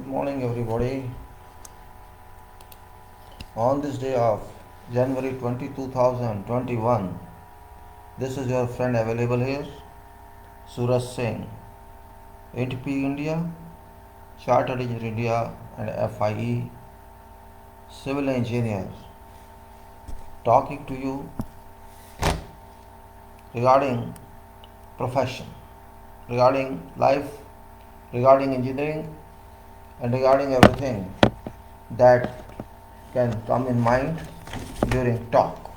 Good morning, everybody. On this day of January 20, 2021, this is your friend available here, Suraj Singh, ATP India, Chartered Engineer India, and FIE, Civil Engineer, talking to you regarding profession, regarding life, regarding engineering, and regarding everything that can come in mind during talk.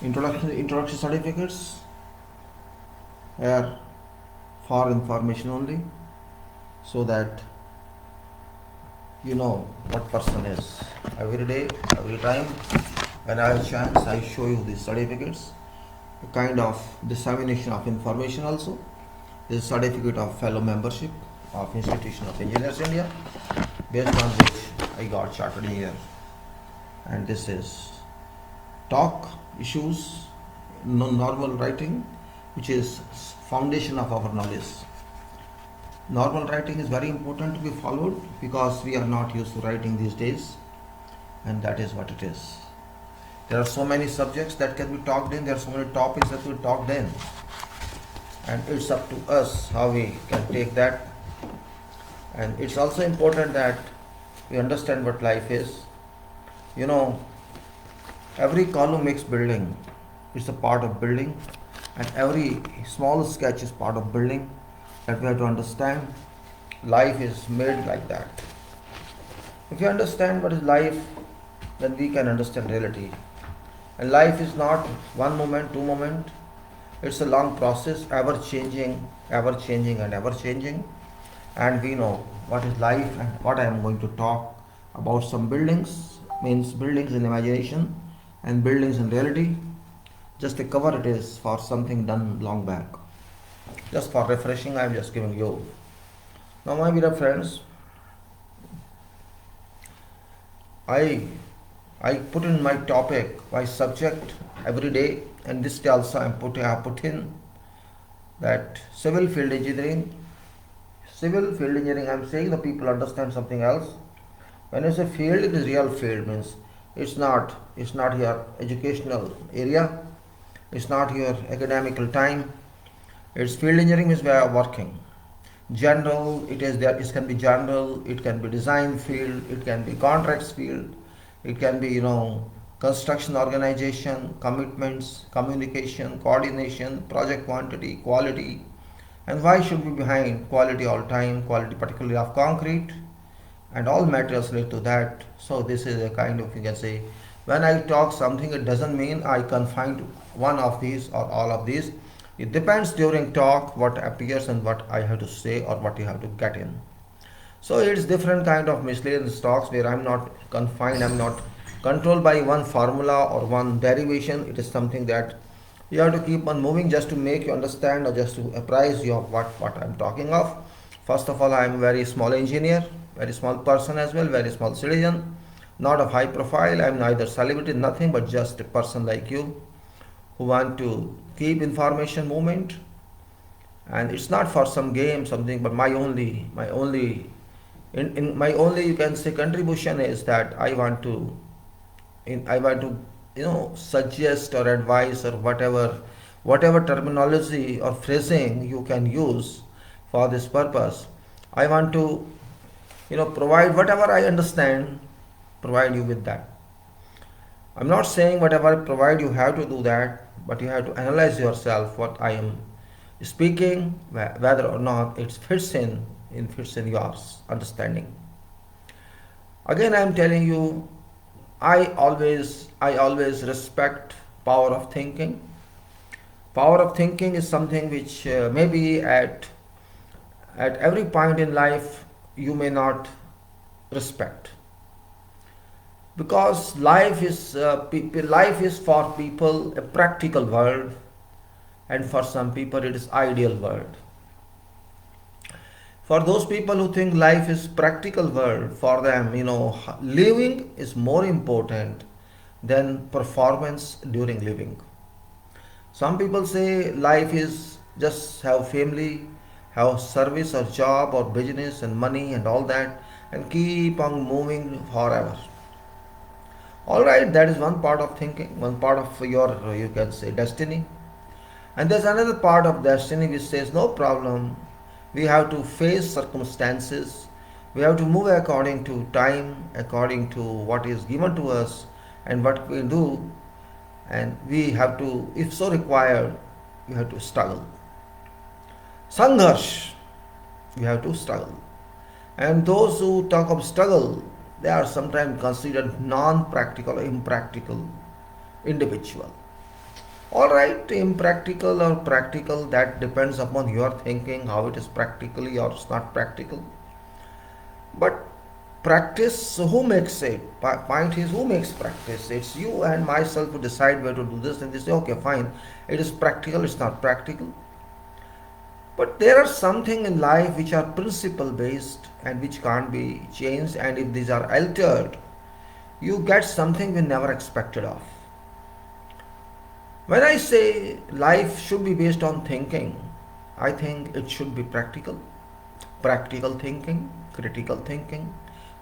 Introduction certificates are for information only, so that you know what person is. Every day, every time when I have a chance, I show you these certificates, a kind of dissemination of information also. This is certificate of fellow membership of Institution of Engineers India, based on which I got chartered engineer. And this is talk issues, normal writing, which is foundation of our knowledge. Normal writing is very important to be followed because we are not used to writing these days, and that is what it is. There are so many subjects that can be talked in, there are so many topics that we talked in, and it's up to us how we can take that. And it's also important that we understand what life is. You know, every column makes building. It's a part of building, and every small sketch is part of building. That we have to understand. Life is made like that. If you understand what is life, then we can understand reality. And life is not one moment, two moment. It's a long process, ever changing, and ever changing. And we know what is life and what I am going to talk about. Some buildings, means buildings in imagination and buildings in reality. Just a cover it is for something done long back. Just for refreshing, I am just giving you. Now, my dear friends, I put in my topic, my subject every day, and this day also I have put in that civil field engineering. Civil field engineering, I am saying the people understand something else. When I say field, it is real field, means it's not your educational area, it's not your academical time. It's field engineering is way of working. General, it is there. It can be general, it can be design field, it can be contracts field, it can be construction organization, commitments, communication, coordination, project quantity, quality. And why should we be behind quality all time, quality particularly of concrete and all materials related to that. So this is a kind of, you can say, when I talk something, it doesn't mean I confine to one of these or all of these. It depends during talk what appears and what I have to say or what you have to get in. So it's different kind of miscellaneous talks where I'm not confined, I'm not controlled by one formula or one derivation. It is something that you have to keep on moving just to make you understand or just to apprise you of what I'm talking of. First of all, I am a very small engineer, very small person as well, very small citizen, not of high profile. I am neither celebrity, nothing, but just a person like you who want to keep information movement. And it's not for some game, something, but my only you can say contribution is that I want to suggest or advise or whatever terminology or phrasing you can use for this purpose. I want to provide whatever I understand, provide you with that. I'm not saying whatever I provide you have to do that, but you have to analyze yourself what I am speaking, whether or not it fits in your understanding. Again, I am telling you, I always respect power of thinking. Power of thinking is something which maybe at every point in life you may not respect, because life is for people a practical world, and for some people it is ideal world. For those people who think life is practical world, for them, living is more important than performance during living. Some people say life is just have family, have service or job or business and money and all that, and keep on moving forever. All right, that is one part of thinking, one part of your, you can say, destiny. And there's another part of destiny which says, no problem, we have to face circumstances, we have to move according to time, according to what is given to us and what we do, and we have to, if so required, we have to struggle. Sangharsh, you have to struggle. And those who talk of struggle, they are sometimes considered non-practical or impractical individual. Alright, impractical or practical, that depends upon your thinking, how it is practically or it's not practical. But practice, who makes it? Point is, who makes practice? It's you and myself who decide where to do this, and they say, okay, fine, it is practical, it's not practical. But there are something in life which are principle based and which can't be changed, and if these are altered, you get something we never expected of. When I say life should be based on thinking, I think it should be practical. Practical thinking, critical thinking,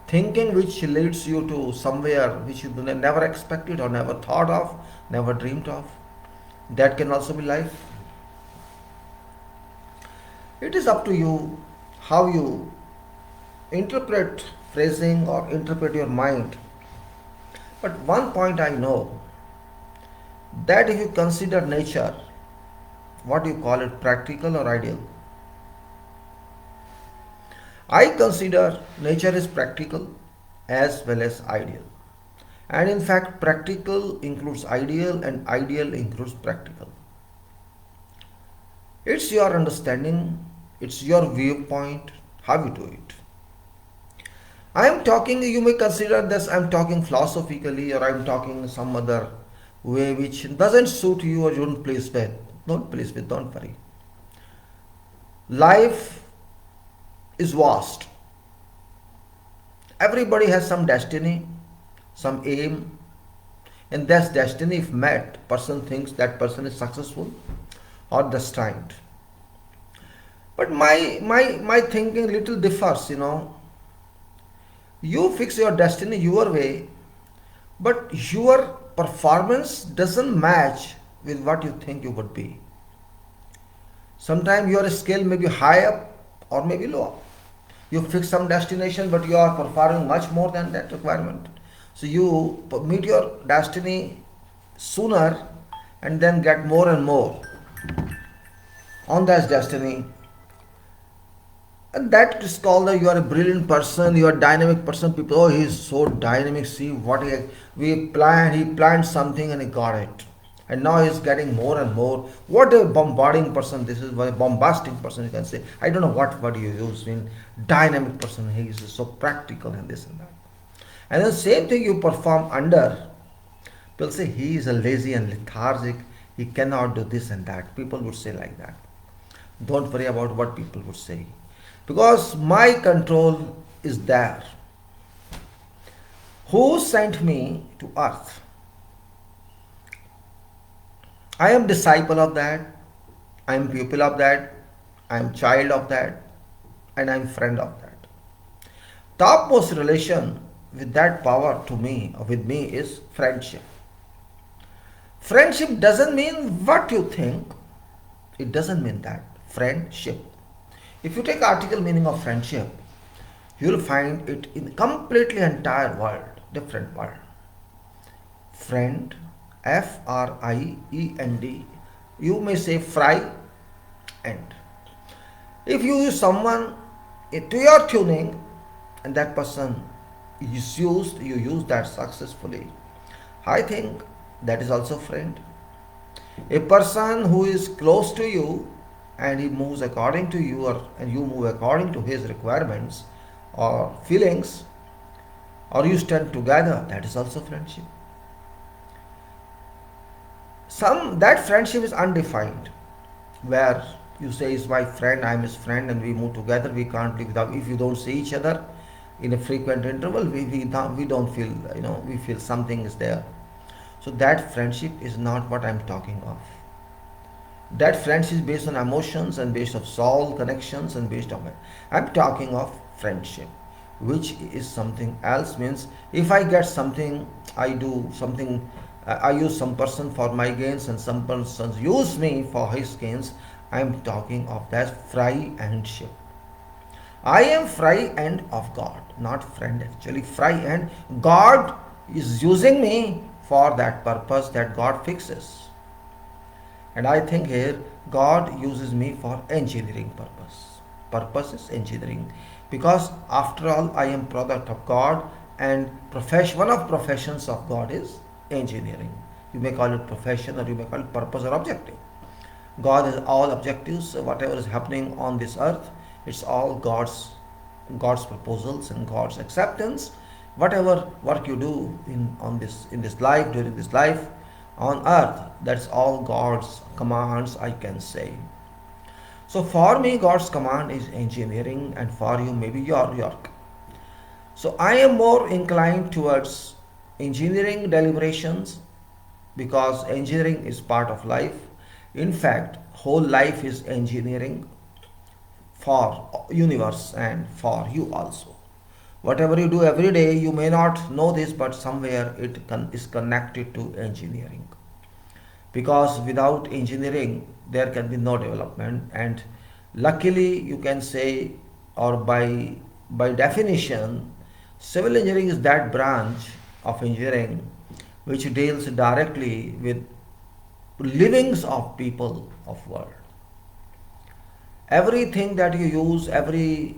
thinking which leads you to somewhere which you never expected or never thought of, never dreamed of. That can also be life. It is up to you how you interpret phrasing or interpret your mind. But one point I know, that if you consider nature, what do you call it, practical or ideal? I consider nature is practical as well as ideal. And in fact, practical includes ideal and ideal includes practical. It's your understanding, it's your viewpoint, how you do it. I am talking, you may consider this, I am talking philosophically or I am talking some other way which doesn't suit you or you don't please with. Don't please with, don't worry. Life is vast. Everybody has some destiny, some aim, and that's destiny if met, person thinks that person is successful or destined. But my thinking little differs, You fix your destiny your way, but your performance doesn't match with what you think you would be. Sometimes your scale may be high up or maybe low up. You fix some destination, but you are performing much more than that requirement. So you meet your destiny sooner and then get more and more on that destiny. And that is called you are a brilliant person, you are a dynamic person. People, oh, he is so dynamic. See what he planned something and he got it. And now he is getting more and more. What a bombarding person. This is a bombastic person, you can say. I don't know what word you use in dynamic person. He is so practical and this and that. And the same thing you perform under. People say he is a lazy and lethargic. He cannot do this and that. People would say like that. Don't worry about what people would say. Because my control is there. Who sent me to earth? I am disciple of that. I am pupil of that. I am child of that. And I am friend of that. Topmost relation with that power to me or with me is friendship. Friendship doesn't mean what you think. It doesn't mean that. Friendship. If you take article meaning of friendship, you will find it in completely entire world, different world. Friend, F-R-I-E-N-D. You may say fry end. If you use someone to your tuning and that person is used, you use that successfully, I think that is also friend. A person who is close to you and he moves according to you and you move according to his requirements or feelings, or you stand together, that is also friendship. That friendship is undefined, where you say is my friend, I am his friend, and we move together. We can't live without. If you don't see each other in a frequent interval, we don't feel, we feel something is there. So that friendship is not what I am talking of. That friends is based on emotions and based of soul connections and based on it. I'm talking of friendship, which is something else. Means if I get something, I do something. I use some person for my gains and some persons use me for his gains. I'm talking of that friendship. I am fry end of God, not friend actually. Fry end. God is using me for that purpose that God fixes. And I think here God uses me for engineering purpose. Purpose is engineering. Because after all I am product of God and one of professions of God is engineering. You may call it profession or you may call it purpose or objective. God is all objectives. So whatever is happening on this earth, it's all God's proposals and God's acceptance. Whatever work you do in this life, during this life on earth, that's all God's commands, I can say. So for me, God's command is engineering, and for you, maybe your work. So I am more inclined towards engineering deliberations because engineering is part of life. In fact, whole life is engineering for universe and for you also. Whatever you do every day, you may not know this, but somewhere is connected to engineering. Because without engineering, there can be no development. And luckily, you can say, or by definition, civil engineering is that branch of engineering which deals directly with livings of people of world. Everything that you use, every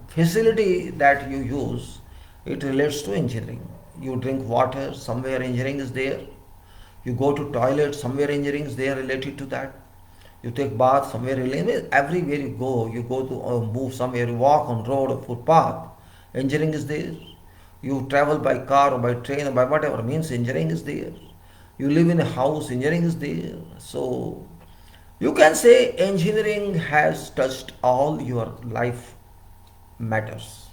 facility that you use, it relates to engineering. You drink water, somewhere engineering is there. You go to toilet, somewhere engineering is there related to that. You take bath, somewhere related. Everywhere you go to move somewhere, you walk on road or footpath, engineering is there. You travel by car or by train or by whatever means, engineering is there. You live in a house, engineering is there. So you can say engineering has touched all your life matters.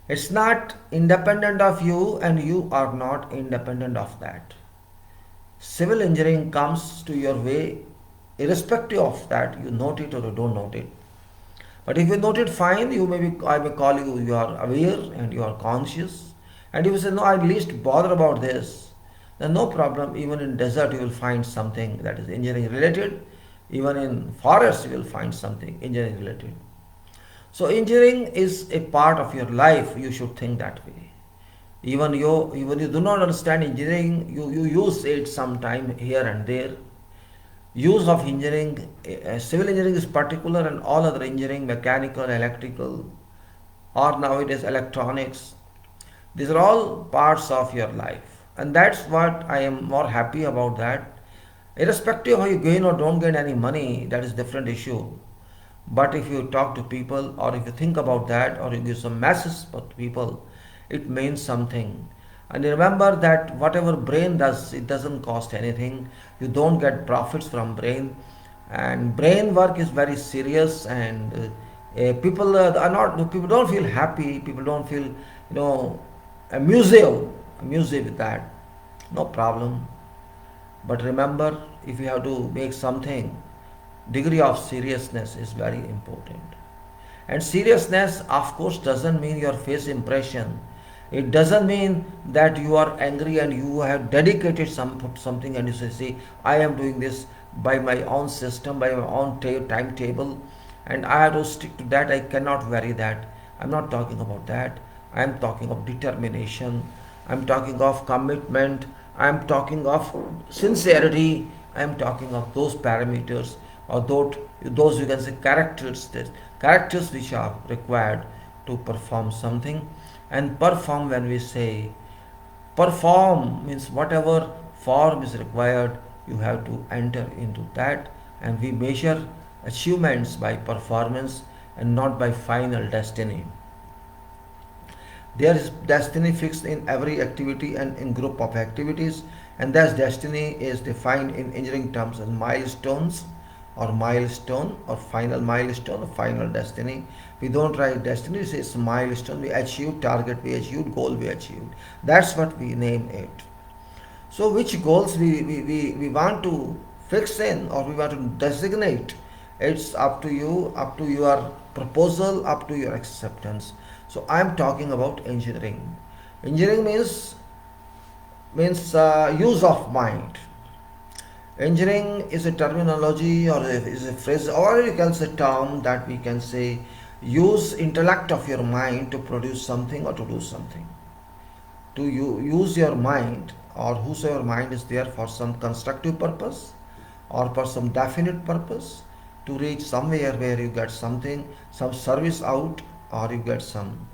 It's not independent of you, and you are not independent of that. Civil engineering comes to your way irrespective of that you note it or you don't note it. But if you note it, fine, I may call you are aware and you are conscious. And if you say, no, I least bother about this, then no problem. Even in desert, you will find something that is engineering related. Even in forest, you will find something engineering related. So engineering is a part of your life. You should think that way. Even you do not understand engineering, you use it sometime here and there. Use of engineering, civil engineering is particular, and all other engineering, mechanical, electrical, or nowadays electronics, these are all parts of your life. And that's what I am more happy about that. Irrespective of how you gain or don't gain any money, that is different issue. But if you talk to people or if you think about that or you give some message to people, it means something. And remember that whatever brain does, it doesn't cost anything. You don't get profits from brain. And brain work is very serious, and people don't feel happy, people don't feel, amused with that. No problem. But remember, if you have to make something, degree of seriousness is very important. And seriousness, of course, doesn't mean your face impression. It doesn't mean that you are angry and you have dedicated something and you say, see, I am doing this by my own system, by my own timetable, and I have to stick to that. I cannot vary that. I'm not talking about that. I'm talking of determination. I'm talking of commitment. I'm talking of sincerity. I'm talking of those parameters or those you can say characters which are required to perform something. And perform, when we say perform, means whatever form is required, you have to enter into that. And we measure achievements by performance and not by final destiny. There is destiny fixed in every activity and in group of activities, and thus destiny is defined in engineering terms as milestones or milestone or final destiny. We don't write destiny, we say it's milestone. We achieved target, we achieved goal, we achieved. That's what we name it. So which goals we want to fix in or we want to designate, it's up to you, up to your proposal, up to your acceptance. So I am talking about engineering. Engineering means use of mind. Engineering is a terminology or is a phrase or you can say term that we can say use intellect of your mind to produce something or to do something. To use your mind or whosoever mind is there for some constructive purpose or for some definite purpose to reach somewhere where you get something, some service out or you get some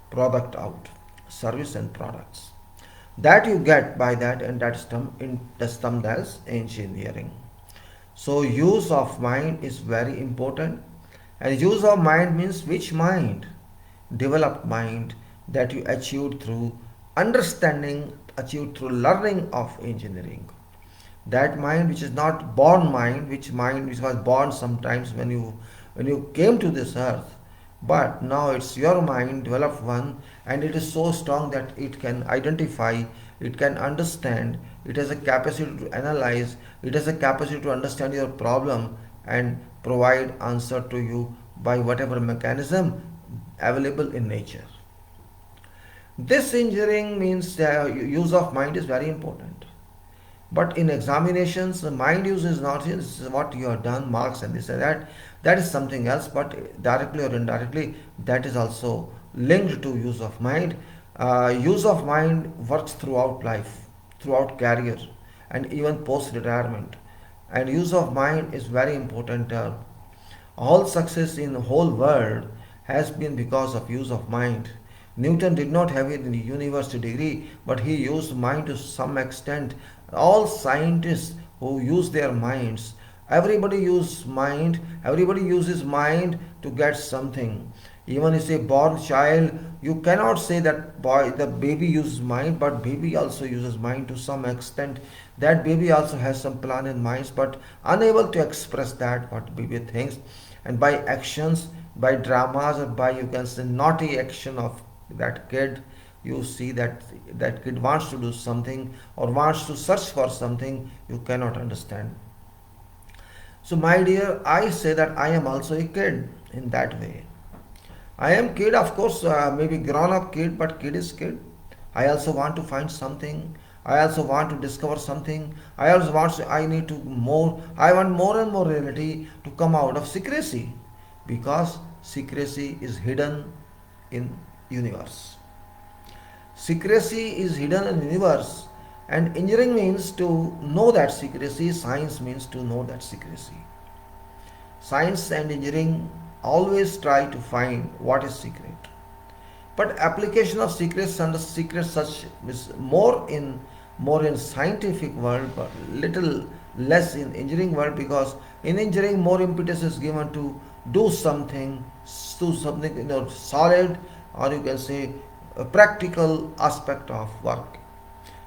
product out, service and products that you get by that, and that's termed as engineering. So use of mind is very important, and use of mind means which mind? Developed mind that you achieved through understanding, achieved through learning of engineering. That mind which is not born mind, which was born sometimes when you came to this earth, but now it's your mind developed one, and it is so strong that it can identify, it can understand, it has a capacity to analyze, it has a capacity to understand your problem and provide answer to you by whatever mechanism available in nature. This engineering means use of mind is very important. But in examinations, the mind use is not this is what you have done, marks and this and that. That is something else, but directly or indirectly, that is also linked to use of mind. Use of mind works throughout life, throughout career, and even post retirement. And use of mind is very important. All success in the whole world has been because of use of mind. Newton did not have a university degree, but he used mind to some extent. All scientists who use their minds, everybody uses mind to get something. Even if a born child, you cannot say that the baby uses mind, but baby also uses mind to some extent. That baby also has some plan in mind, but unable to express that what baby thinks. And by actions, by dramas, or by you can say naughty action of that kid, you see that that kid wants to do something or wants to search for something you cannot understand. So my dear, I say that I am also a kid in that way. I am kid, of course, maybe grown up kid, but kid is kid. I also want to find something. I also want to discover something. I also want, I need to more, I want more and more reality to come out of secrecy, because secrecy is hidden in universe. Secrecy is hidden in universe, and engineering means to know that secrecy, science means to know that secrecy. Science and engineering always try to find what is secret. But application of secrets and secrets such is more in scientific world, but little less in engineering world, because in engineering more impetus is given to do something solid, or you can say a practical aspect of work.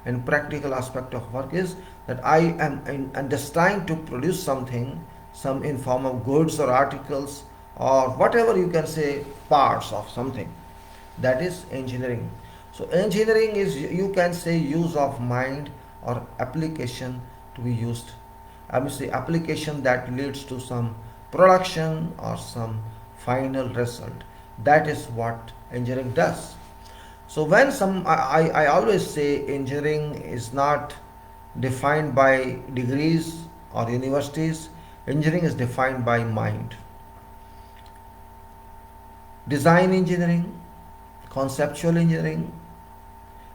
And practical aspect of work is that I am just trying to produce something, some in form of goods or articles or whatever you can say, parts of something. That is engineering. So engineering is, you can say, use of mind or application to be used. I mean, say application that leads to some production or some final result. That is what engineering does. So when I always say engineering is not defined by degrees or universities. Engineering is defined by mind. Design engineering, conceptual engineering,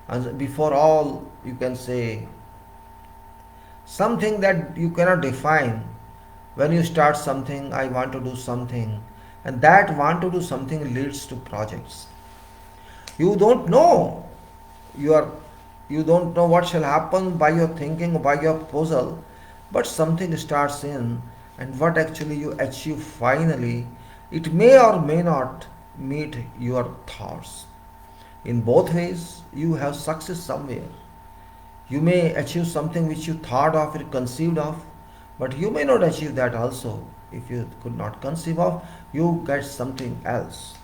and before all you can say something that you cannot define. When you start something, I want to do something, and that want to do something leads to projects. You don't know, you don't know what shall happen by your thinking, by your proposal, but something starts in, and what actually you achieve finally, it may or may not meet your thoughts. In both ways, you have success somewhere. You may achieve something which you thought of or conceived of, but you may not achieve that also. If you could not conceive of, you get something else.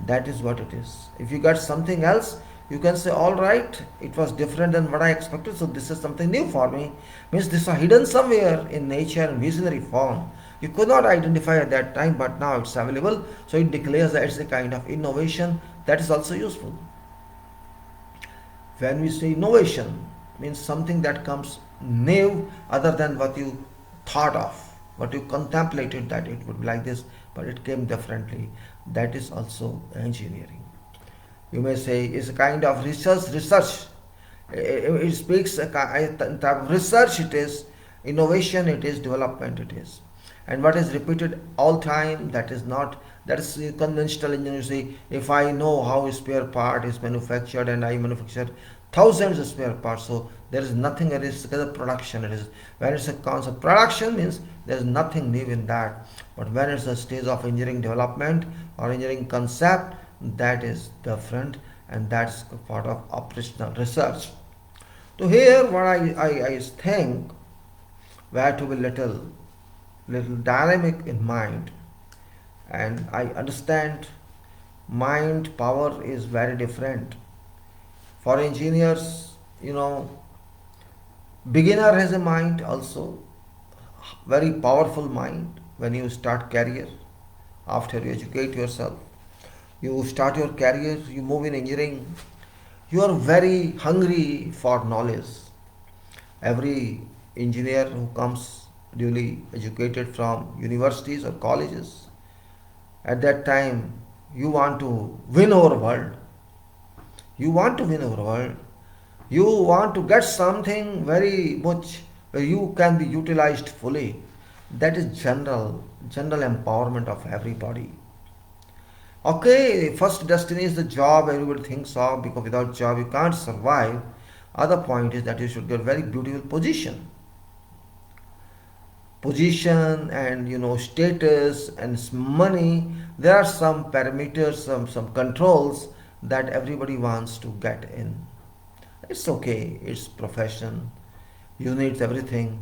That is what it is. If you get something else, You can say, all right, it was different than what I expected, so this is something new for me. Means this is hidden somewhere in nature in visionary form. You could not identify at that time, but now it's available. So it declares that it's a kind of innovation that is also useful. When we say innovation, means something that comes new other than what you thought of, what you contemplated that it would be like this, but it came differently. That is also engineering. You may say it's a kind of research. It speaks a kind of research, it is innovation, it is development, it is. And what is repeated all time, that is not, that is conventional engineering. You see, if I know how a spare part is manufactured and I manufacture thousands of spare parts, so there is nothing, it is because of production. It is when it's a concept production means there is nothing new in that. But when it's a stage of engineering development or engineering concept, that is different, and that's part of operational research. So here what I think we have to be little dynamic in mind, and I understand mind power is very different. For engineers, beginner has a mind also, very powerful mind. When you start career, after you educate yourself, you start your career, you move in engineering, you are very hungry for knowledge. Every engineer who comes duly educated from universities or colleges, at that time you want to win over world. You want to win over world. You want to get something very much where you can be utilized fully. That is general empowerment of everybody. Okay, first destiny is the job everybody thinks of, because without job you can't survive. Other point is that you should get very beautiful position. Position and status and money. There are some parameters, some controls that everybody wants to get in. It's okay, it's profession. You need everything.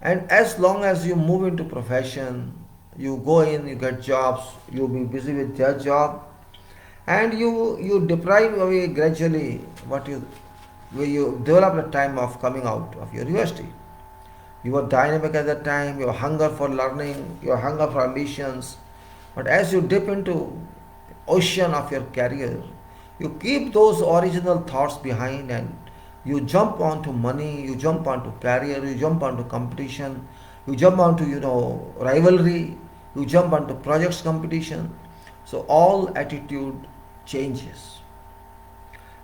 And as long as you move into profession, you go in, you get jobs, you be busy with your job, and you deprive away gradually where you develop the time of coming out of your university. You are dynamic at that time, your hunger for learning, your hunger for ambitions. But as you dip into ocean of your career, you keep those original thoughts behind, and you jump onto money, you jump onto career, you jump onto competition, you jump onto rivalry, you jump onto projects competition. So all attitude changes.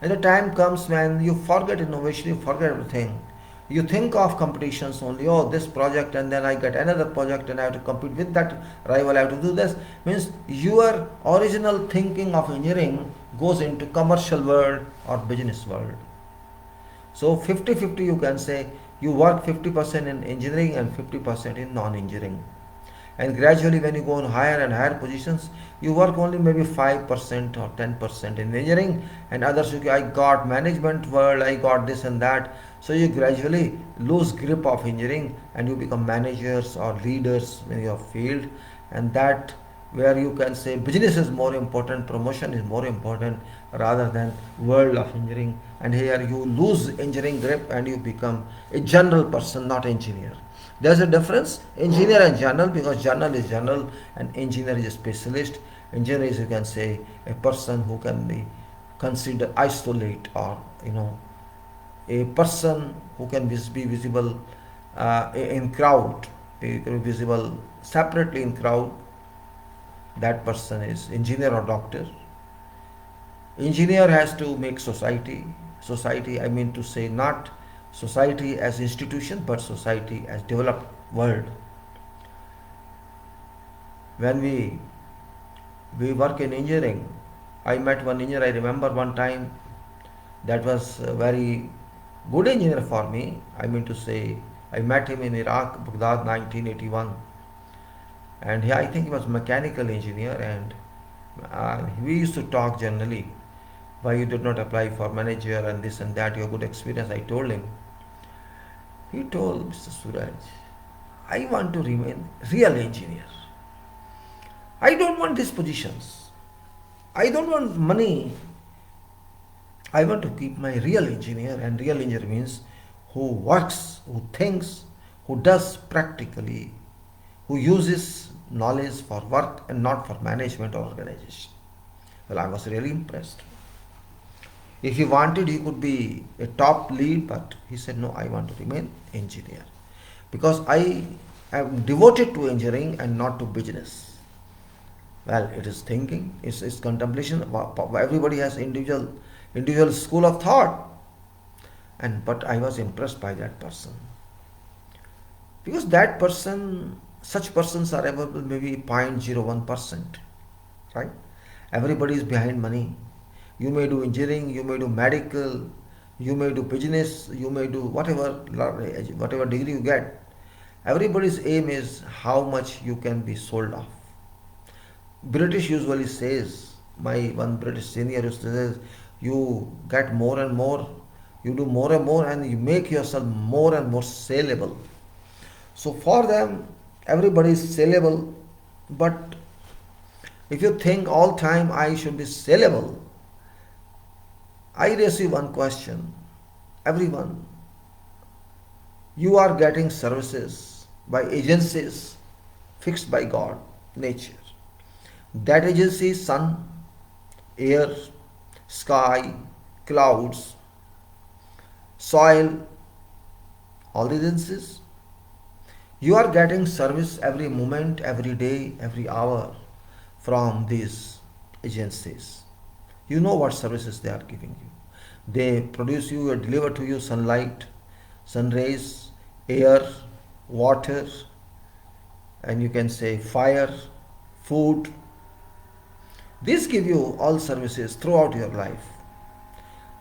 And the time comes when you forget innovation, you forget everything. You think of competitions only, oh, this project, and then I get another project and I have to compete with that rival, I have to do this. Means your original thinking of engineering goes into commercial world or business world. So 50-50 you can say, you work 50% in engineering and 50% in non-engineering. And gradually when you go on higher and higher positions, you work only maybe 5% or 10% in engineering, and others I got management world, I got this and that. So you gradually lose grip of engineering and you become managers or leaders in your field, and that where you can say business is more important, promotion is more important rather than world of engineering. And here you lose engineering grip and you become a general person, not engineer. There's a difference, engineer and general, because general is general and engineer is a specialist. Engineer is, you can say, a person who can be considered isolate, or a person who can be visible in crowd, visible separately in crowd. That person is engineer or doctor. Engineer has to make society, I mean to say, not society as institution, but society as developed world. When we work in engineering, I met one engineer, I remember one time, that was a very good engineer for me. I mean to say, I met him in Iraq, Baghdad, 1981. And I think he was mechanical engineer, and we used to talk generally. Why you did not apply for manager and this and that, you have good experience, I told him. He told, Mr. Suraj, I want to remain real engineer. I don't want these positions. I don't want money. I want to keep my real engineer, and real engineer means who works, who thinks, who does practically, who uses knowledge for work and not for management or organization. Well, I was really impressed. If he wanted, he could be a top lead, but he said, no, I want to remain engineer because I am devoted to engineering and not to business. Well, it is thinking, it's contemplation. Everybody has individual school of thought, but I was impressed by that person because that person, such persons are available maybe 0.01%, right? Everybody is behind money. You may do engineering, you may do medical, you may do business, you may do whatever degree you get. Everybody's aim is how much you can be sold off. British usually says, my one British senior used to say, you get more and more, you do more and more, and you make yourself more and more saleable. So for them, everybody is saleable, but if you think all time I should be saleable, I raise you one question. Everyone, you are getting services by agencies fixed by God, nature. That agency is sun, air, sky, clouds, soil, all the agencies. You are getting service every moment, every day, every hour from these agencies. You know what services they are giving you. They produce you or deliver to you sunlight, sun rays, air, water, and you can say fire, food. These give you all services throughout your life.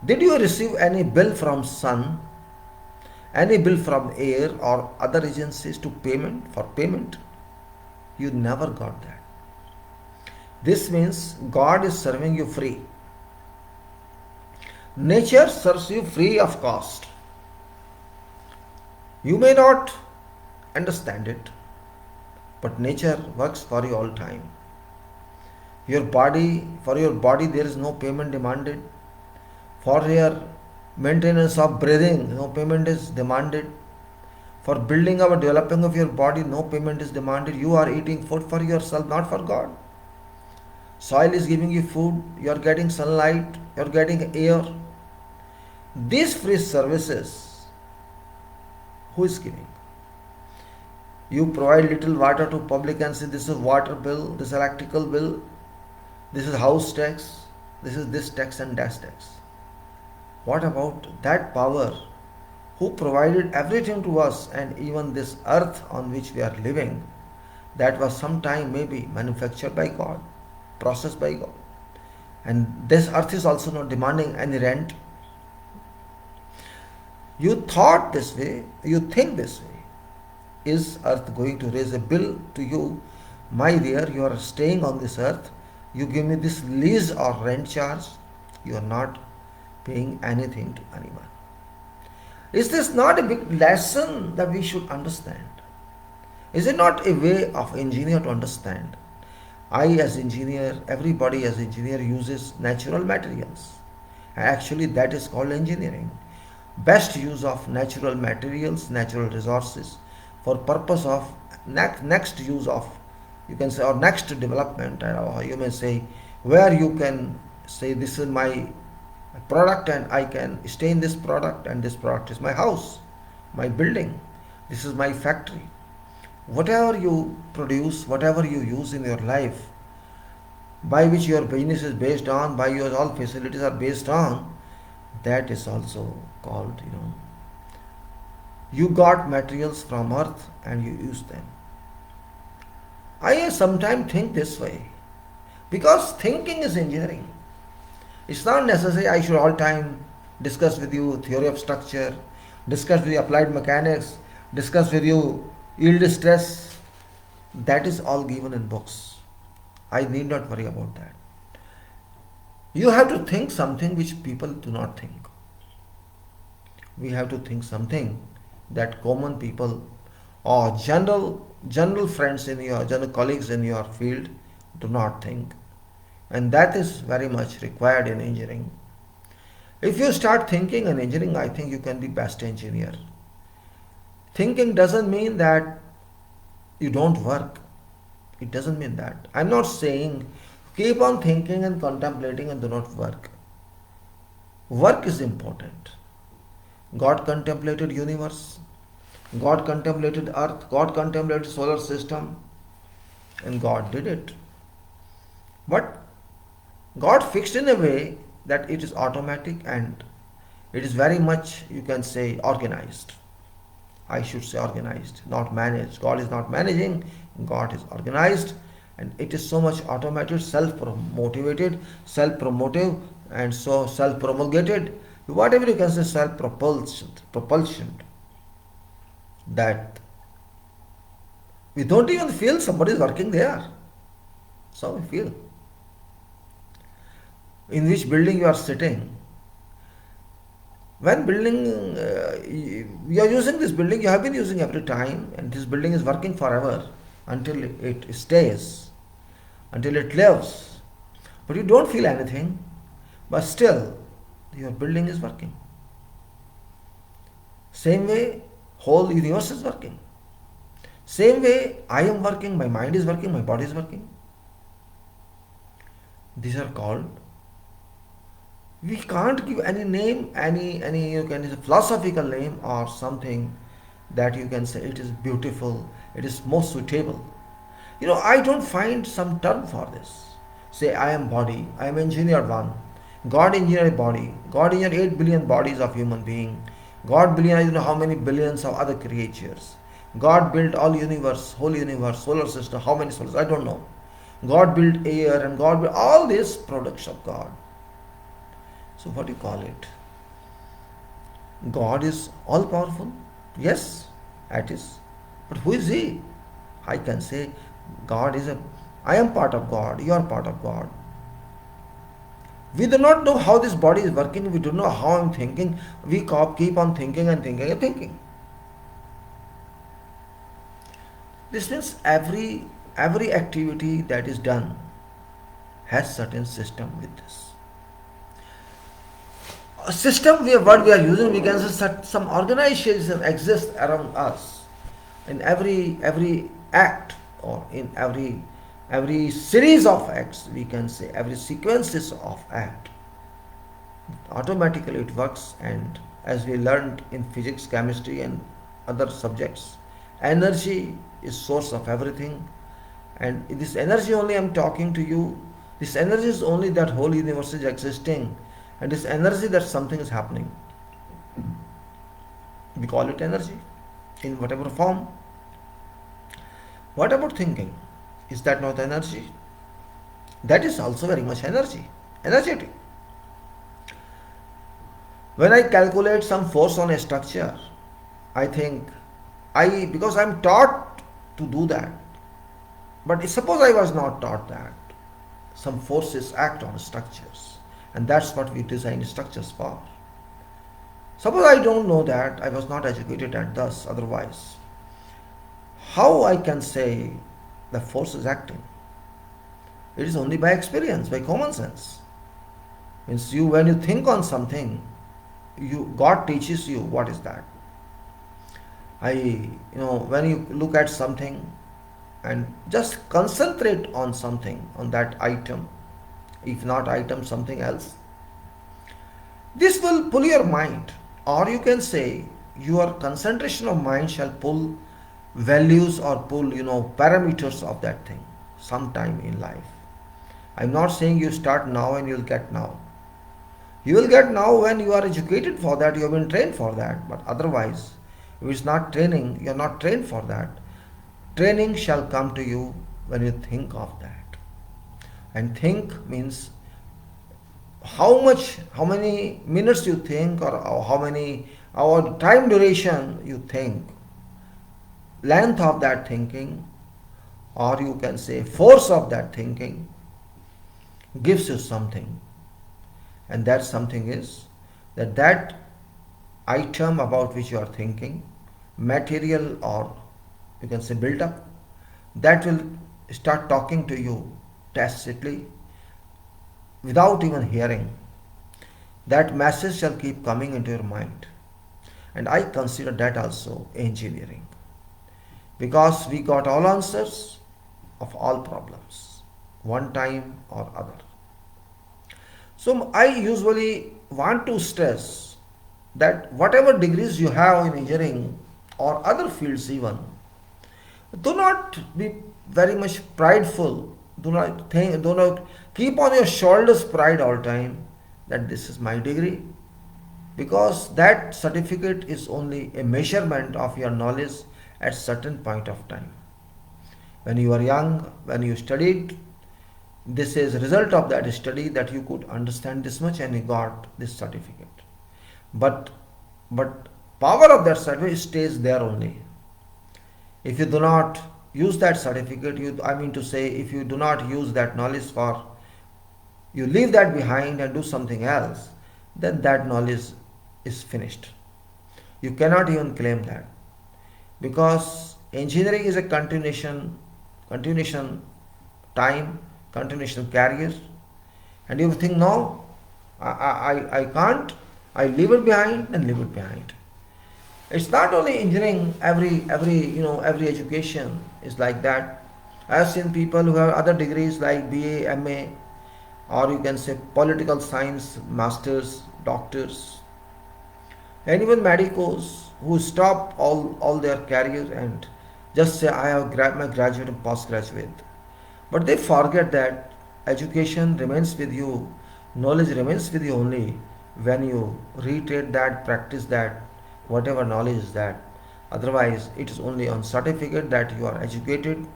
Did you receive any bill from sun, any bill from air or other agencies for payment? You never got that. This means God is serving you free. Nature serves you free of cost. You may not understand it, but nature works for you all time. For your body there is no payment demanded. For your maintenance of breathing, no payment is demanded. For building or developing of your body, no payment is demanded. You are eating food for yourself, not for God. Soil is giving you food, you are getting sunlight, you are getting air. These free services, who is giving? You provide little water to public and say this is water bill, this is electrical bill, this is house tax, this is this tax and that tax. What about that power who provided everything to us, and even this earth on which we are living, that was sometime maybe manufactured by God, processed by God. And this earth is also not demanding any rent. You thought this way, you think this way. Is earth going to raise a bill to you? My dear, you are staying on this earth. You give me this lease or rent charge. You are not paying anything to anyone. Is this not a big lesson that we should understand? Is it not a way of engineer to understand? I as engineer, everybody as engineer uses natural materials. Actually that is called engineering. Best use of natural materials, natural resources for purpose of next use of, you can say, or next development, or you may say, where you can say this is my product and I can stay in this product, and this product is my house, my building, this is my factory. Whatever you produce, whatever you use in your life, by which your business is based on, by your all facilities are based on, that is also called, you got materials from earth and you use them. I sometimes think this way because thinking is engineering. It's not necessary I should all time discuss with you theory of structure, discuss with you applied mechanics, discuss with you yield stress. That is all given in books. I need not worry about that. You have to think something which people do not think. We have to think something that common people or general friends in your, general colleagues in your field do not think. And that is very much required in engineering. If you start thinking and engineering, I think you can be best engineer. Thinking doesn't mean that you don't work. It doesn't mean that. I'm not saying keep on thinking and contemplating and do not work. Work is important. God contemplated universe. God contemplated earth. God contemplated solar system. And God did it. But God fixed in a way that it is automatic and it is very much, you can say, organized. I should say organized, not managed. God is not managing, God is organized, and it is so much automated, self-motivated, self-promotive, and so self-promulgated, whatever you can say, self-propulsion, that we don't even feel somebody is working there. So we feel. In which building you are sitting. When building, you are using this building, you have been using every time, and this building is working forever until it stays, until it lives. But you don't feel anything, but still your building is working. Same way, whole universe is working. Same way, I am working, my mind is working, my body is working. These are called. We can't give any name, any you can say philosophical name or something that you can say it is beautiful, it is most suitable. I don't find some term for this. Say I am body, I am engineered one. God engineered body. God engineered 8 billion bodies of human being. God billion, how many billions of other creatures. God built all universe, whole universe, solar system, how many solars, I don't know. God built air and God built all these products of God. So what do you call it? God is all powerful? Yes, that is. But who is He? I can say I am part of God, you are part of God. We do not know how this body is working, we don't know how I am thinking, we keep on thinking and thinking and thinking. This means every activity that is done has certain system with this. A system what we are using, we can say some organization exists around us. In every act or in every series of acts, we can say every sequences of act, automatically it works. And as we learned in physics, chemistry and other subjects, energy is source of everything. And this energy only I am talking to you, this energy is only that whole universe is existing. And this energy that something is happening. We call it energy in whatever form. What about thinking? Is that not energy? That is also very much energetic. When I calculate some force on a structure, I think because I am taught to do that. But suppose I was not taught that. Some forces act on structures. And that's what we design structures for. Suppose I don't know that, I was not educated at thus, otherwise. How I can say the force is acting? It is only by experience, by common sense. Means when you think on something, God teaches you what is that. When you look at something and just concentrate on something, on that item, if not item, something else, this will pull your mind, or you can say your concentration of mind shall pull values or pull parameters of that thing sometime in life. I'm not saying you start now and you'll get now. You will get now when you are educated for that, you have been trained for that. But otherwise, if it's not training, you are not trained for that. Training shall come to you when you think of that. And think means how many minutes you think, or how many hour time duration you think, length of that thinking, or you can say force of that thinking gives you something. And that something is that item about which you are thinking, material or you can say built up, that will start talking to you tacitly, without even hearing. that message shall keep coming into your mind. And I consider that also engineering, because we got all answers of all problems, one time or other. So I usually want to stress that whatever degrees you have in engineering or other fields even, do not be very much prideful. Do not keep on your shoulders pride all time that this is my degree, because that certificate is only a measurement of your knowledge at certain point of time. When you are young, when you studied, this is result of that study that you could understand this much and you got this certificate. But power of that certificate stays there only. If you do not use that certificate, if you do not use that knowledge for, you leave that behind and do something else, then that knowledge is finished. You cannot even claim that, because engineering is a continuation time, continuation career, and you think, no, I can't, I leave it behind and leave it behind. It's not only engineering, every education is like that. I have seen people who have other degrees like BA, MA, or you can say political science, masters, doctors, and even medicos who stop all their career and just say, I have my graduate and postgraduate. But they forget that education remains with you, knowledge remains with you only when you reiterate that, practice that, whatever knowledge is that. Otherwise, it is only on certificate that you are educated,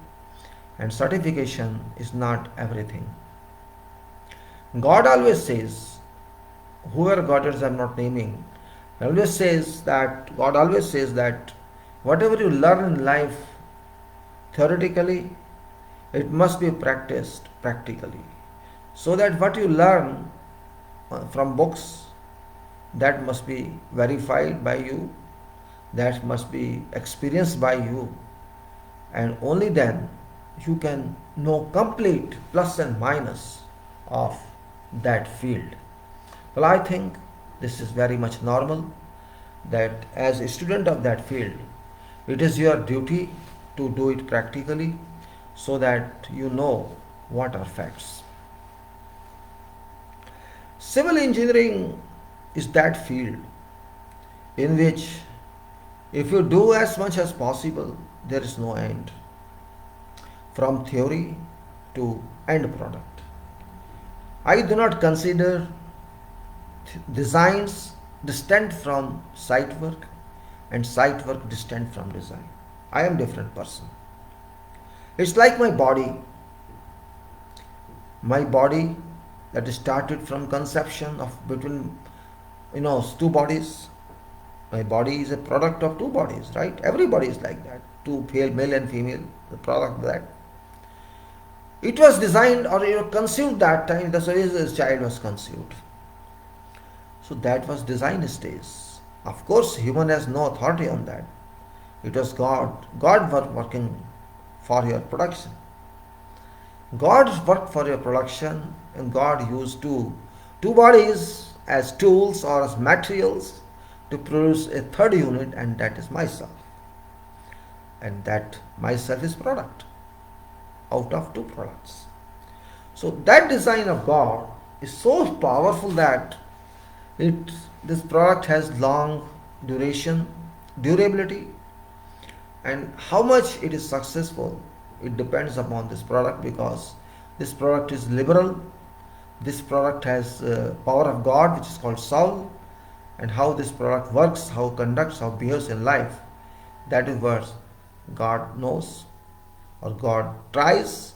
and certification is not everything. God always says, whoever goddess I am not naming, God always says that whatever you learn in life theoretically, it must be practiced practically. So that what you learn from books, that must be verified by you, that must be experienced by you, and only then you can know complete plus and minus of that field. Well, I think this is very much normal, that as a student of that field, it is your duty to do it practically so that you know what are facts. Civil engineering is that field in which if you do as much as possible, there is no end, from theory to end product. I do not consider designs distant from site work and site work distant from design. I am different person. It's like my body that started from conception of between two bodies. My body is a product of two bodies, right? Everybody is like that. Two male and female, the product of that. It was designed or conceived that time, that's why this child was conceived. So that was design stage. Of course, human has no authority on that. It was God. God was working for your production. God worked for your production, and God used two bodies as tools or as materials to produce a third unit, and that is myself. And that myself is product out of two products. So that design of God is so powerful that this product has long durability, and how much it is successful, it depends upon this product, because this product is liberal. This product has power of God, which is called soul, and how this product works, how it conducts, how it behaves in life, that is what God knows or God tries.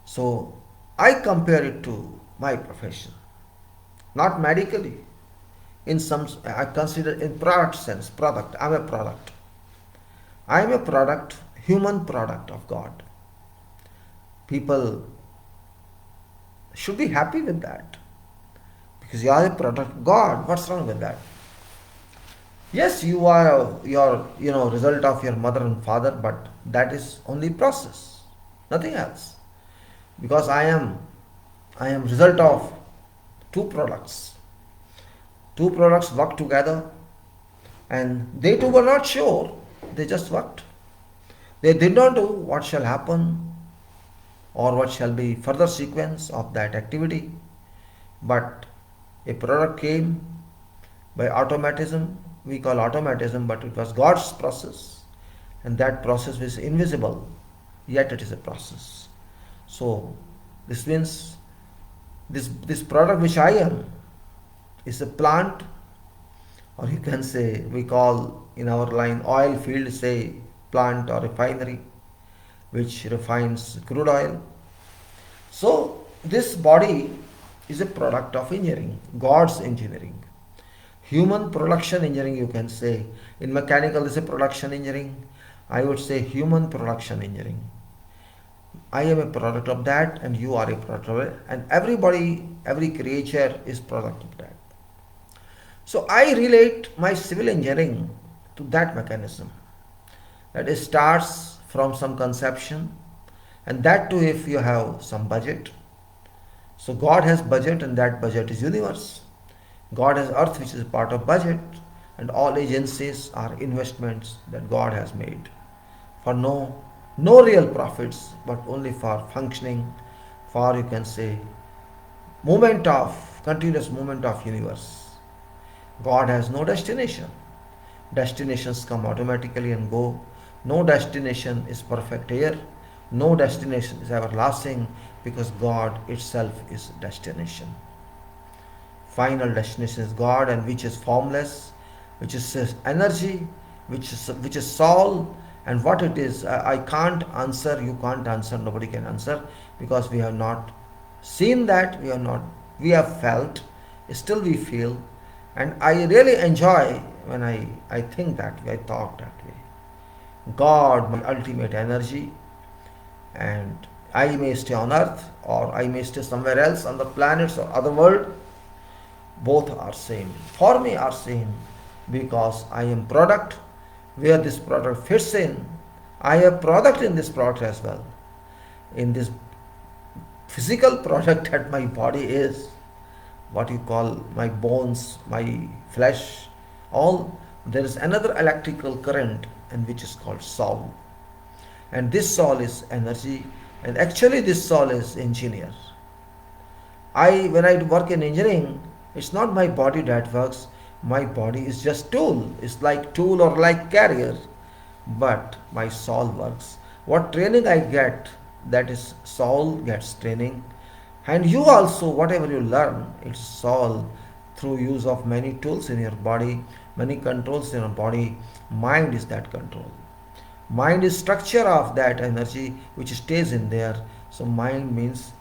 So I compare it to my profession, not medically. I consider in product sense, product. I am a product. I am a product, human product of God. People should be happy with that, because you are a product of God. What's wrong with that? Yes, you are your result of your mother and father, but that is only process, nothing else. Because I am result of two products. Two products work together, and they too were not sure. They just worked. They did not know what shall happen or what shall be further sequence of that activity. But a product came by automatism. We call automatism, but it was God's process, and that process is invisible, yet it is a process. So this means this product which I am is a plant, or you can say, we call in our line oil field, say plant or refinery which refines crude oil. So this body is a product of engineering, God's engineering. Human production engineering, you can say. In mechanical, this is production engineering. I would say human production engineering. I am a product of that, and you are a product of it, and everybody, every creature is product of that. So I relate my civil engineering to that mechanism. That it starts from some conception, and that too if you have some budget. So God has budget, and that budget is universe. God has earth, which is a part of budget, and all agencies are investments that God has made for no real profits, but only for functioning, for you can say continuous movement of universe. God has no destination. Destinations come automatically and go. No destination is perfect here. No destination is everlasting, because God itself is destination. Final destination is God, and which is formless, which is energy, which is soul, and what it is, I can't answer, you can't answer, nobody can answer, because we have not seen that, we have felt, still we feel, and I really enjoy when I think that way, I talk that way. God, my ultimate energy, and I may stay on earth, or I may stay somewhere else on the planets or other world. Both are same. For me are same, because I am product. Where this product fits in, I have product in this product as well. In this physical product that my body is, what you call my bones, my flesh, all, there is another electrical current, and which is called soul. And this soul is energy, and actually this soul is engineer. When I work in engineering, it's not my body that works. My body is just tool. It's like tool or like carrier. But my soul works. What training I get, that is soul gets training. And you also, whatever you learn, it's soul through use of many tools in your body, many controls in your body. Mind is that control. Mind is structure of that energy which stays in there. So mind means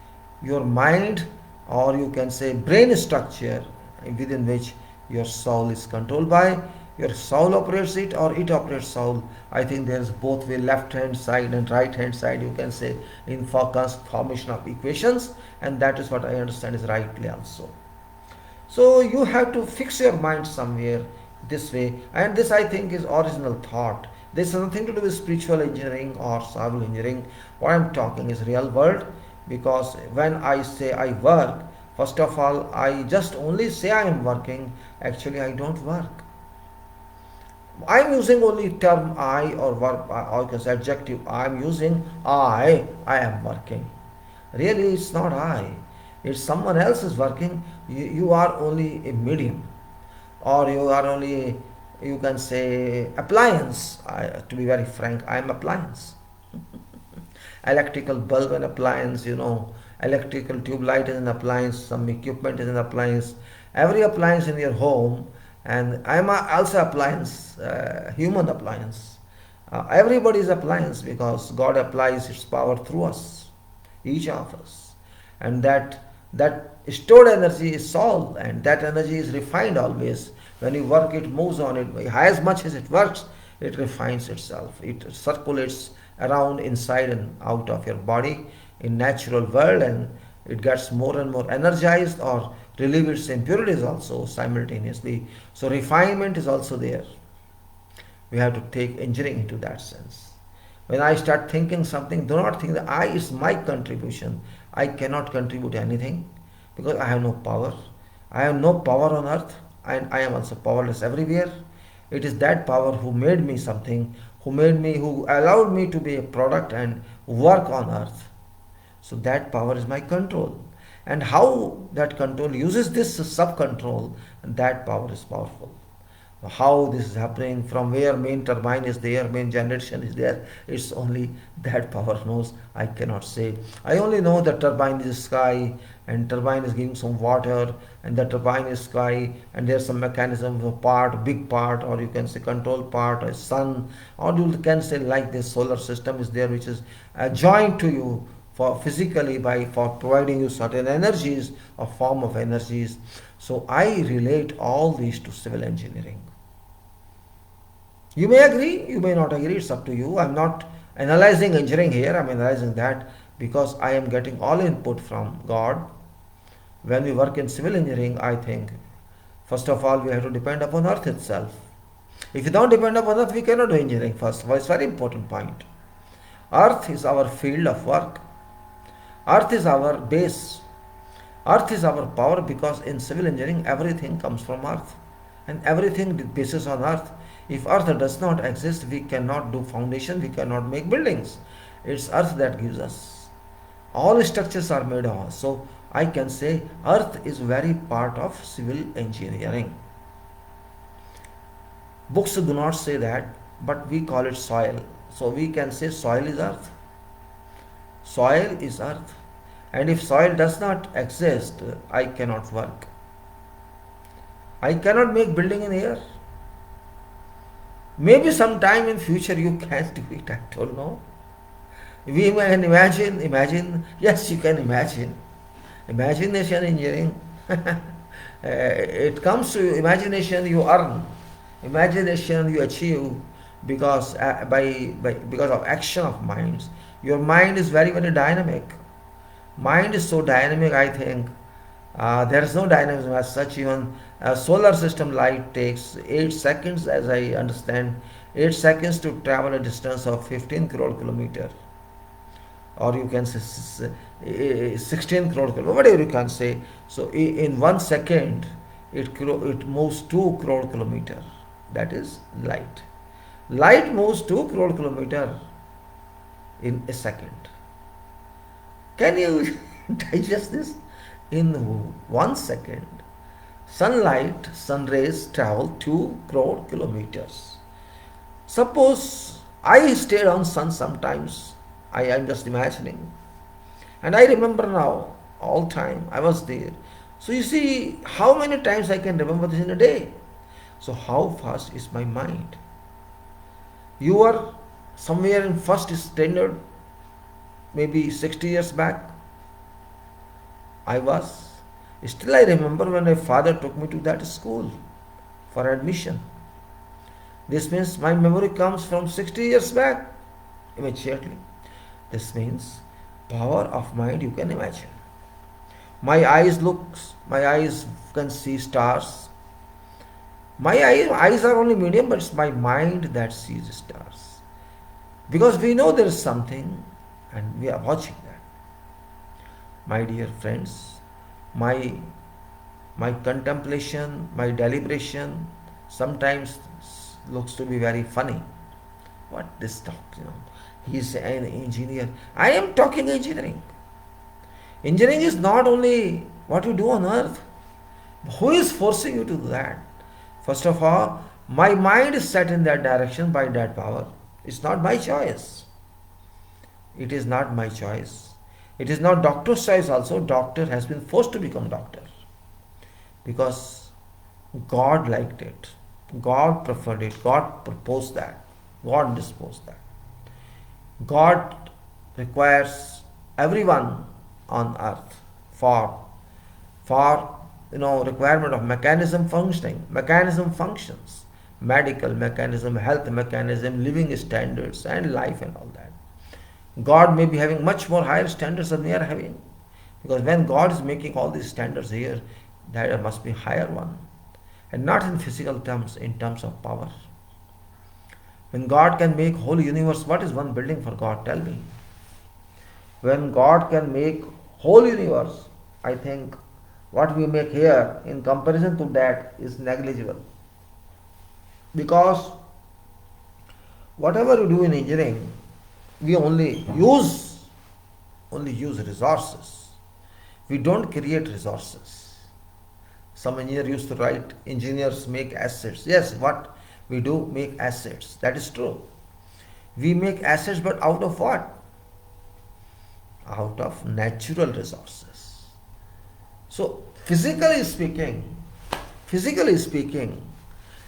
your mind, or you can say brain structure, within which your soul is controlled by. Your soul operates it, or it operates soul. I think there is both way, left hand side and right hand side, you can say, in formation of equations, and that is what I understand is rightly also. So you have to fix your mind somewhere this way, and this I think is original thought. This has nothing to do with spiritual engineering or civil engineering. What I am talking is real world, because when I say I work, first of all, I just only say I am working. Actually, I don't work. I am using only term I, or verb, or adjective. I am using I am working. Really, it's not I. It's someone else is working. You are only a medium, or you are only, you can say, appliance. To be very frank, I am appliance. Electrical bulb and appliance, electrical tube light is an appliance, some equipment is an appliance. Every appliance in your home, and I am also appliance, human appliance. Everybody is appliance, because God applies His power through us, each of us, and that stored energy is soul, and that energy is refined always. When you work, it moves on. It as much as it works, it refines itself. It circulates around, inside and out of your body in natural world, and it gets more and more energized, or relieve its impurities also simultaneously. So refinement is also there. We have to take engineering into that sense. When I start thinking something, do not think that I is my contribution. I cannot contribute anything, because I have no power. I have no power on earth. and I am also powerless everywhere. It is that power who made me something, who allowed me to be a product and work on earth. So that power is my control. And how that control uses this sub-control, that power is powerful. How this is happening, from where main turbine is there, main generation is there, it's only that power knows. I cannot say. I only know the turbine is sky, and turbine is giving some water, and the turbine is sky, and there's some mechanism, a part, big part, or you can say control part, or sun, or you can say like this solar system is there, which is joined to you for physically by for providing you certain energies, a form of energies. So I relate all these to civil engineering. You may agree, you may not agree, it's up to you. I'm not analyzing engineering here, I'm analyzing that because I am getting all input from God. When we work in civil engineering, I think first of all we have to depend upon earth itself. If we don't depend upon earth, we cannot do engineering first. Well, it's a very important point. Earth is our field of work. Earth is our base. Earth is our power, because in civil engineering everything comes from earth and everything bases on earth. If earth does not exist, we cannot do foundation, we cannot make buildings. It's earth that gives us. All structures are made of. So I can say earth is very part of civil engineering. Books do not say that, but we call it soil. So we can say soil is earth. Soil is earth. And if soil does not exist, I cannot work. I cannot make building in air. Maybe sometime in future you can do it, I don't know. We can imagine, yes, you can imagine. Imagination engineering, it comes to imagination you earn, imagination you achieve because because of action of minds. Your mind is very, very dynamic. Mind is so dynamic, I think. There is no dynamism as such. Even solar system light takes 8 seconds, as I understand, 8 seconds to travel a distance of 15 crore kilometer, or you can say 16 crore kilometer, whatever you can say. So in 1 second, it moves 2 crore kilometer. That is light. Light moves 2 crore kilometer in a second. Can you digest this? In 1 second, sunlight, sun rays travel 2 crore kilometers. Suppose I stayed on sun sometimes, I am just imagining. And I remember now, all time, I was there. So you see how many times I can remember this in a day. So how fast is my mind? You are somewhere in first standard, maybe 60 years back. I was. Still I remember when my father took me to that school for admission. This means my memory comes from 60 years back immediately. This means power of mind you can imagine. My eyes can see stars. My eyes are only medium, but it's my mind that sees stars. Because we know there is something and we are watching that. My dear friends, my contemplation, my deliberation sometimes looks to be very funny. What this talk, He's an engineer. I am talking engineering. Engineering is not only what you do on earth. Who is forcing you to do that? First of all, my mind is set in that direction by that power. It's not my choice. It is not my choice. It is not doctor's choice also. Doctor has been forced to become doctor. Because God liked it. God preferred it. God proposed that. God disposed that. God requires everyone on earth for requirement of mechanism functioning. Mechanism functions. Medical mechanism, health mechanism, living standards and life and all that. God may be having much more higher standards than we are having. Because when God is making all these standards here, there must be higher one. And not in physical terms, in terms of power. When God can make whole universe, what is one building for God? Tell me. When God can make whole universe, I think what we make here in comparison to that is negligible. Because whatever you do in engineering, we only use resources. We don't create resources. Some engineer used to write, engineers make assets. Yes, what we do, make assets. That is true. We make assets, but out of what? Out of natural resources. So physically speaking,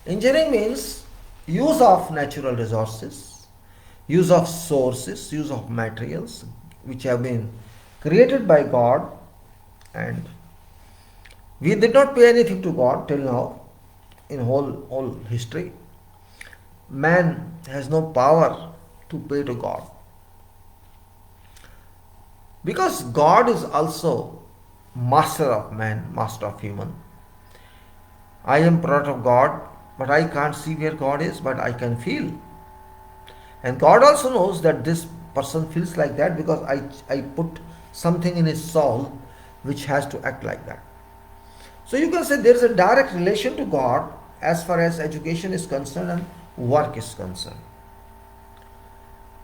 engineering means use of natural resources, use of sources, use of materials which have been created by God, and we did not pay anything to God till now in whole history. Man has no power to pay to God, because God is also master of man, master of human. I am product of God, but I can't see where God is, but I can feel. And God also knows that this person feels like that because I put something in his soul which has to act like that. So you can say there is a direct relation to God as far as education is concerned and work is concerned.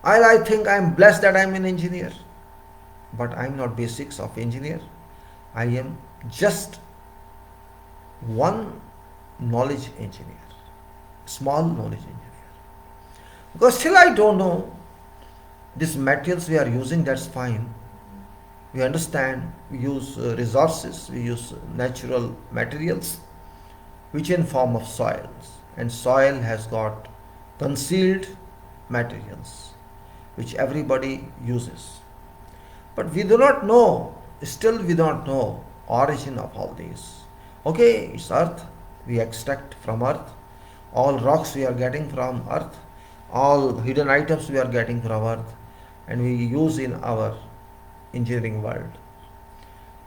I think I am blessed that I am an engineer, but I am not basics of engineer. I am just one knowledge engineer, small knowledge engineer. Because still I don't know these materials we are using, that's fine. We understand, we use resources, we use natural materials which in form of soils, and soil has got concealed materials which everybody uses. But we do not know, still we don't know origin of all these. Okay, it's earth, we extract from earth, all rocks we are getting from earth, all hidden items we are getting from earth, and we use in our engineering world.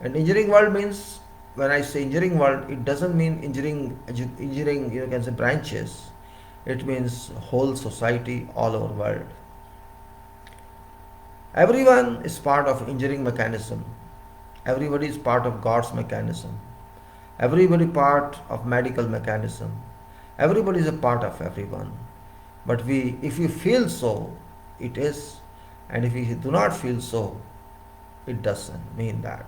And engineering world means, when I say engineering world, it doesn't mean engineering you can say branches. It means whole society, all over world. Everyone is part of engineering mechanism. Everybody is part of God's mechanism. Everybody part of medical mechanism. Everybody is a part of everyone. But if we feel so, it is. And if we do not feel so, it doesn't mean that.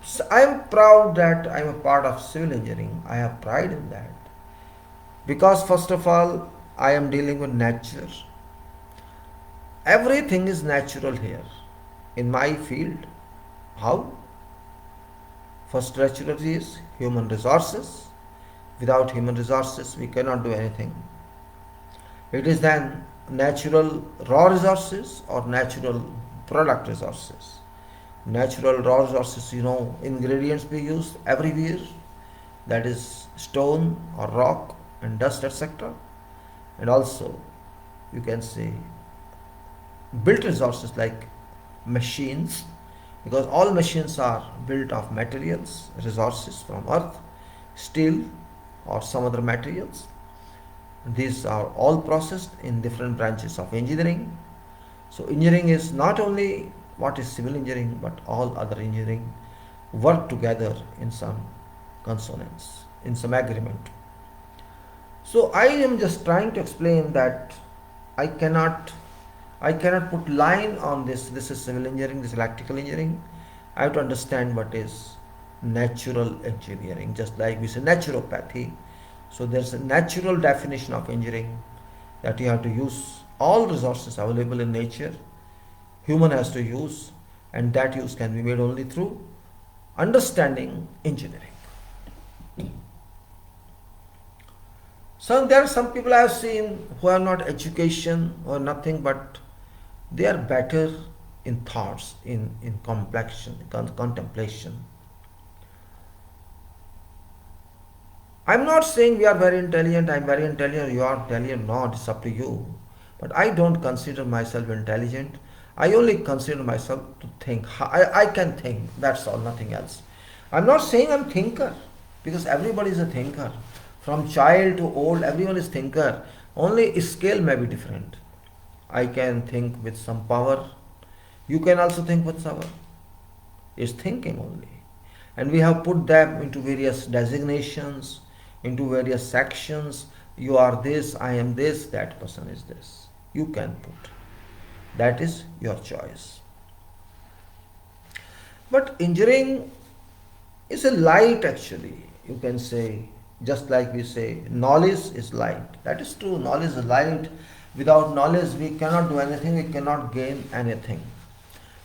So I am proud that I am a part of civil engineering. I have pride in that. Because first of all, I am dealing with nature. Everything is natural here in my field. How? First natural is human resources. Without human resources, we cannot do anything. It is then natural raw resources or natural product resources. Natural raw resources, ingredients we use everywhere, that is stone or rock and dust, etc. And also you can say built resources like machines, because all machines are built of materials, resources from earth, steel or some other materials. These are all processed in different branches of engineering. So engineering is not only what is civil engineering, but all other engineering work together in some consonance, in some agreement. So I am just trying to explain that I cannot put line on this is civil engineering, this is electrical engineering. I have to understand what is natural engineering, just like we say naturopathy. So there's a natural definition of engineering, that you have to use all resources available in nature, human has to use, and that use can be made only through understanding engineering. So there are some people I have seen who are not education or nothing, but they are better in thoughts, in complexion, contemplation. I'm not saying we are very intelligent, I'm very intelligent, you are intelligent, not, it's up to you. But I don't consider myself intelligent. I only consider myself to think. I can think, that's all, nothing else. I'm not saying I'm thinker, because everybody is a thinker. From child to old, everyone is thinker. Only scale may be different. I can think with some power. You can also think with power. It's thinking only. and we have put them into various designations, into various sections. You are this, I am this, that person is this. You can put. That is your choice. But engineering is a light actually. You can say, just like we say, knowledge is light. That is true, knowledge is light. Without knowledge, we cannot do anything, we cannot gain anything.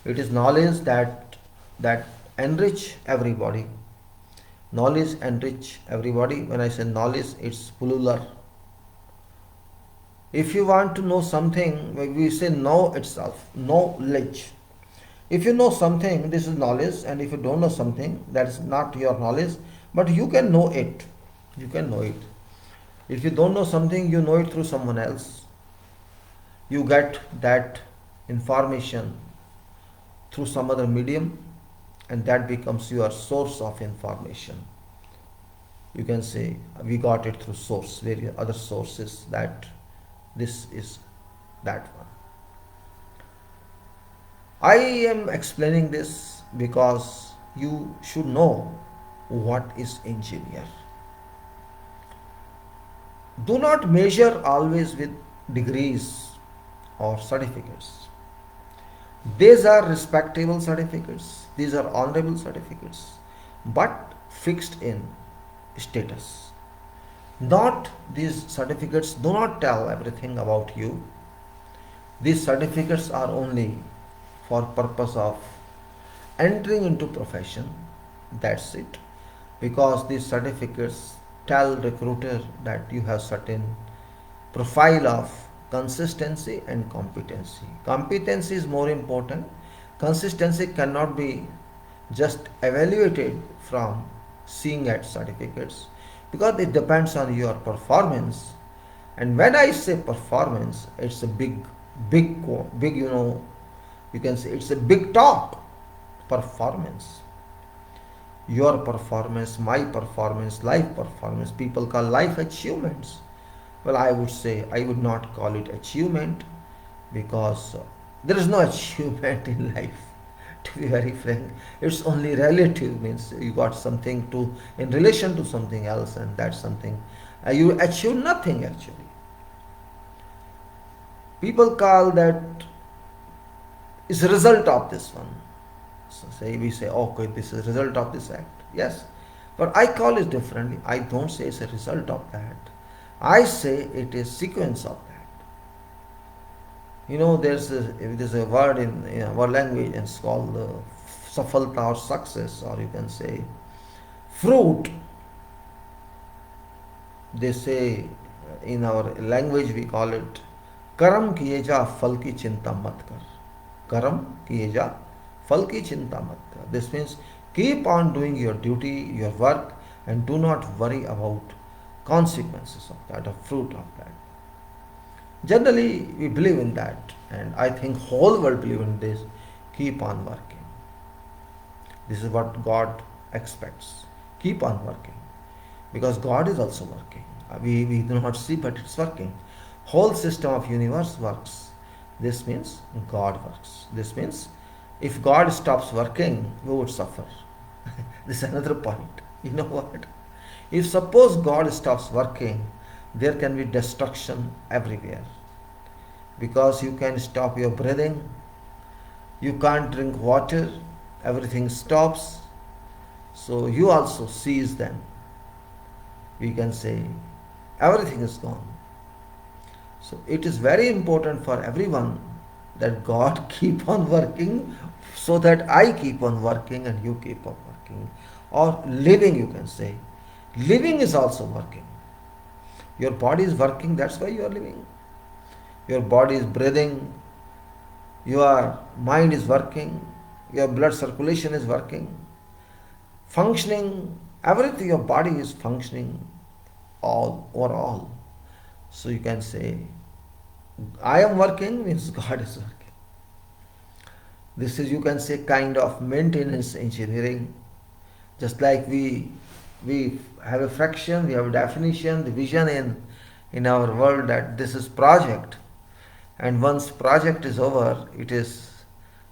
It is knowledge that enrich everybody. Knowledge enrich everybody. When I say knowledge, it's plural. If you want to know something, we say know itself, knowledge. If you know something, this is knowledge, and if you don't know something, that is not your knowledge, but you can know it. You can know it. If you don't know something, you know it through someone else. You get that information through some other medium, and that becomes your source of information. You can say we got it through source, various other sources, that this is that one. I am explaining this because you should know what is engineer. Do not measure always with degrees or certificates. These are respectable certificates, these are honorable certificates, but fixed in status. Not these certificates do not tell everything about you. These certificates are only for purpose of entering into profession. That's it. Because these certificates tell recruiter that you have certain profile of consistency and competency. Competency is more important. Consistency cannot be just evaluated from seeing at certificates, because it depends on your performance. And when I say performance, it's a big, you can say it's a big top. Performance. Your performance, my performance, life performance. People call life achievements. Well, I would say I would not call it achievement, because there is no achievement in life. To be very frank, it's only relative. Means you got something to in relation to something else, and that's something you achieve nothing actually. People call that is a result of this one. So we say, okay, this is a result of this act. Yes, but I call it differently. I don't say it's a result of that. I say it is sequence of that. You know, there's a word in our language, and it's called safalta or success, or you can say fruit. They say in our language we call it karam kiye ja phal ki chinta mat kar. Karam kiye ja phal ki chinta mat kar. This means keep on doing your duty, your work, and do not worry about consequences of that, or fruit of that. Generally, we believe in that, and I think whole world believe in this. Keep on working. This is what God expects. Keep on working, because God is also working. We do not see, but it's working. Whole system of universe works. This means God works. This means if God stops working, we would suffer. This is another point. You know what? If suppose God stops working, there can be destruction everywhere, because you can stop your breathing, you can't drink water, everything stops, so you also cease then. We can say everything is gone. So it is very important for everyone that God keep on working, so that I keep on working and you keep on working. Or living, you can say. Living is also working. Your body is working, that's why you are living. Your body is breathing, your mind is working, your blood circulation is working, functioning, everything, your body is functioning all overall. So you can say, I am working means God is working. This is, you can say, kind of maintenance engineering. Just like we have a fraction, we have a definition, division in our world, that this is project. And once project is over, it is,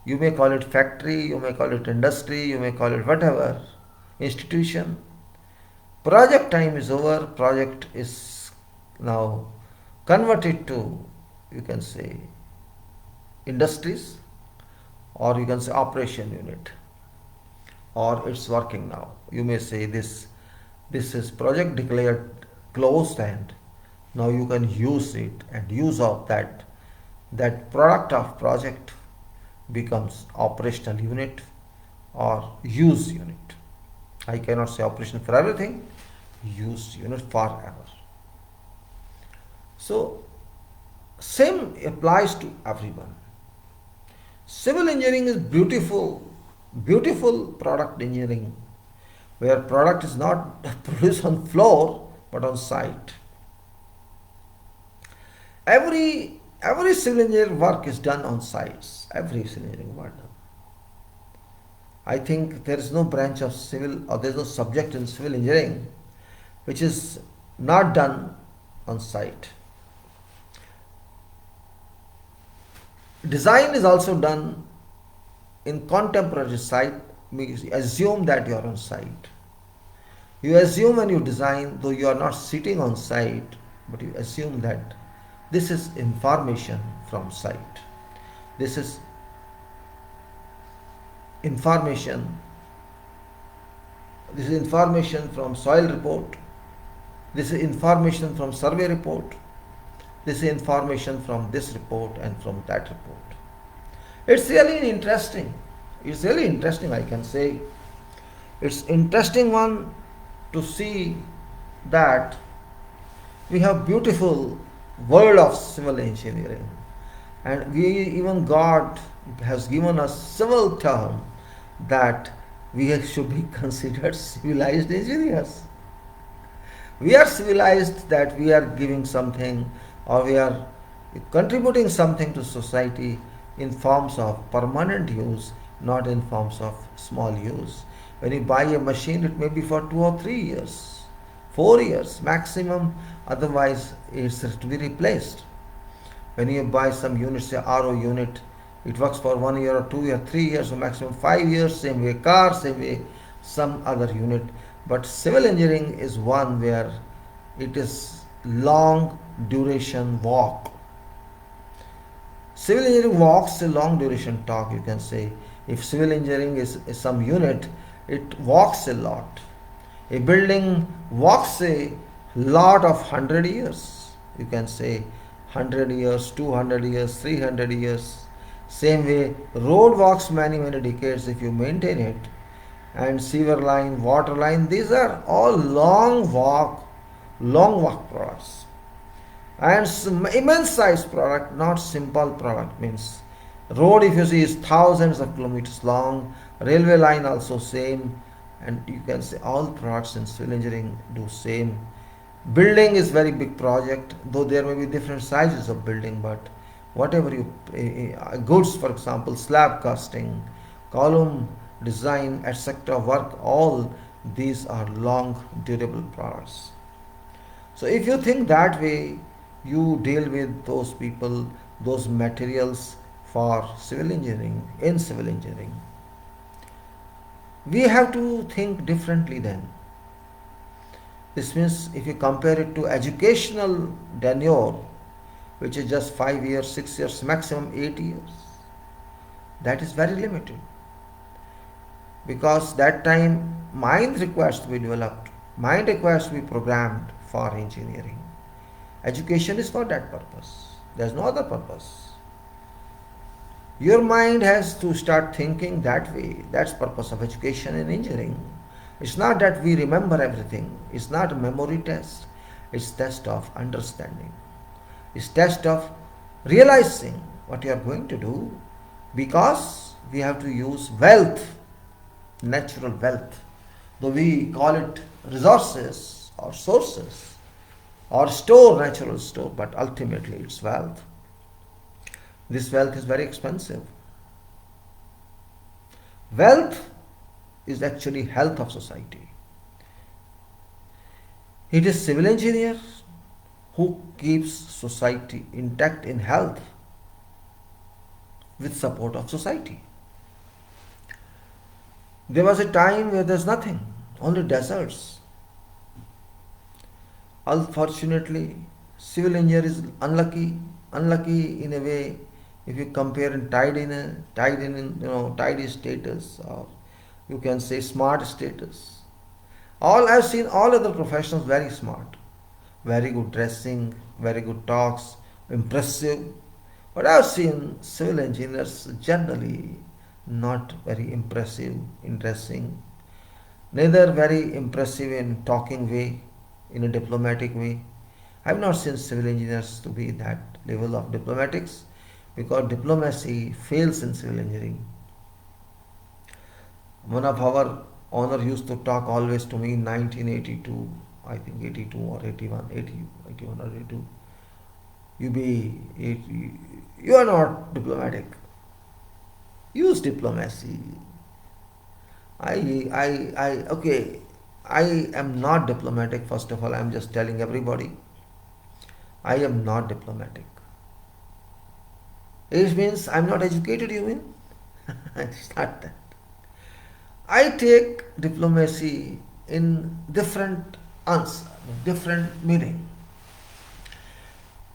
you may call it factory, you may call it industry, you may call it whatever. institution. Project time is over, project is now converted to, you can say, industries, or you can say operation unit, or it's working now. You may say this is project declared closed, and now you can use it, and use of that product of project becomes operational unit or use unit. I cannot say operation for everything, use unit forever. So same applies to everyone. Civil engineering is beautiful product engineering, where product is not produced on floor but on site. Every civil engineering work is done on sites. Every civil engineering work done. I think there is no branch of civil, or there is no subject in civil engineering which is not done on site. Design is also done in contemporary site. We assume that you are on site. You assume when you design, though you are not sitting on site, but you assume that this is information from site. This is information from soil report. This is information from survey report. This is information from this report and from that report. It's really interesting. It's really interesting, I can say. It's interesting one to see that we have beautiful world of civil engineering, and even God has given us civil term that we should be considered civilized engineers. We are civilized, that we are giving something, or we are contributing something to society in forms of permanent use, not in forms of small use. When you buy a machine, it may be for 2 or 3 years, 4 years maximum, otherwise it's to be replaced. When you buy some unit, say RO unit, it works for 1 year or 2 years, 3 years, or maximum 5 years, same way car, same way some other unit. But civil engineering is one where it is long duration walk. Civil engineering walks a long duration talk, you can say. If civil engineering is some unit, it walks a lot. A building walks a lot of 100 years. You can say 100 years, 200 years, 300 years. Same way, road walks many decades if you maintain it. And sewer line, water line, these are all long walk products. And immense size product, not simple product. Means road, if you see, is thousands of kilometers long. Railway line also same. And you can say all products in civil engineering do same. Building is very big project, though there may be different sizes of building, but whatever you goods, for example, slab casting, column design, etc. work, all these are long durable products. So if you think that way, you deal with those people, those materials for civil engineering, in civil engineering. We have to think differently then. This means if you compare it to educational tenure, which is just 5 years, 6 years, maximum 8 years, that is very limited. Because that time mind requires to be developed, mind requires to be programmed for engineering. Education is for that purpose. There is no other purpose. Your mind has to start thinking that way. That's the purpose of education in engineering. It's not that we remember everything. It's not a memory test. It's test of understanding. It's test of realizing what you are going to do, because we have to use wealth, natural wealth. Though we call it resources or sources or store, natural store, but ultimately it's wealth. This wealth is very expensive. Wealth is actually health of society. It is civil engineer who keeps society intact in health with support of society. There was a time where there's nothing. only deserts. Unfortunately, civil engineer is unlucky in a way if you compare in tidy status, or you can say smart status. All I've seen all other professionals very smart, very good dressing, very good talks, impressive. But I've seen civil engineers generally not very impressive in dressing, neither very impressive in talking way, in a diplomatic way. I've not seen civil engineers to be that level of diplomatics, because diplomacy fails in civil engineering. One of our owner used to talk always to me in 1982, I think 82 or 81, 81 or 82. You are not diplomatic. Use diplomacy. Okay, I am not diplomatic. First of all, I am just telling everybody, I am not diplomatic. It means I am not educated, you mean? It's not that. I take diplomacy in different answer, different meaning.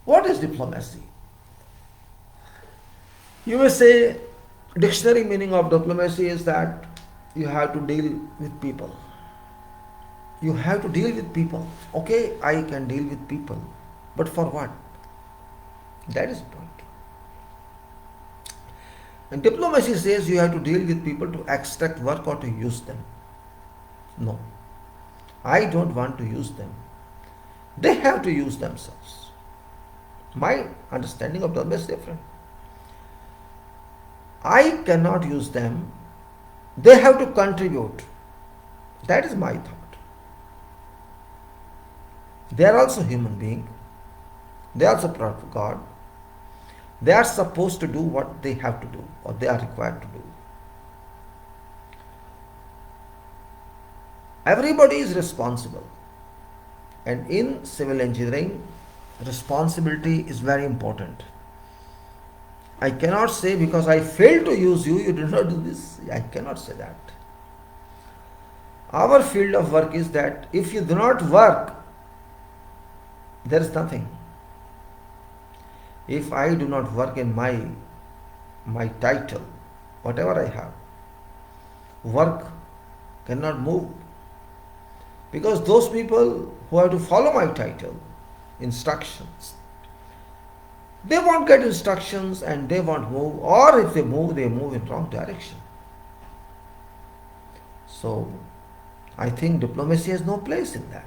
What is diplomacy? You may say, dictionary meaning of diplomacy is that you have to deal with people. You have to deal with people. Okay, I can deal with people. But for what? That is the point. And diplomacy says you have to deal with people to extract work or to use them. No. I don't want to use them. They have to use themselves. My understanding of diplomacy is different. I cannot use them. They have to contribute. That is my thought. They are also human beings. They are also part of God. They are supposed to do what they have to do, or they are required to do. Everybody is responsible. And in civil engineering, responsibility is very important. I cannot say because I failed to use you, you did not do this. I cannot say that. Our field of work is that if you do not work, there is nothing. If I do not work in my title, whatever I have, work cannot move. Because those people who have to follow my title, instructions, they won't get instructions and they won't move, or if they move in wrong direction. So, I think diplomacy has no place in that.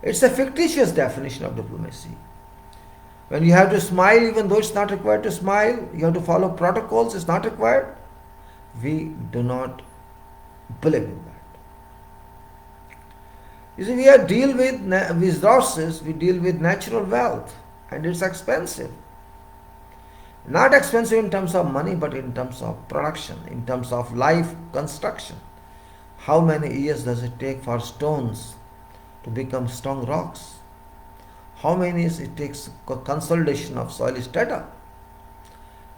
It's a fictitious definition of diplomacy. When you have to smile, even though it's not required to smile, you have to follow protocols, it's not required. We do not believe in that. You see, we deal with resources, we deal with natural wealth, and it's expensive. Not expensive in terms of money, but in terms of production, in terms of life construction. How many years does it take for stones to become strong rocks? How many years it takes consolidation of soil strata?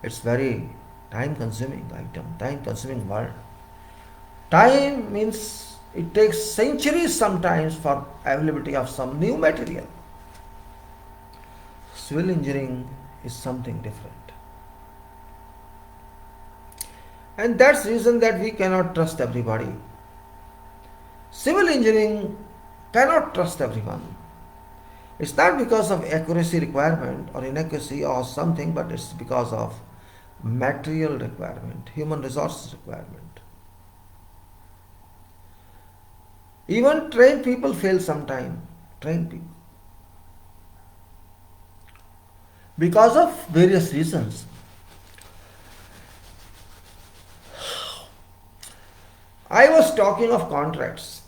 It's very time-consuming item, time-consuming word. Time means it takes centuries sometimes for availability of some new material. Civil engineering is something different. And that's the reason that we cannot trust everybody. Civil engineering cannot trust everyone. It's not because of accuracy requirement or inaccuracy or something, but it's because of material requirement, human resources requirement. Even trained people fail sometime. Trained people. Because of various reasons. I was talking of contracts.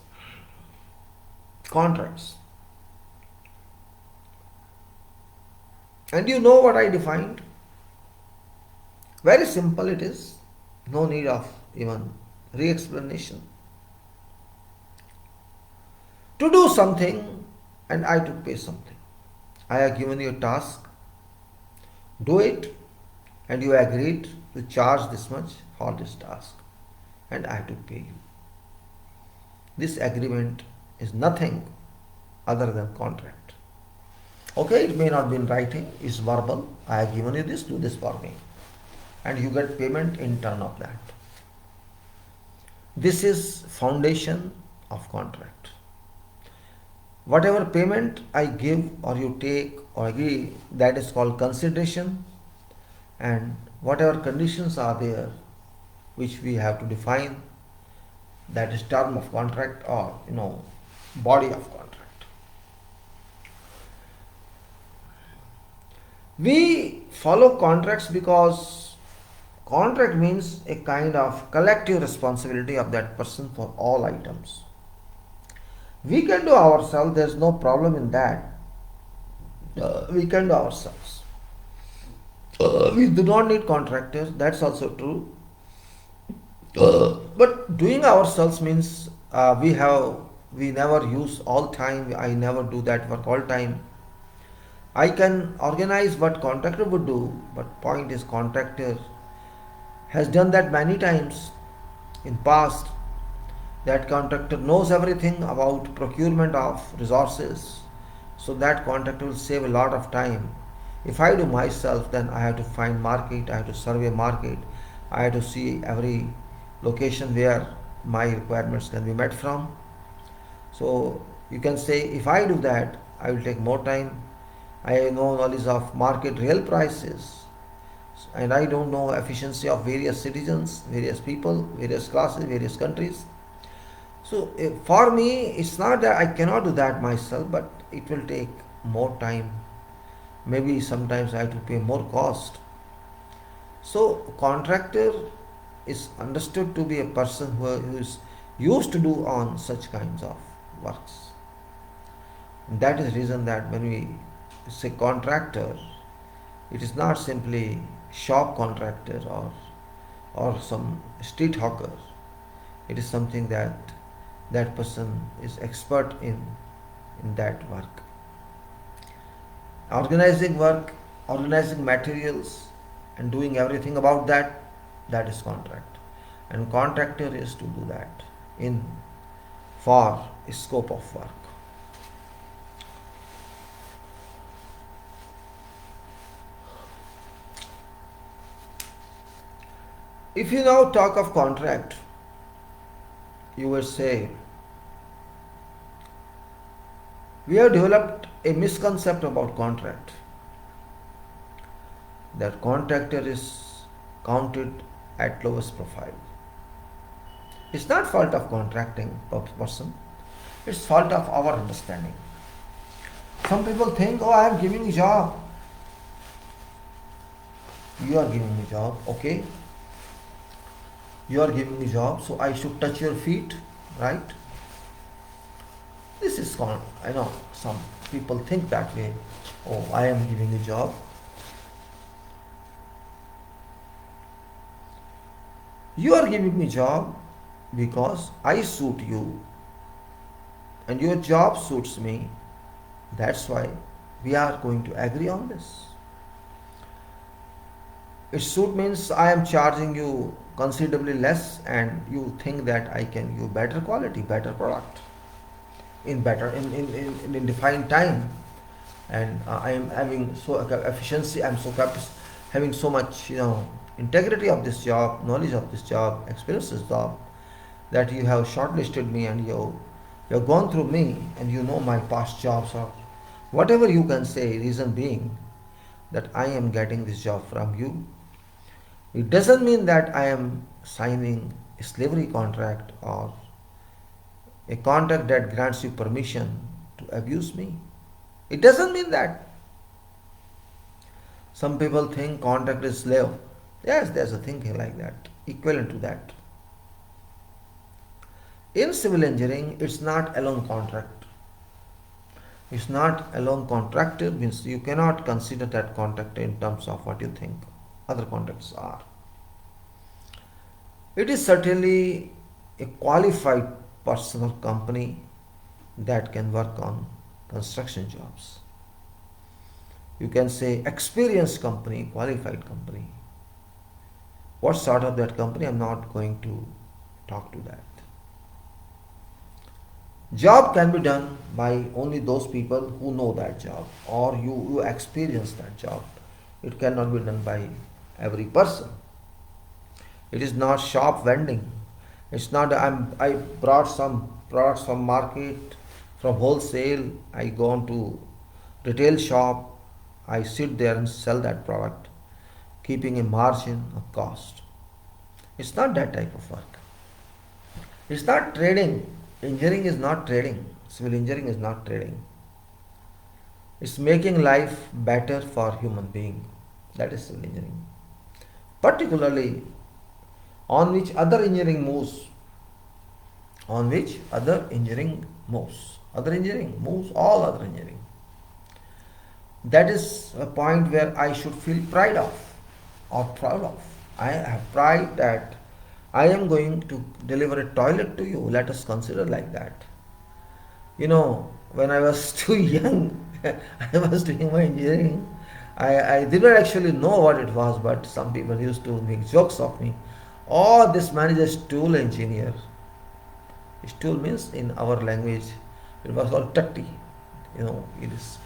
And you know what I defined? Very simple it is. No need of even re-explanation. To do something and I to pay something. I have given you a task. Do it, and you agreed to charge this much for this task, and I have to pay you. This agreement is nothing other than contract. Okay, it may not be in writing, it's verbal. I have given you this, do this for me. And you get payment in turn of that. This is foundation of contract. Whatever payment I give or you take or agree, that is called consideration, and whatever conditions are there which we have to define, that is term of contract or body of contract. We follow contracts because contract means a kind of collective responsibility of that person for all items. We can do ourselves, there is no problem in that. We can do ourselves. We do not need contractors, that's also true. But doing ourselves means we never use all time, I never do that work all time. I can organize what contractor would do, but point is contractor has done that many times in past. That contractor knows everything about procurement of resources, so that contractor will save a lot of time. If I do myself, then I have to find market, I have to survey market, I have to see every location where my requirements can be met from. So you can say if I do that, I will take more time. I have no knowledge of market real prices, and I don't know efficiency of various citizens, various people, various classes, various countries. So for me, it's not that I cannot do that myself, but it will take more time. Maybe sometimes I have to pay more cost. So contractor is understood to be a person who is used to do on such kinds of works. And that is the reason that when we say contractor, it is not simply shop contractor or some street hawker. It is something that person is expert in that work. Organizing work, organizing materials, and doing everything about that is contract. And contractor is to do that for a scope of work. If you now talk of contract, you will say, we have developed a misconception about contract, that contractor is counted at lowest profile. It's not fault of contracting person, it's fault of our understanding. Some people think, oh, I am giving you job. You are giving me job, okay. You are giving me job, so I should touch your feet, right? This is called, I know some people think that way. Oh, I am giving a job. You are giving me job because I suit you and your job suits me. That's why we are going to agree on this. It suit means I am charging you considerably less and you think that I can give you better quality, better product in defined time, and I am having so efficiency, I am so having so much integrity of this job, knowledge of this job, experience this job, that you have shortlisted me and you have gone through me and you know my past jobs or whatever you can say, reason being that I am getting this job from you. It doesn't mean that I am signing a slavery contract or a contract that grants you permission to abuse me. It doesn't mean that. Some people think contract is slave. Yes, there's a thinking like that, equivalent to that. In civil engineering, it's not alone contract. It's not alone contractor, means you cannot consider that contractor in terms of what you think other contracts are. It is certainly a qualified person or company that can work on construction jobs. You can say experienced company, qualified company. What sort of that company? I'm not going to talk to that. Job can be done by only those people who know that job, or you experience that job. It cannot be done by every person. It is not shop vending. It's not I brought some products from market, from wholesale. I go on to retail shop. I sit there and sell that product, keeping a margin of cost. It's not that type of work. It's not trading. Engineering is not trading. Civil engineering is not trading. It's making life better for human being. That is civil engineering. Particularly on which other engineering moves. On which other engineering moves. Other engineering moves all other engineering. That is a point where I should feel pride of or proud of. I have pride that I am going to deliver a toilet to you. Let us consider like that. You know, when I was too young, I was doing my engineering. I did not actually know what it was, but some people used to make jokes of me. Oh, this man is a stool engineer. Stool means in our language, it was called tatti. You know, it is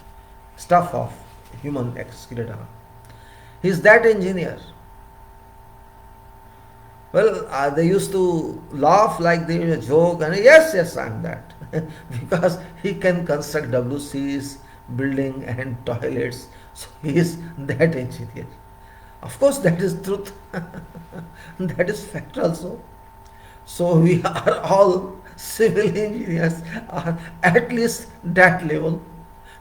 stuff of human excreta. He is that engineer. Well, they used to laugh like they were a joke, and yes, I am that. Because he can construct WCs, building and toilets. So he is that engineer. Of course, that is truth. That is fact also. So we are all civil engineers, or at least that level.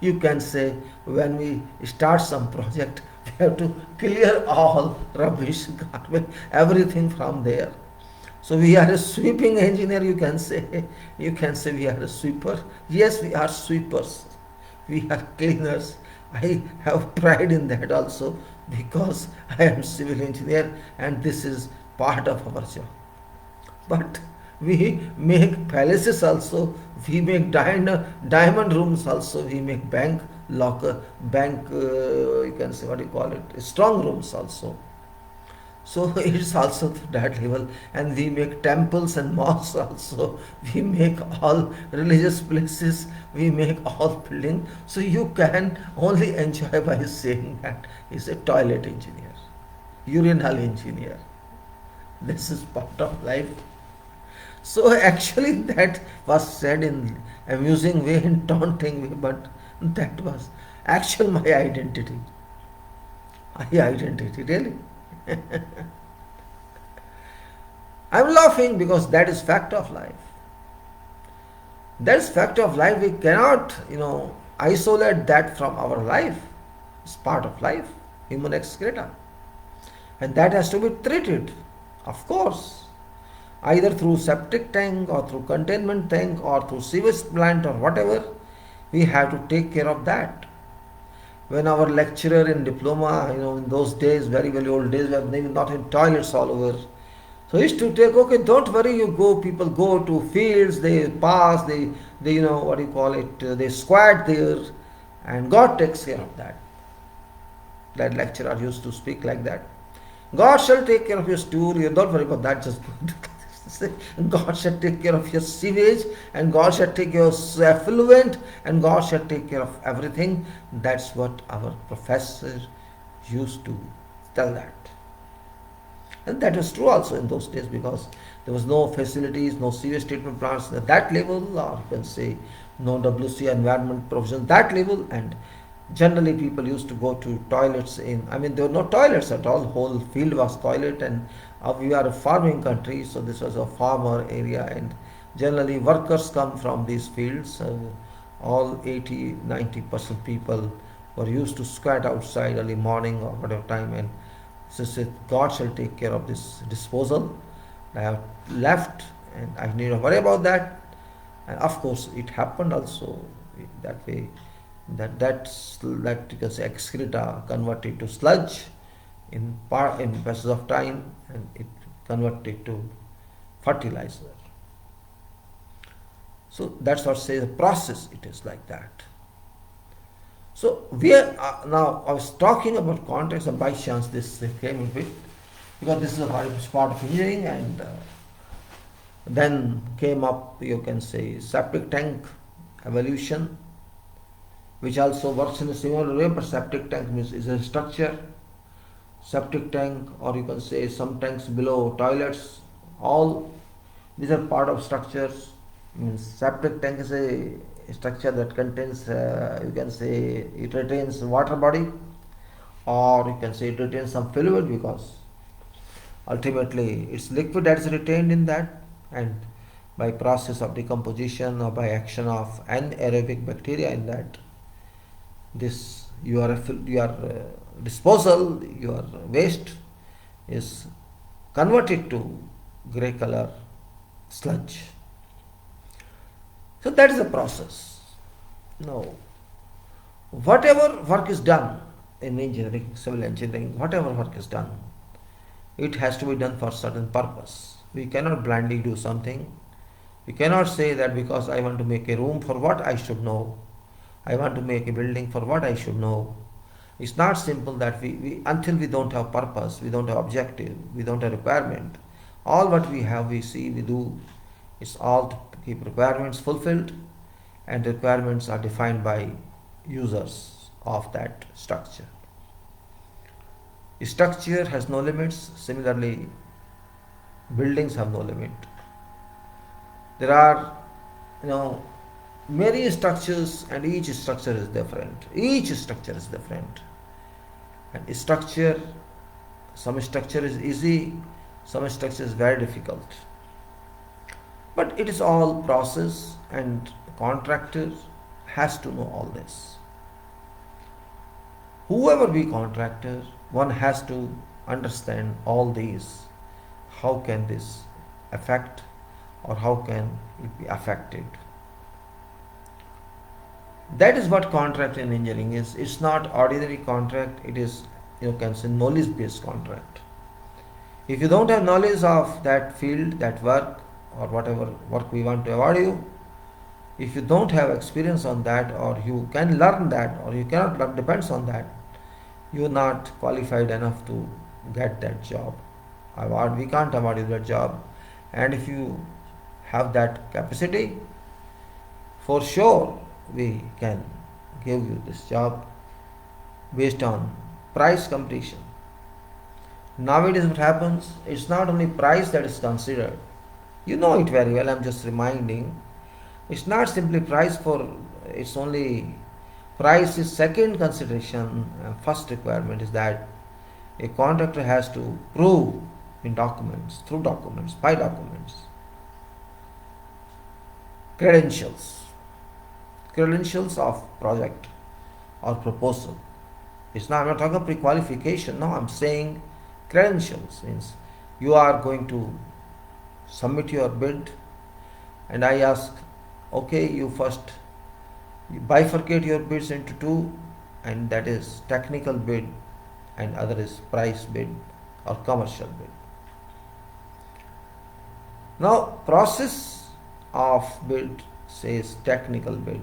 You can say when we start some project, we have to clear all rubbish, garbage, everything from there. So we are a sweeping engineer, you can say. You can say we are a sweeper. Yes, we are sweepers. We are cleaners. I have pride in that also because I am civil engineer and this is part of our job. But we make palaces also, we make diamond rooms also, we make bank locker, bank, you can say what you call it, strong rooms also. So it's also to that level, and we make temples and mosques also. We make all religious places. We make all building. So you can only enjoy by saying that he's a toilet engineer, urinal engineer. This is part of life. So actually that was said in amusing way, in taunting way, but that was actual my identity. My identity really. I'm laughing because that is fact of life. That is fact of life. We cannot, isolate that from our life. It's part of life, human excreta. And that has to be treated, of course, either through septic tank or through containment tank or through sewage plant or whatever. We have to take care of that. When our lecturer in diploma, in those days, very, very old days, were not in toilets all over. So he used to take, okay, don't worry, people go to fields, they pass, they they squat there, and God takes care of that. That lecturer used to speak like that. God shall take care of your stool, you don't worry about that, just go to God shall take care of your sewage, and God shall take care of effluent, and God shall take care of everything. That's what our professor used to tell that. And that was true also in those days because there was no facilities, no sewage treatment plants at that level, or you can say no WC environment provision that level, and generally people used to go to toilets there were no toilets at all, whole field was toilet, and we are a farming country, so this was a farmer area, and generally workers come from these fields, all 80-90% people were used to squat outside early morning or whatever time, and so said God shall take care of this disposal. I have left and I need not worry about that, and of course it happened also that way. That you can say excreta converted to sludge in passage of time, and it converted to fertilizer. So that's what says the process. It is like that. So we are now. I was talking about context, and by chance this came in bit because this is a very part of engineering, and Then came up, you can say, septic tank evolution, which also works in a similar way, but septic tank is a structure. Septic tank, or you can say some tanks below toilets, all these are part of structures. Means septic tank is a structure that contains, you can say, it retains water body, or you can say it retains some fluid, because ultimately it's liquid that is retained in that, and by process of decomposition or by action of anaerobic bacteria in that, this your disposal, your waste is converted to grey color sludge. So that is the process. Now, whatever work is done in engineering, civil engineering, whatever work is done, it has to be done for certain purpose. We cannot blindly do something. We cannot say that because I want to make a room, for what I should know. I want to make a building, for what I should know. It's not simple that we until we don't have purpose, we don't have objective, we don't have requirement. All what we have, we see, we do. It's all to keep requirements fulfilled, and requirements are defined by users of that structure. Structure has no limits. Similarly, buildings have no limit. There are, many structures, and each structure is different. Each structure is different. And structure, some structure is easy, some structure is very difficult. But it is all process, and contractor has to know all this. Whoever be contractor, one has to understand all these. How can this affect, or how can it be affected? That is what contract in engineering is. It's not ordinary contract. It is, you can say, knowledge based contract. If you don't have knowledge of that field, that work, or whatever work we want to award you, if you don't have experience on that, or you can learn that, or you cannot learn, depends on that, you are not qualified enough to get that job award. We can't award you that job. And if you have that capacity, for sure we can give you this job based on price competition. Nowadays what happens, it's not only price that is considered. You know it very well, I'm just reminding. It's not simply price, it's only price is second consideration. First requirement is that a contractor has to prove in documents, through documents, by documents, credentials of project or proposal. I'm not talking pre-qualification. No, I'm saying credentials. Means you are going to submit your bid, and I ask, okay, you bifurcate your bids into two, and that is technical bid and other is price bid or commercial bid. Now, process of bid says technical bid.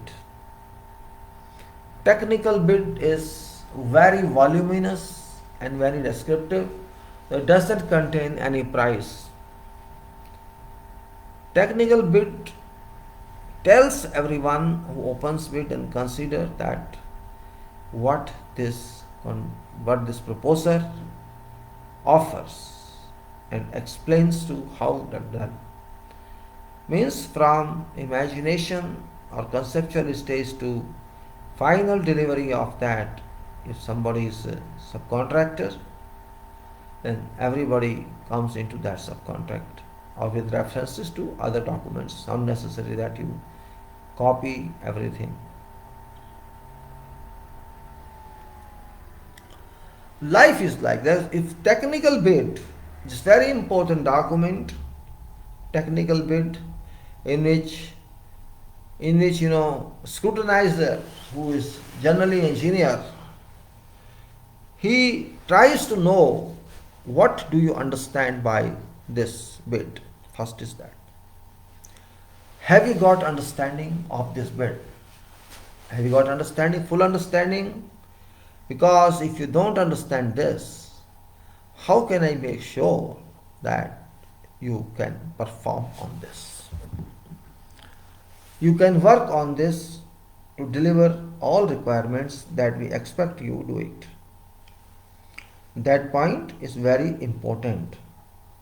Technical bid is very voluminous and very descriptive. It doesn't contain any price. Technical bid tells everyone who opens bid and consider that what this proposer offers, and explains to how that done. Means from imagination or conceptual stage to final delivery of that. If somebody is a subcontractor, then everybody comes into that subcontract, or with references to other documents. Unnecessary that you copy everything. Life is like that. If technical bid is very important document, technical bid in which scrutinizer, who is generally an engineer, he tries to know what do you understand by this bid. First is that, have you got understanding of this bid? Have you got understanding, full understanding? Because if you don't understand this, how can I make sure that you can perform on this. You can work on this to deliver all requirements that we expect you do it. That point is very important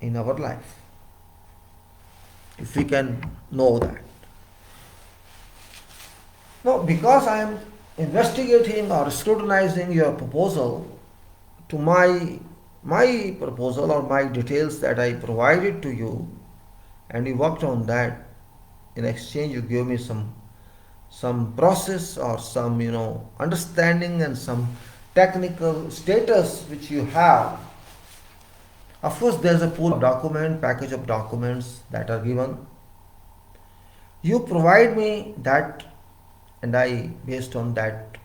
in our life. If we can know that. Now, because I am investigating or scrutinizing your proposal to my proposal or my details that I provided to you, and you worked on that, in exchange you give me some process or some understanding and some technical status which you have. Of course, there's a pool of package of documents that are given. You provide me that, and I, based on that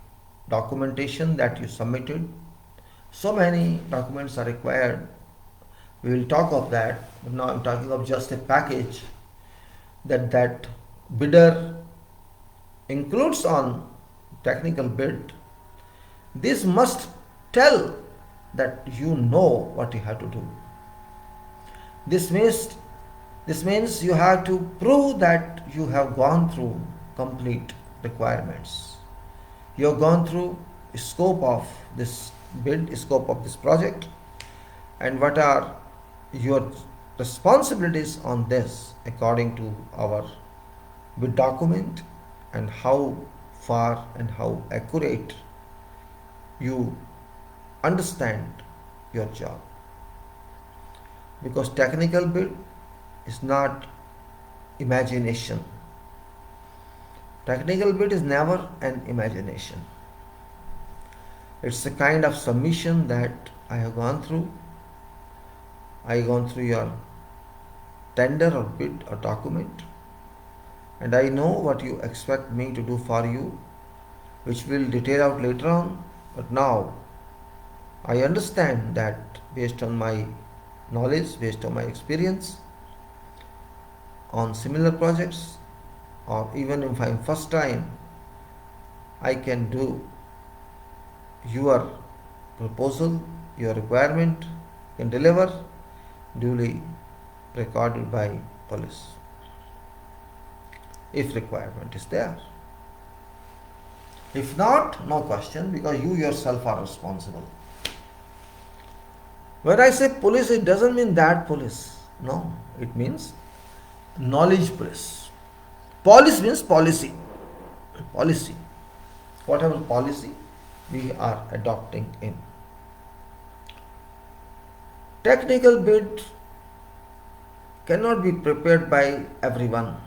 documentation that you submitted, so many documents are required. We will talk of that, but now I'm talking of just a package that bidder includes on technical bid. This must tell that you know what you have to do. This means you have to prove that you have gone through complete requirements. You have gone through scope of this bid, scope of this project, and what are your responsibilities on this according to our bid document, and how far and how accurate you understand your job. Because technical bid is not imagination. Technical bid is never an imagination. It's a kind of submission that I have gone through. I have gone through your tender or bid or document, and I know what you expect me to do for you, which we'll detail out later on. But now I understand that based on my knowledge, based on my experience on similar projects, or even if I'm first time, I can do your proposal, your requirement, can deliver, duly recorded by police, if requirement is there. If not, no question, because you yourself are responsible. When I say police, it doesn't mean that police. No, it means knowledge police. Police means policy. Policy. Whatever policy we are adopting in. Technical bid cannot be prepared by everyone.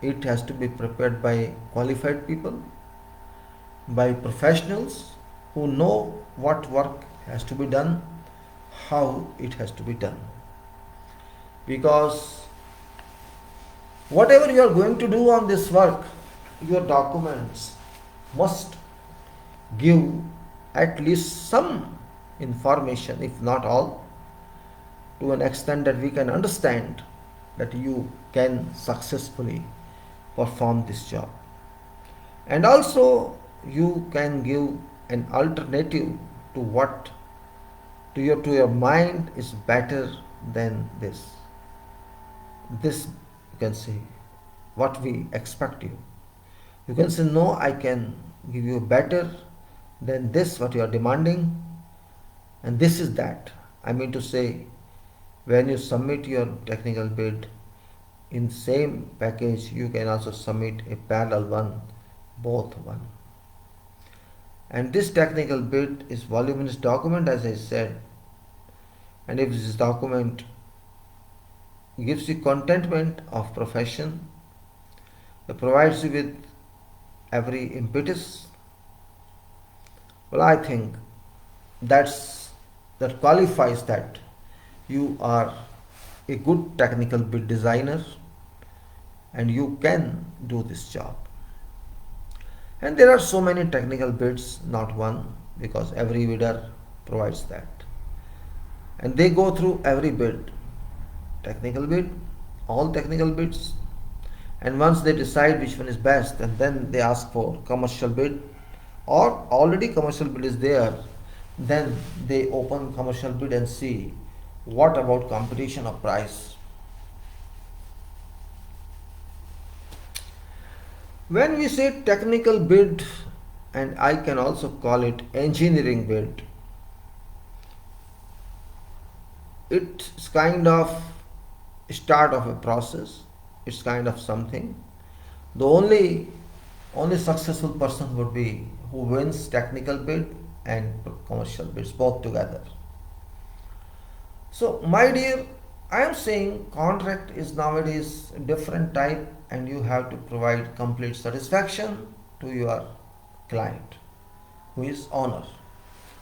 It has to be prepared by qualified people, by professionals who know what work has to be done, how it has to be done. Because whatever you are going to do on this work, your documents must give at least some information, if not all, to an extent that we can understand that you can successfully perform this job. And also you can give an alternative to what to your mind is better than this. This, you can say, what we expect you. You can say, no, I can give you better than this, what you are demanding, and this is that. I mean to say, when you submit your technical bid, in same package you can also submit a parallel one, both one. And this technical bid is voluminous document, as I said, and if this document gives you contentment of profession, it provides you with every impetus, well, I think that qualifies that you are a good technical bid designer and you can do this job. And there are so many technical bids, not one, because every bidder provides that. And they go through every bid, technical bid, all technical bids, and once they decide which one is best, and then they ask for commercial bid, or already commercial bid is there, then they open commercial bid and see What about competition of price? When we say technical bid, and I can also call it engineering bid, it's kind of start of a process. It's kind of something. The only successful person would be who wins technical bid and commercial bids both together. So my dear, I am saying contract is nowadays a different type, and you have to provide complete satisfaction to your client, who is owner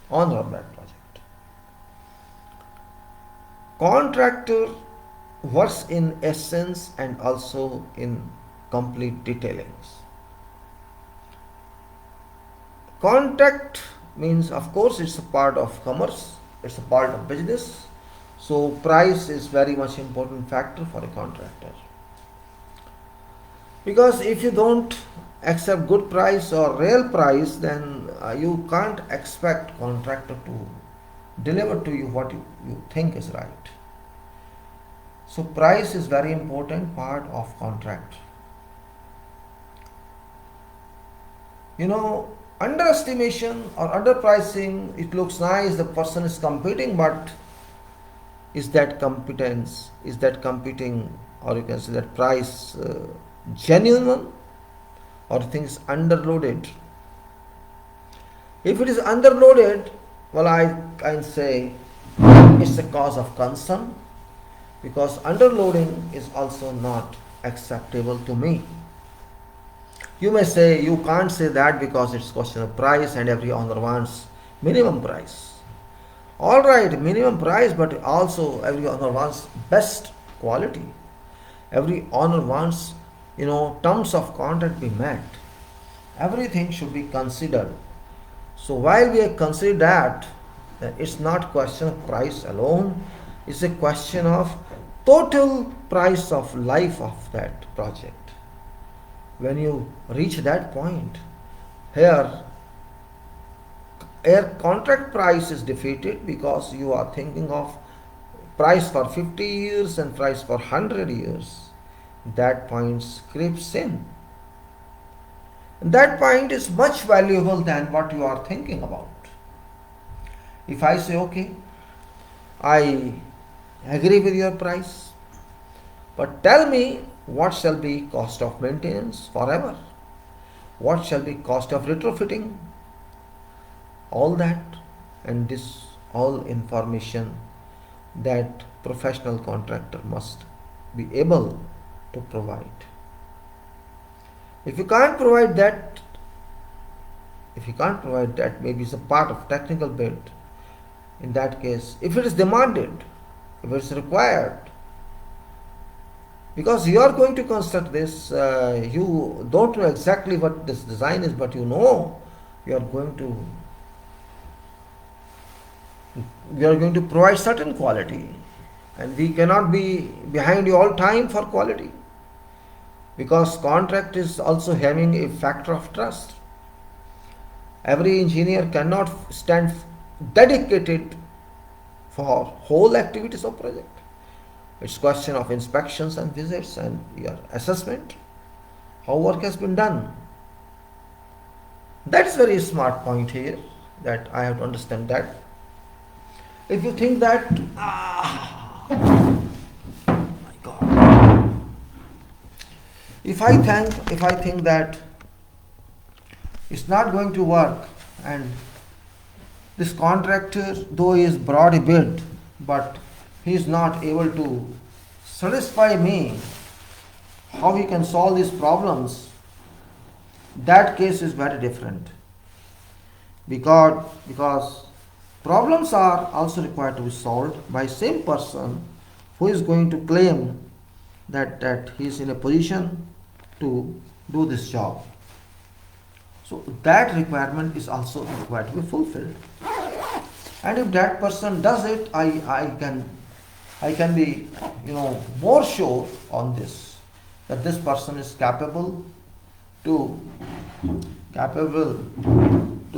of that project. Contractor works in essence and also in complete detailings. Contract means, of course, it's a part of commerce, it's a part of business. So price is very much important factor for a contractor. Because if you don't accept good price or real price, then you can't expect contractor to deliver to you what you think is right. So price is very important part of contract. Underestimation or underpricing, it looks nice, the person is competing, but is that competence, is that competing, or you can say that price genuine one, or things underloaded? If it is underloaded, well, I can say it's a cause of concern, because underloading is also not acceptable to me. You may say you can't say that because it's question of price and every owner wants minimum price. All right, minimum price, but also every owner wants best quality. Every owner wants, terms of contract be met. Everything should be considered. So while we consider that it's not question of price alone, it's a question of total price of life of that project. When you reach that point, here contract price is defeated because you are thinking of price for 50 years and price for 100 years. That point creeps in. And that point is much valuable than what you are thinking about. If I say, okay, I agree with your price, but tell me what shall be cost of maintenance forever? What shall be cost of retrofitting? All that, and this all information that professional contractor must be able to provide. If you can't provide that, maybe it's a part of technical bid. In that case, if it is demanded, if it is required, because you are going to construct this, you don't know exactly what this design is, but you are going to provide certain quality, and we cannot be behind you all time for quality, because contract is also having a factor of trust. Every engineer cannot stand dedicated for whole activities of project. It's question of inspections and visits and your assessment, how work has been done. That is very smart point here, that I have to understand that. If you think that, my God, if I think that it's not going to work, and this contractor, though he is brought a bid, but he is not able to satisfy me how he can solve these problems, that case is very different, because problems are also required to be solved by same person who is going to claim that he is in a position to do this job. So that requirement is also required to be fulfilled. And if that person does it, I can be more sure on this, that this person is capable to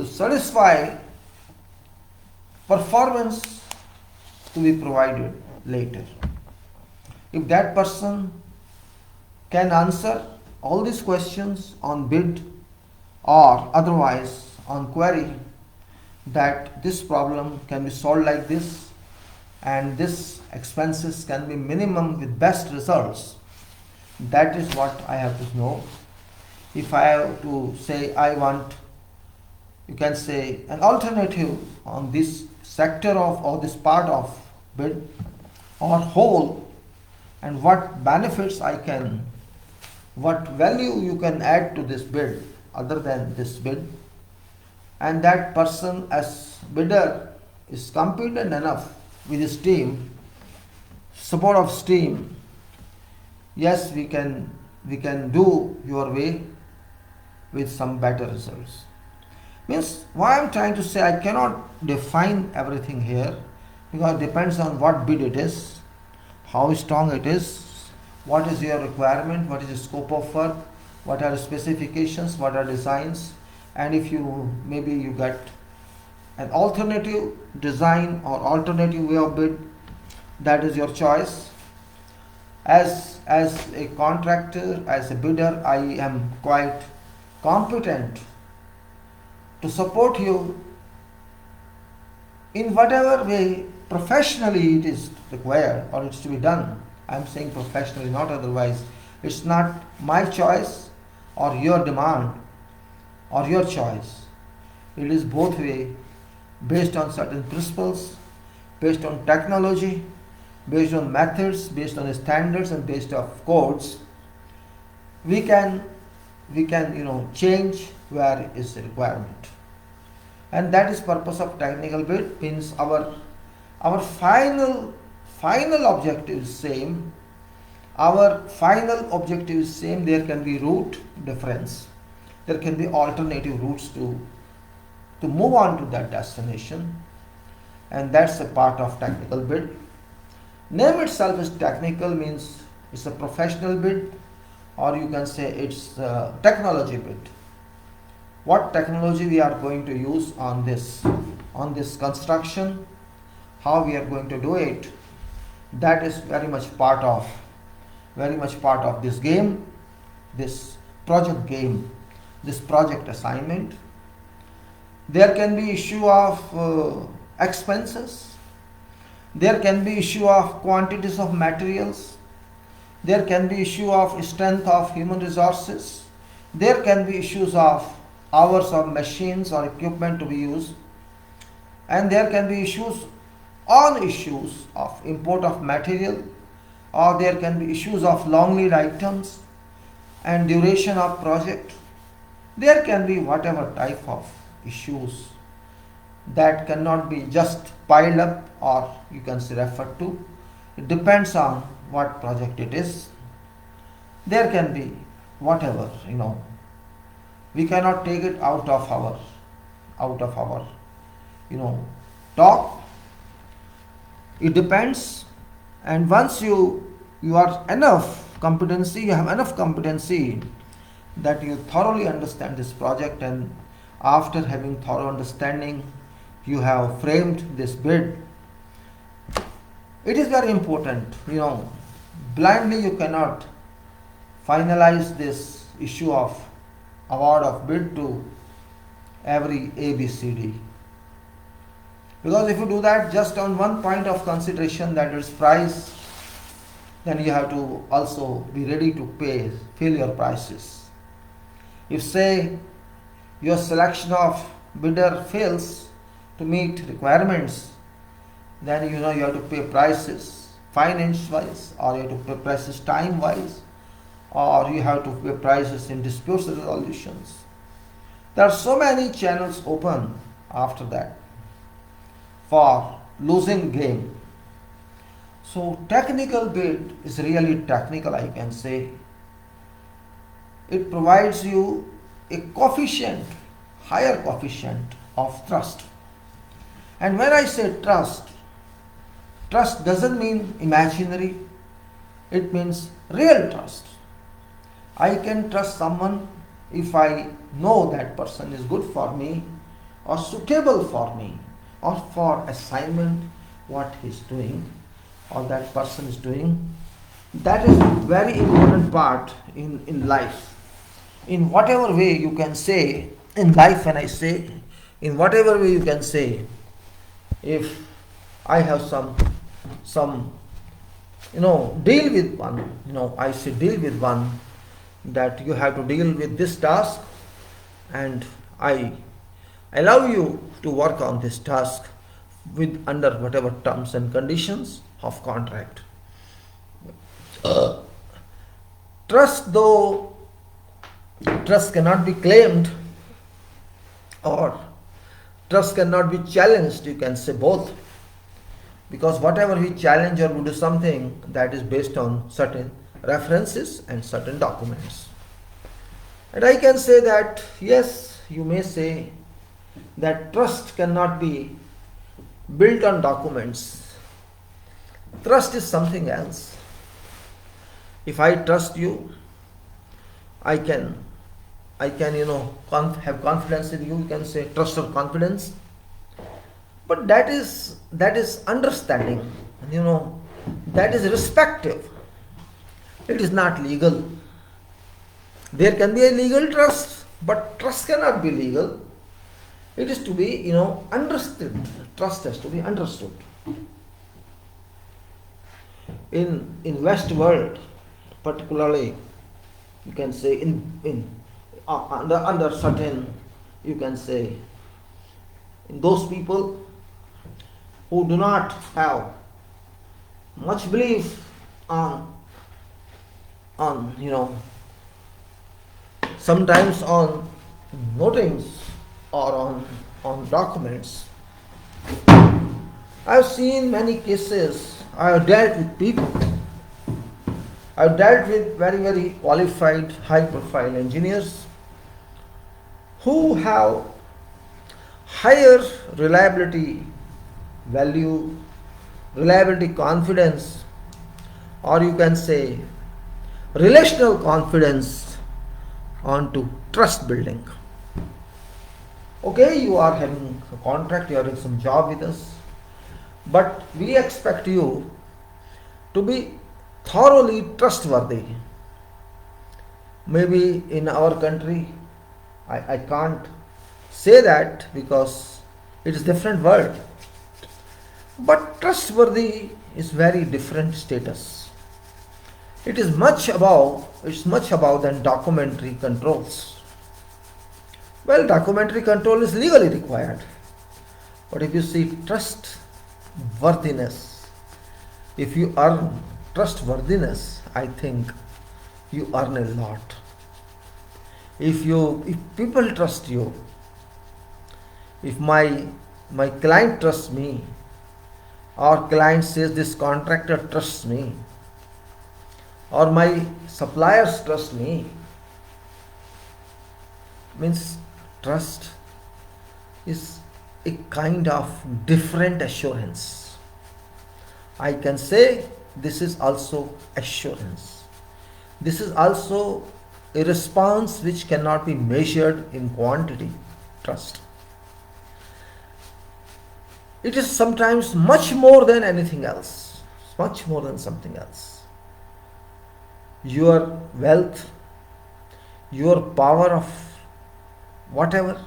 satisfy performance to be provided later. If that person can answer all these questions on bid or otherwise on query, that this problem can be solved like this and this expenses can be minimum with best results, that is what I have to know. If I have to say I want, you can say, an alternative on this sector of or this part of bid or whole, and what benefits I can, what value you can add to this bid other than this bid, and that person as bidder is competent enough with his team, support of his team, yes, we can do your way with some better results. Means why I am trying to say, I cannot define everything here because it depends on what bid it is, how strong it is, what is your requirement, what is the scope of work, what are the specifications, what are designs, and if you maybe you get an alternative design or alternative way of bid, that is your choice. As a contractor, as a bidder, I am quite competent to support you in whatever way professionally it is required or it's to be done. I am saying professionally, not otherwise. It's not my choice or your demand or your choice. It is both way, based on certain principles, based on technology, based on methods, based on standards, and based on codes. We can change where is the requirement, and that is purpose of technical bid. Means our final objective is same. Our final objective is same. There can be route difference. There can be alternative routes to move on to that destination, and that's a part of technical bid. Name itself is technical, means it's a professional bid, or you can say it's a technology bid. What technology we are going to use on this construction, how we are going to do it, that is very much part of this game, this project game, this project assignment. There can be issue of expenses. There can be issue of quantities of materials. There can be issue of strength of human resources. There can be issues of hours of machines or equipment to be used. And there can be issues of import of material, or there can be issues of long lead items and duration of project. There can be whatever type of issues that cannot be just piled up or you can say referred to. It depends on what project it is. There can be whatever, we cannot take it out of our talk. It depends, and once you are enough competency, you have enough competency that you thoroughly understand this project, and after having thorough understanding, you have framed this bid. It is very important, blindly you cannot finalize this issue of award of bid to every ABCD. Because if you do that just on one point of consideration, that is price, then you have to also be ready to fill your prices. If say your selection of bidder fails to meet requirements, then you have to pay prices finance wise, or you have to pay prices time wise, or you have to pay prices in dispute resolutions. There are so many channels open after that for losing game. So technical bid is really technical, I can say. It provides you a coefficient, higher coefficient of trust. And when I say trust doesn't mean imaginary, it means real trust. I can trust someone if I know that person is good for me or suitable for me or for assignment what he's doing or that person is doing. That is very important part in life. In whatever way you can say, in life when I say, in whatever way you can say, if I have some deal with one, I say deal with one, that you have to deal with this task, and I allow you to work on this task with under whatever terms and conditions of contract. Trust, though trust cannot be claimed or trust cannot be challenged, you can say both, because whatever we challenge or we do something, that is based on certain references and certain documents. And I can say that yes, you may say that trust cannot be built on documents. Trust is something else. If I trust you, I can have confidence in you. You can say trust or confidence. But that is understanding. That is respective. It is not legal. There can be a legal trust, but trust cannot be legal. It is to be, understood. Trust has to be understood. In West world, particularly, you can say under certain, you can say, in those people who do not have much belief on sometimes on notings or on documents. I've seen many cases. I have dealt with people. I've dealt with very, very qualified, high-profile engineers who have higher reliability value, reliability confidence, or you can say relational confidence onto trust building. Okay, you are having a contract, you are doing some job with us, but we expect you to be thoroughly trustworthy. Maybe in our country, I can't say that because it is different word. But trustworthy is very different status. It is much above than documentary controls. Well, documentary control is legally required. But if you see trustworthiness, if you earn trustworthiness, I think you earn a lot. If people trust you, if my client trusts me, or client says this contractor trusts me, or my suppliers trust me, means trust is a kind of different assurance. I can say this is also assurance. This is also a response which cannot be measured in quantity, trust. It is sometimes much more than anything else, much more than something else. Your wealth, your power of whatever,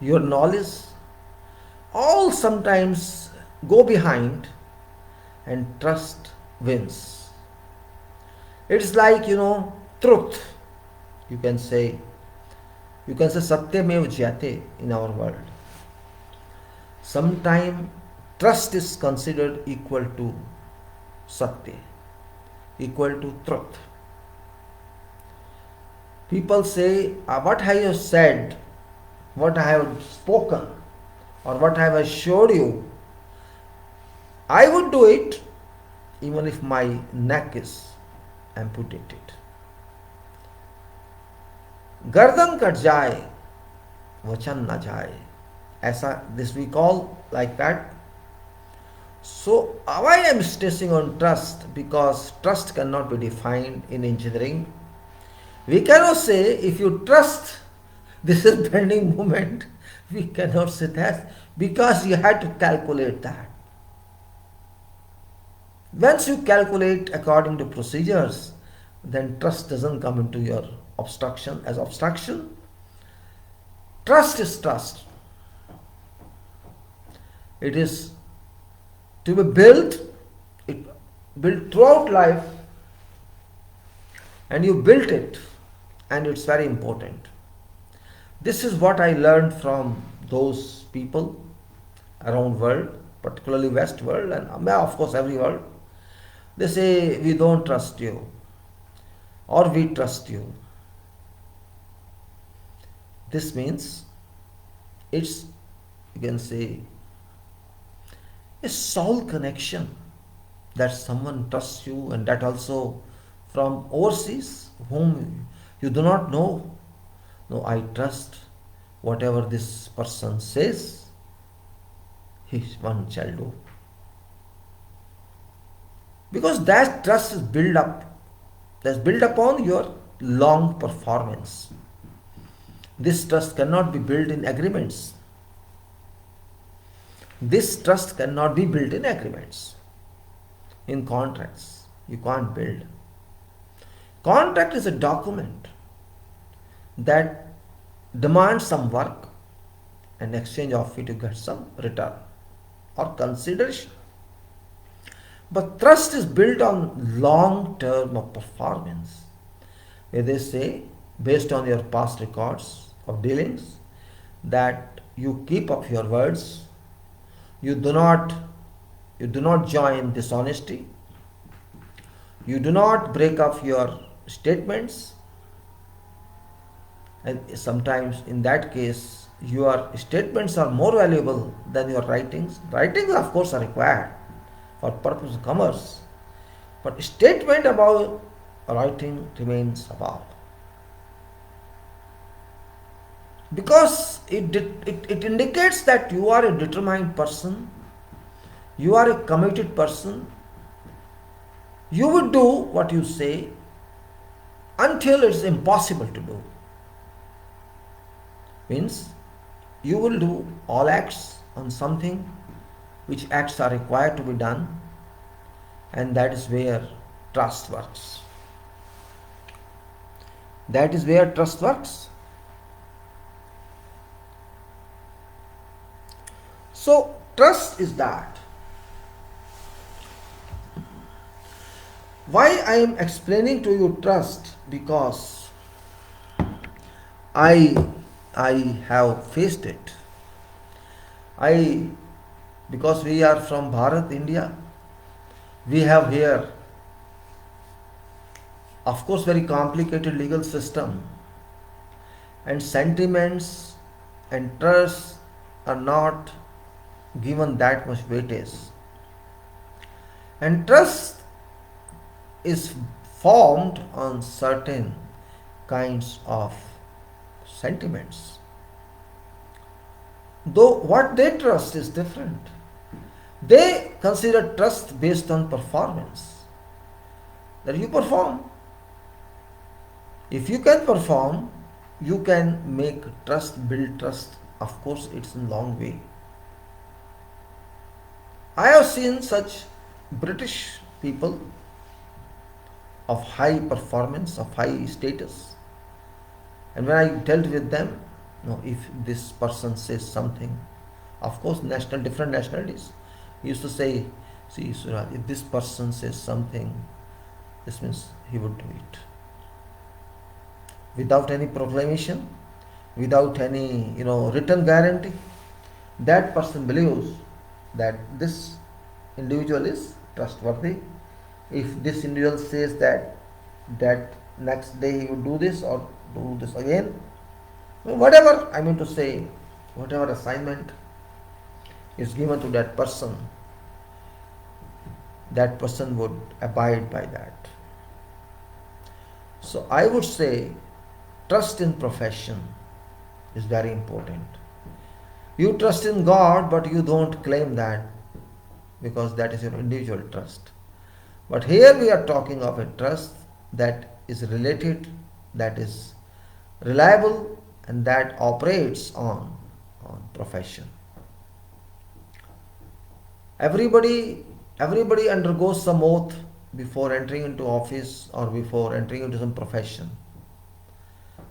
your knowledge, all sometimes go behind, and trust wins. It's like, truth. You can say Satyamev Jyate in our world. Sometimes trust is considered equal to Satya, equal to truth. People say, what I have said, what I have spoken, or what I have assured you, I would do it even if my neck is amputated. गर्दन cut जाए वचन न जाए, ऐसा this we call like that. So why I am stressing on trust? Because trust cannot be defined in engineering. We cannot say if you trust this is bending moment. We cannot say that because you had to calculate that. Once you calculate according to procedures, then trust doesn't come into your obstruction as obstruction. Trust is trust. It is to be built, it built throughout life, and you built it, and it's very important. This is what I learned from those people around world, particularly West world, and of course every world. They say we don't trust you, or we trust you. This means it's, you can say, a soul connection, that someone trusts you, and that also from overseas whom you do not know. No, I trust whatever this person says, one shall do. Because that trust is built up, that's built upon your long performance. This trust cannot be built in agreements. This trust cannot be built in agreements, in contracts. You can't build. Contract is a document that demands some work, and in exchange of it you get some return or consideration. But trust is built on long term of performance, where they say, based on your past records of dealings, that you keep up your words, you do not join dishonesty, you do not break up your statements, and sometimes in that case your statements are more valuable than your writings. Writings of course are required for purpose of commerce, but statement about writing remains above, because it indicates that you are a determined person, you are a committed person, you will do what you say until it's impossible to do. Means you will do all acts on something which acts are required to be done, and that is where trust works. That is where trust works. So trust is that. Why I am explaining to you trust? Because I have faced it. Because we are from Bharat, India, we have here, of course, very complicated legal system, and sentiments and trust are not given that much weightage. And trust is formed on certain kinds of sentiments. Though what they trust is different. They consider trust based on performance. That you perform. If you can perform, you can make trust, build trust. Of course, it's a long way. I have seen such British people of high performance, of high status, and when I dealt with them, if this person says something, of course, different nationalities, he used to say, see, Suraj, if this person says something, this means he would do it. Without any proclamation, without any written guarantee, that person believes that this individual is trustworthy. If this individual says that next day he would do this or do this again, whatever whatever assignment is given to that person would abide by that. So I would say trust in profession is very important. You trust in God, but you don't claim that, because that is your individual trust. But here we are talking of a trust that is related, that is reliable, and that operates on profession. Everybody Everybody undergoes some oath before entering into office or before entering into some profession.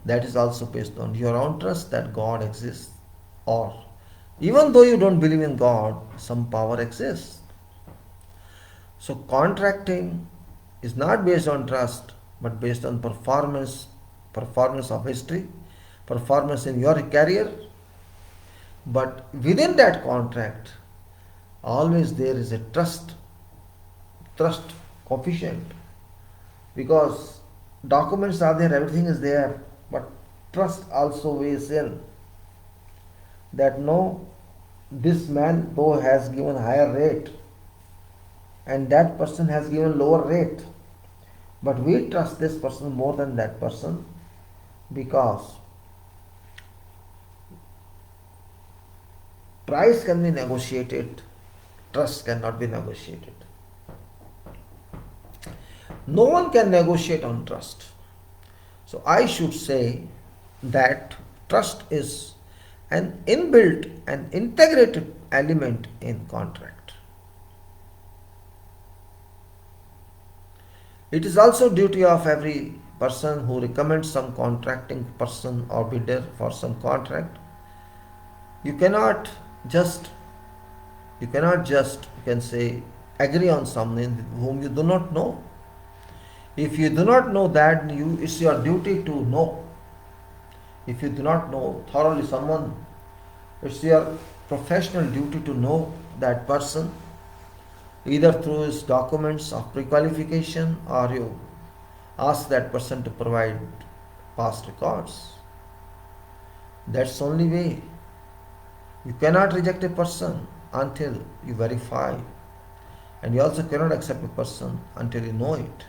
That is also based on your own trust that God exists, or even though you don't believe in God, some power exists. So contracting is not based on trust, but based on performance of history, performance in your career. But within that contract, always there is a trust coefficient, because documents are there, everything is there, but trust also weighs in, that no, this man though has given higher rate and that person has given lower rate, but we trust this person more than that person, because price can be negotiated, trust cannot be negotiated. No one can negotiate on trust. So I should say that trust is an inbuilt and integrated element in contract. It is also duty of every person who recommends some contracting person or bidder for some contract. You cannot just you can say agree on something whom you do not know. If you do not know that, it's your duty to know. If you do not know thoroughly someone, it's your professional duty to know that person, either through his documents of pre-qualification, or you ask that person to provide past records. That's the only way. You cannot reject a person until you verify, and you also cannot accept a person until you know it.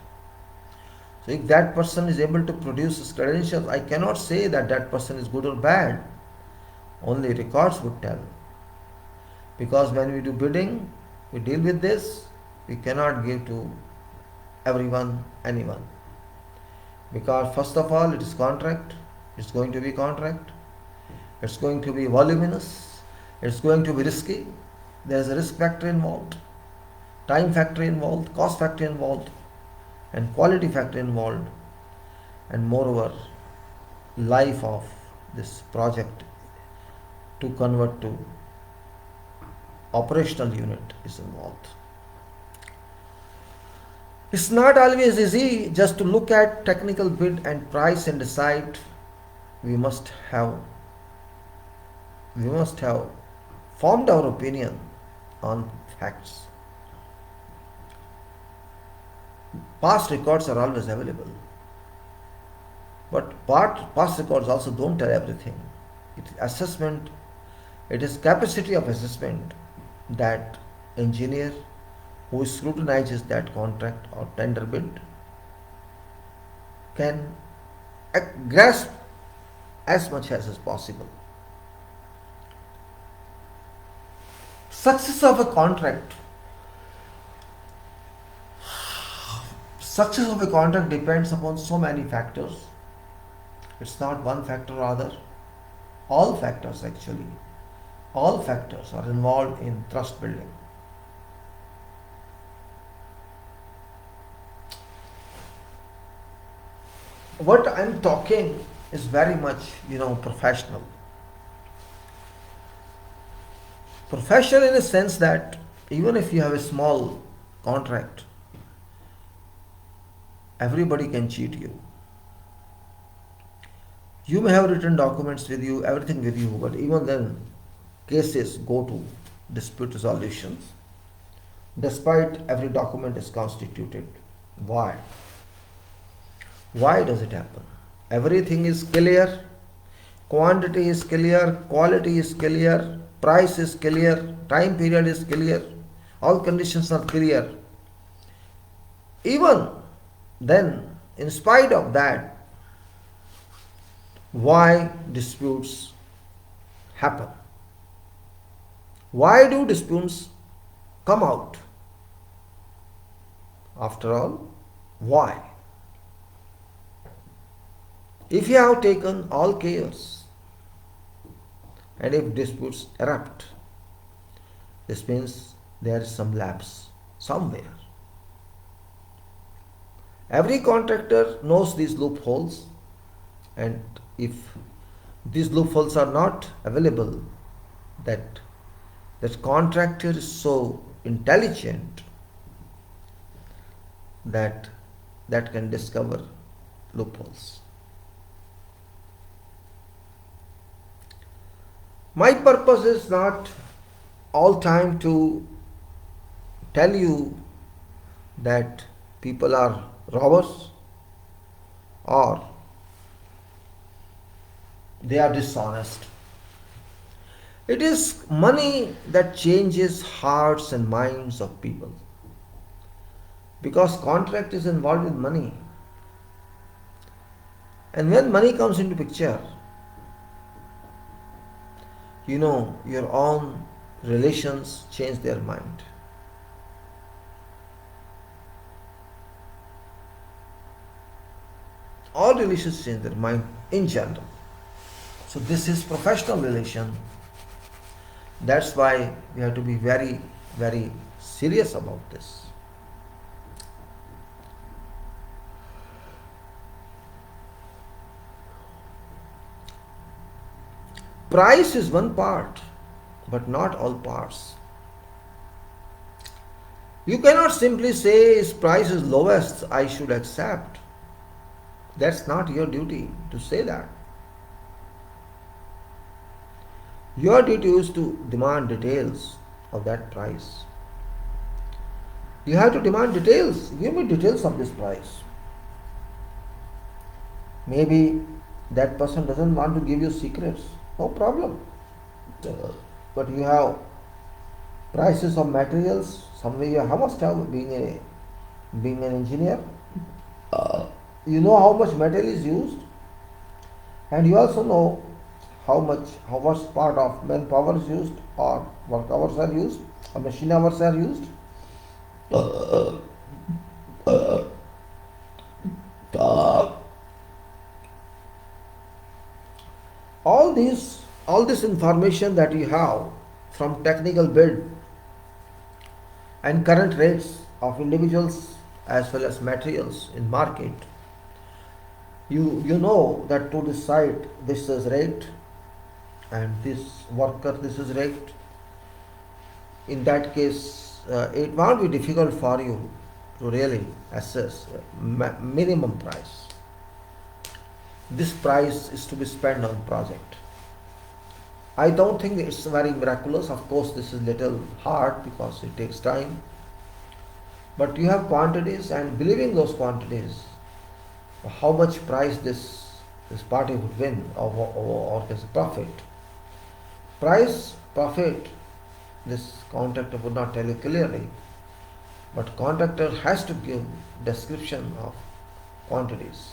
So if that person is able to produce his credentials, I cannot say that that person is good or bad. Only records would tell. Because when we do bidding, we deal with this, we cannot give to everyone, anyone. Because first of all, it is contract, it's going to be contract, it's going to be voluminous, it's going to be risky, there is a risk factor involved, time factor involved, cost factor involved, and quality factor involved, and moreover, life of this project to convert to operational unit is involved. It's not always easy just to look at technical bid and price and decide. We must have formed our opinion on facts. Past records are always available, but past records also don't tell everything. It is assessment, it is capacity of assessment that engineer who scrutinizes that contract or tender bid can grasp as much as is possible. Success of a contract depends upon so many factors. It's not one factor or other. All factors actually. All factors are involved in trust building. What I'm talking is very much, professional. Professional in a sense that even if you have a small contract, everybody can cheat you. You may have written documents with you, everything with you, but even then, cases go to dispute resolutions, despite every document is constituted. Why? Why does it happen? Everything is clear, quantity is clear, quality is clear, price is clear, time period is clear, all conditions are clear. Even then, in spite of that, why disputes happen? Why do disputes come out? After all, why? If you have taken all cares and if disputes erupt, this means there is some lapse somewhere. Every contractor knows these loopholes, and if these loopholes are not available, that contractor is so intelligent that can discover loopholes. My purpose is not all time to tell you that people are robbers or they are dishonest. It is money that changes hearts and minds of people, because contract is involved with money. And when money comes into picture, your own relations change their mind. All relations change their mind in general. So this is professional relation. That's why we have to be very, very serious about this. Price is one part, but not all parts. You cannot simply say his price is lowest, I should accept. That's not your duty to say that. Your duty is to demand details of that price. You have to demand details. Give me details of this price. Maybe that person doesn't want to give you secrets. No problem. But you have prices of materials. Somewhere you must have, being an engineer. You know how much metal is used, and you also know how much part of manpower is used, or work hours are used, or machine hours are used. All this information that you have from technical bid and current rates of individuals as well as materials in market, you know that to decide this is rate and this worker this is rate. In that case, it won't be difficult for you to really assess minimum price. This price is to be spent on project. I don't think it's very miraculous. Of course, this is little hard because it takes time. But you have quantities, and believing those quantities, how much price this party would win or this profit. Price, profit, this contractor would not tell you clearly, but contractor has to give description of quantities.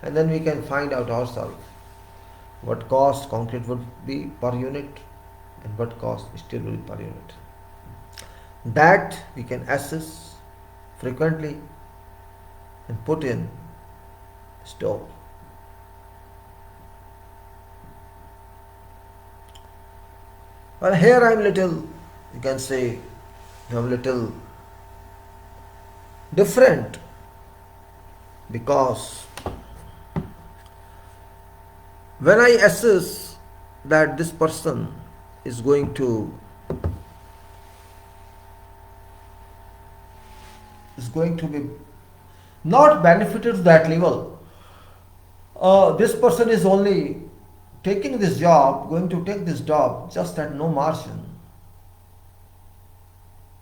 And then we can find out ourselves what cost concrete would be per unit and what cost steel will be per unit. That we can assess frequently and put in store. Well, here I am little, you can say, I'm little different, because when I assess that this person is going to be not benefited to that level, this person is only taking this job, going to take this job just at no margin,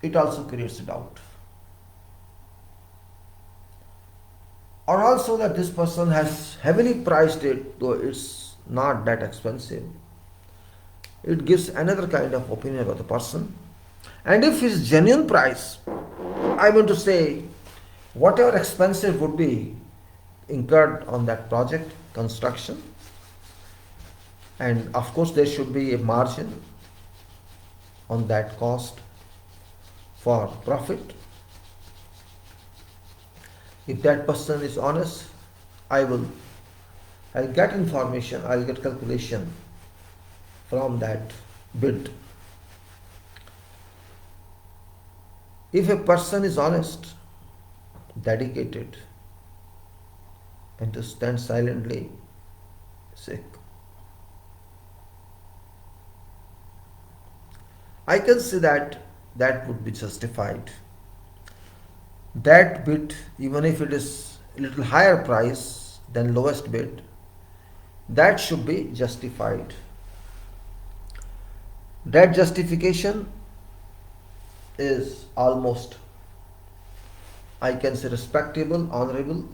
it also creates a doubt. Or also that this person has heavily priced it, though it's not that expensive. It gives another kind of opinion about the person. And if his genuine price, I mean to say, whatever expenses would be incurred on that project, construction, and of course there should be a margin on that cost for profit. If that person is honest, I'll get information, I'll get calculation from that bid. If a person is honest, dedicated, and to stand silently sick, I can see that that would be justified. That bid, even if it is a little higher price than lowest bid, that should be justified. That justification is almost, I can say, respectable, honorable,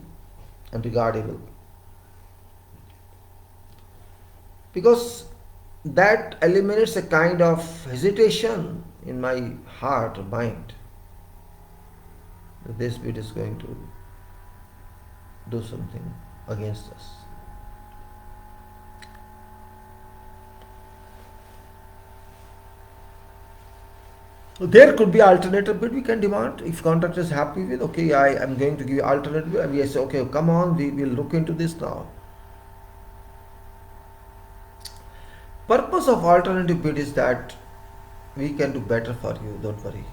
and regardable. Because that eliminates a kind of hesitation in my heart or mind that this bid is going to do something against us. There could be alternative bid we can demand. If contractor is happy with, okay, I am going to give you alternative bid, and we say, okay, come on, we will look into this now. Purpose of alternative bid is that we can do better for you, don't worry.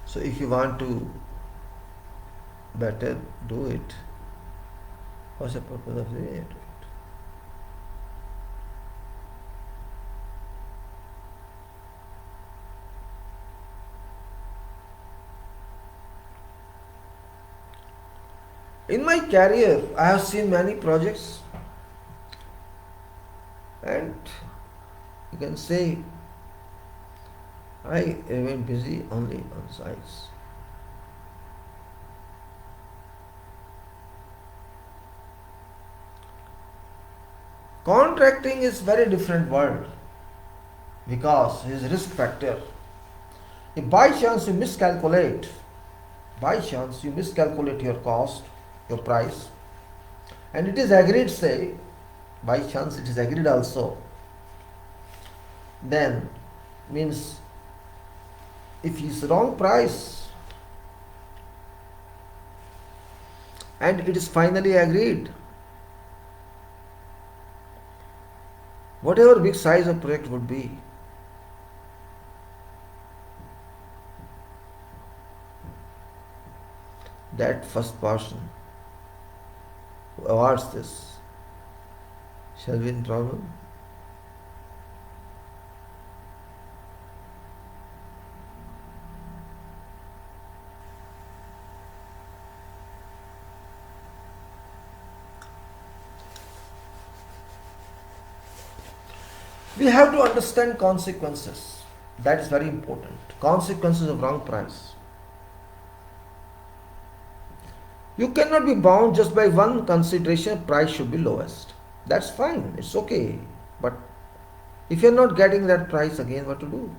So if you want to better do it, what's the purpose of doing it? In my career, I have seen many projects, and you can say I remain busy only on sites. Contracting is very different world because his risk factor. If by chance you miscalculate your cost, your price, and it is agreed, say, by chance it is agreed also, then means if it's wrong price and it is finally agreed, whatever big size of project would be, that first person who awards this shall be in trouble. We have to understand consequences. That is very important. Consequences of wrong price. You cannot be bound just by one consideration, price should be lowest. That's fine, it's okay. But if you're not getting that price again, what to do?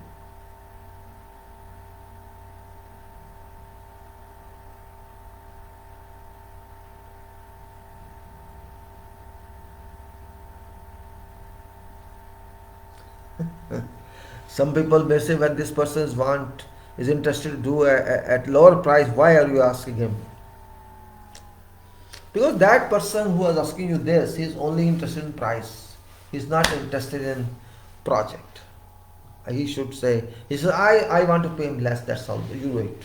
Some people may say when this person is interested to do at lower price, why are you asking him? Because that person who is asking you this, he is only interested in price. He is not interested in project. He should say, he says, I want to pay him less, that's all, you wait.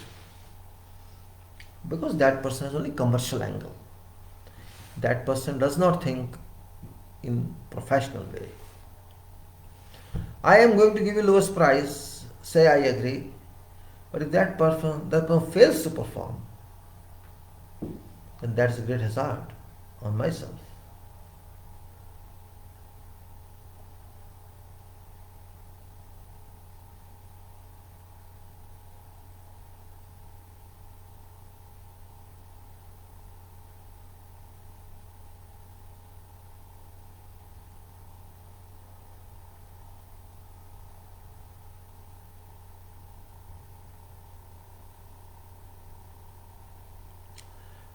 Because that person has only commercial angle. That person does not think in professional way. I am going to give you lowest price, say I agree, but if that person fails to perform, then that is a great hazard on myself.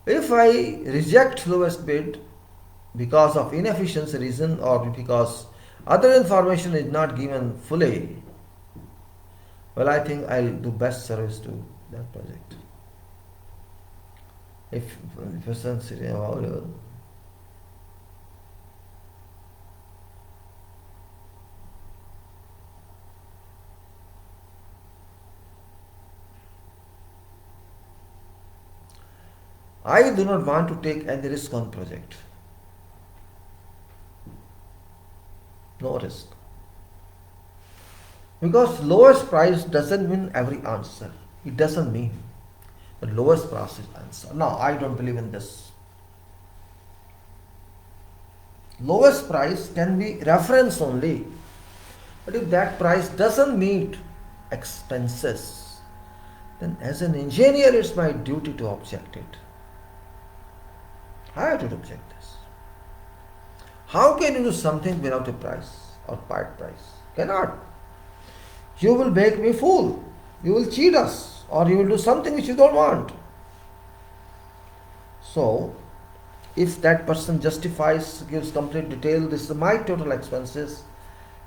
If I reject lowest bid because of inefficiency reason or because other information is not given fully, well, I think I'll do best service to that project. If person is available. I do not want to take any risk on project. No risk. Because lowest price doesn't mean every answer. It doesn't mean the lowest price is answer. No, I don't believe in this. Lowest price can be reference only. But if that price doesn't meet expenses, then as an engineer it's my duty to object it. I have to object this. How can you do something without a price or part price? Cannot. You will make me fool. You will cheat us, or you will do something which you don't want. So, if that person justifies, gives complete detail, this is my total expenses,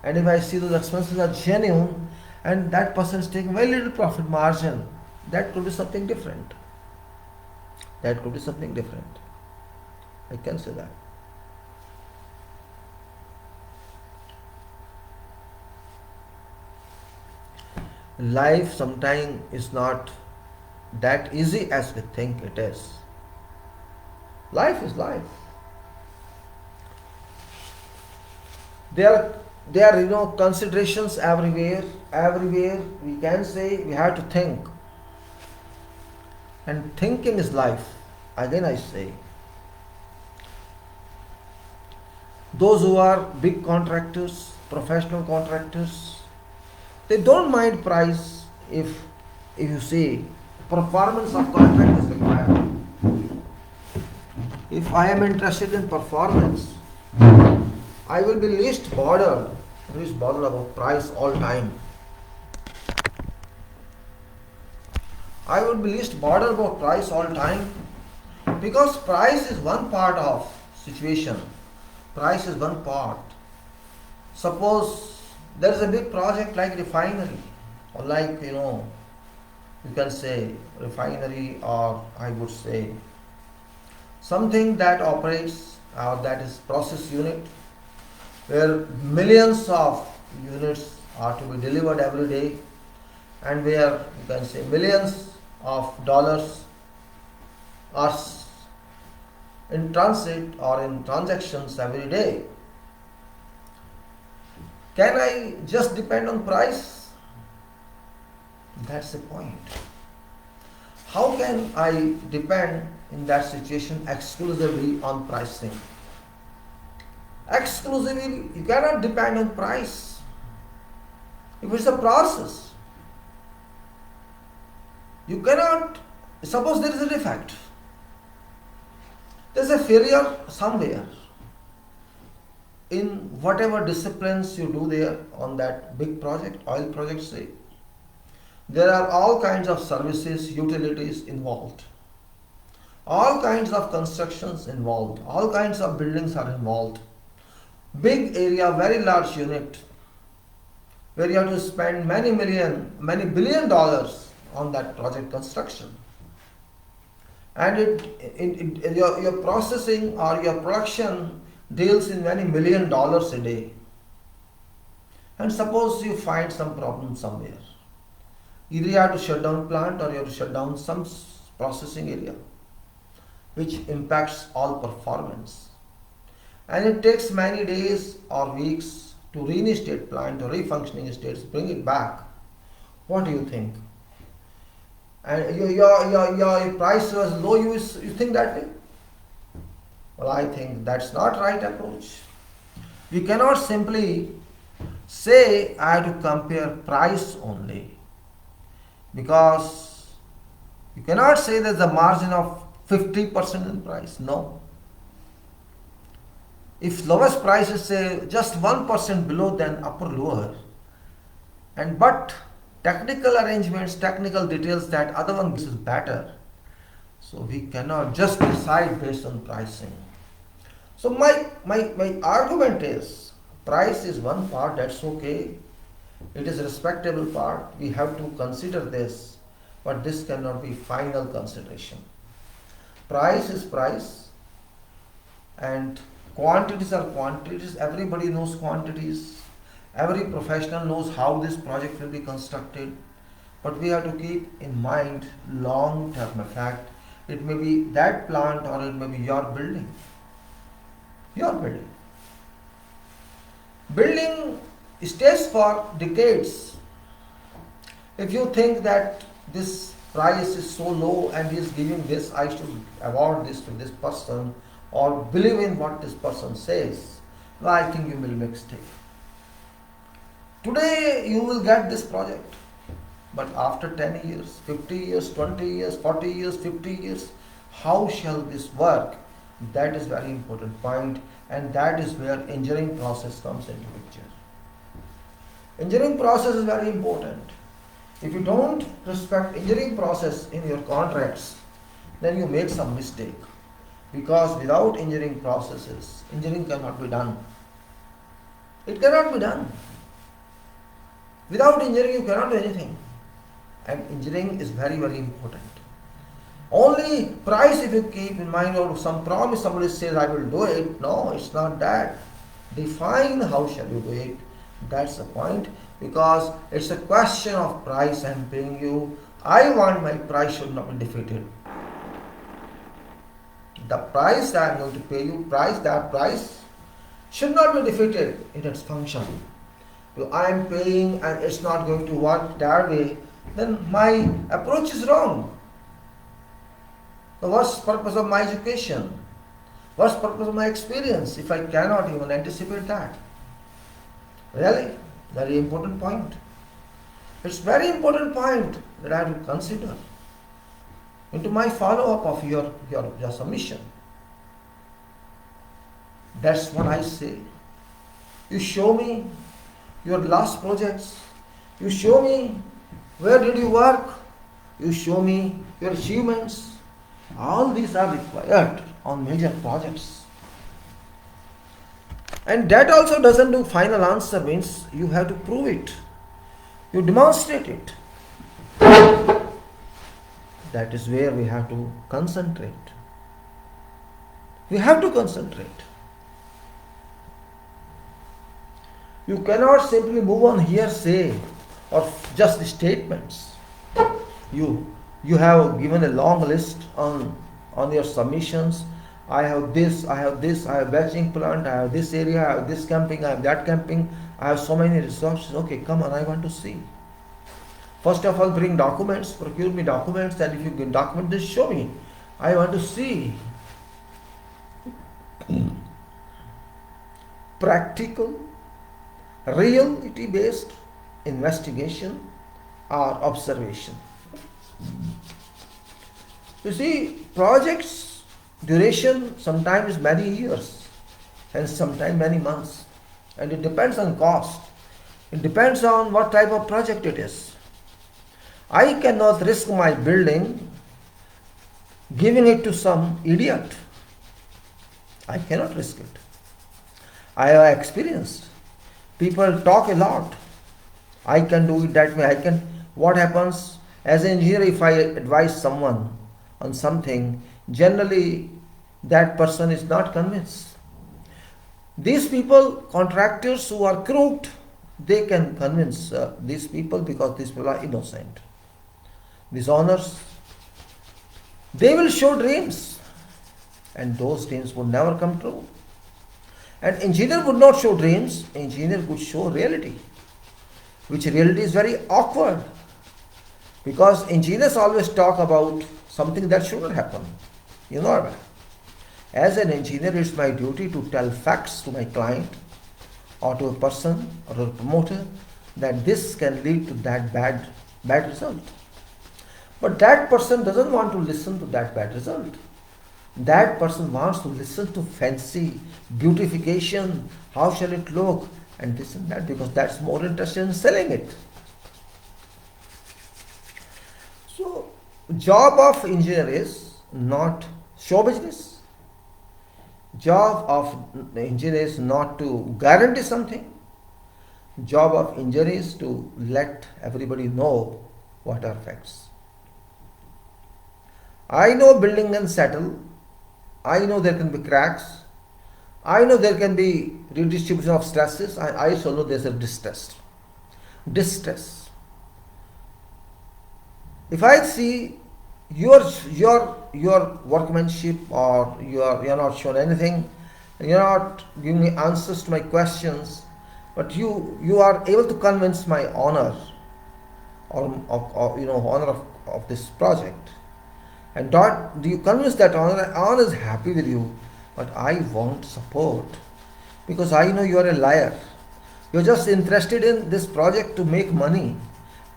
and if I see those expenses are genuine, and that person is taking very little profit margin, that could be something different. That could be something different. I can say that. Life sometimes is not that easy as we think it is. Life is life. There are considerations everywhere. Everywhere we can say we have to think. And thinking is life. Again I say. Those who are big contractors, professional contractors, they don't mind price if you see performance of contract is required. If I am interested in performance, I will be least bothered about price all time. I would be least bothered about price all time, because price is one part of situation. Price is one part. Suppose there is a big project like refinery, or like you can say refinery, or I would say something that operates or that is process unit, where millions of units are to be delivered every day, and where you can say millions of dollars are in transit or in transactions every day. Can I just depend on price? That's the point. How can I depend in that situation exclusively on pricing? Exclusively, you cannot depend on price. If it's a process, you cannot. Suppose there is a defect, there is a failure somewhere in whatever disciplines you do there on that big project, oil project say. There are all kinds of services, utilities involved. All kinds of constructions involved. All kinds of buildings are involved. Big area, very large unit, where you have to spend many billion dollars on that project construction. And your processing or your production deals in many $1 million a day. And suppose you find some problem somewhere. Either you have to shut down plant, or you have to shut down some processing area, which impacts all performance. And it takes many days or weeks to reinstate plant or refunctioning states, bring it back. What do you think? And your price was low, you think that way? Well, I think that's not right approach. We cannot simply say I have to compare price only, because you cannot say there's a margin of 50% in price. No. If lowest price is say just 1% below than upper lower, but technical arrangements, technical details that other one is better, so we cannot just decide based on pricing. So my argument is, price is one part, that's okay. It is a respectable part. We have to consider this, but this cannot be final consideration. Price is price, and quantities are quantities. Everybody knows quantities. Every professional knows how this project will be constructed. But we have to keep in mind long-term effect. It may be that plant or it may be your building. Your building. Building stays for decades. If you think that this price is so low and he is giving this, I should award this to this person or believe in what this person says, well, I think you will make a mistake. Today you will get this project, but after 10 years, 50 years, 20 years, 40 years, 50 years, how shall this work? That is very important point, and that is where engineering process comes into picture. Engineering process is very important. If you don't respect engineering process in your contracts, then you make some mistake. Because without engineering processes, engineering cannot be done. It cannot be done. Without engineering, you cannot do anything. And engineering is very, very important. Only price if you keep in mind or some promise somebody says, I will do it. No, it's not that. Define how shall you do it. That's the point. Because it's a question of price I'm paying you. I want my price should not be defeated. The price that I'm going to pay you, that price should not be defeated in its function. If I am paying and it's not going to work that way, then my approach is wrong. So what's the purpose of my education? What's the purpose of my experience if I cannot even anticipate that? Really? Very important point. It's very important point that I have to consider into my follow-up of your submission. That's what I say. You show me your last projects. You show me where did you work. You show me your achievements. All these are required on major projects. And that also doesn't do final answer, means you have to prove it. You demonstrate it. That is where we have to concentrate. We have to concentrate. You cannot simply move on hearsay or just statements. You have given a long list on your submissions. I have this, I have this, I have batching plant, I have this area, I have this camping, I have that camping, I have so many resources. Okay, come on, I want to see. First of all, bring documents, procure me documents, and if you can document this, show me. I want to see. Practical, reality-based investigation or observation. You see, projects duration sometimes many years and sometimes many months, and it depends on cost. It depends on what type of project it is. I cannot risk my building giving it to some idiot. I cannot risk it. I have experienced. People talk a lot. I can do it that way. What happens as an engineer, if I advise someone on something, generally that person is not convinced. These people, contractors who are crooked, they can convince these people because these people are innocent. These owners, they will show dreams and those dreams would never come true. And engineer would not show dreams, engineer would show reality, which reality is very awkward because engineers always talk about something that shouldn't happen. You know that. As an engineer, it's my duty to tell facts to my client or to a person or to a promoter that this can lead to that bad result. But that person doesn't want to listen to that bad result. That person wants to listen to fancy, beautification, how shall it look, and this and that, because that's more interested in selling it. So, job of engineer is not show business. Job of engineer is not to guarantee something. Job of engineer is to let everybody know what are facts. I know building can settle. I know there can be cracks. I know there can be redistribution of stresses. I also know there's a distress. If I see your workmanship, or you're not shown anything, you're not giving me answers to my questions, but you are able to convince my honor, or honor of this project. And do you convince that honor is happy with you, but I won't support, because I know you are a liar. You're just interested in this project to make money,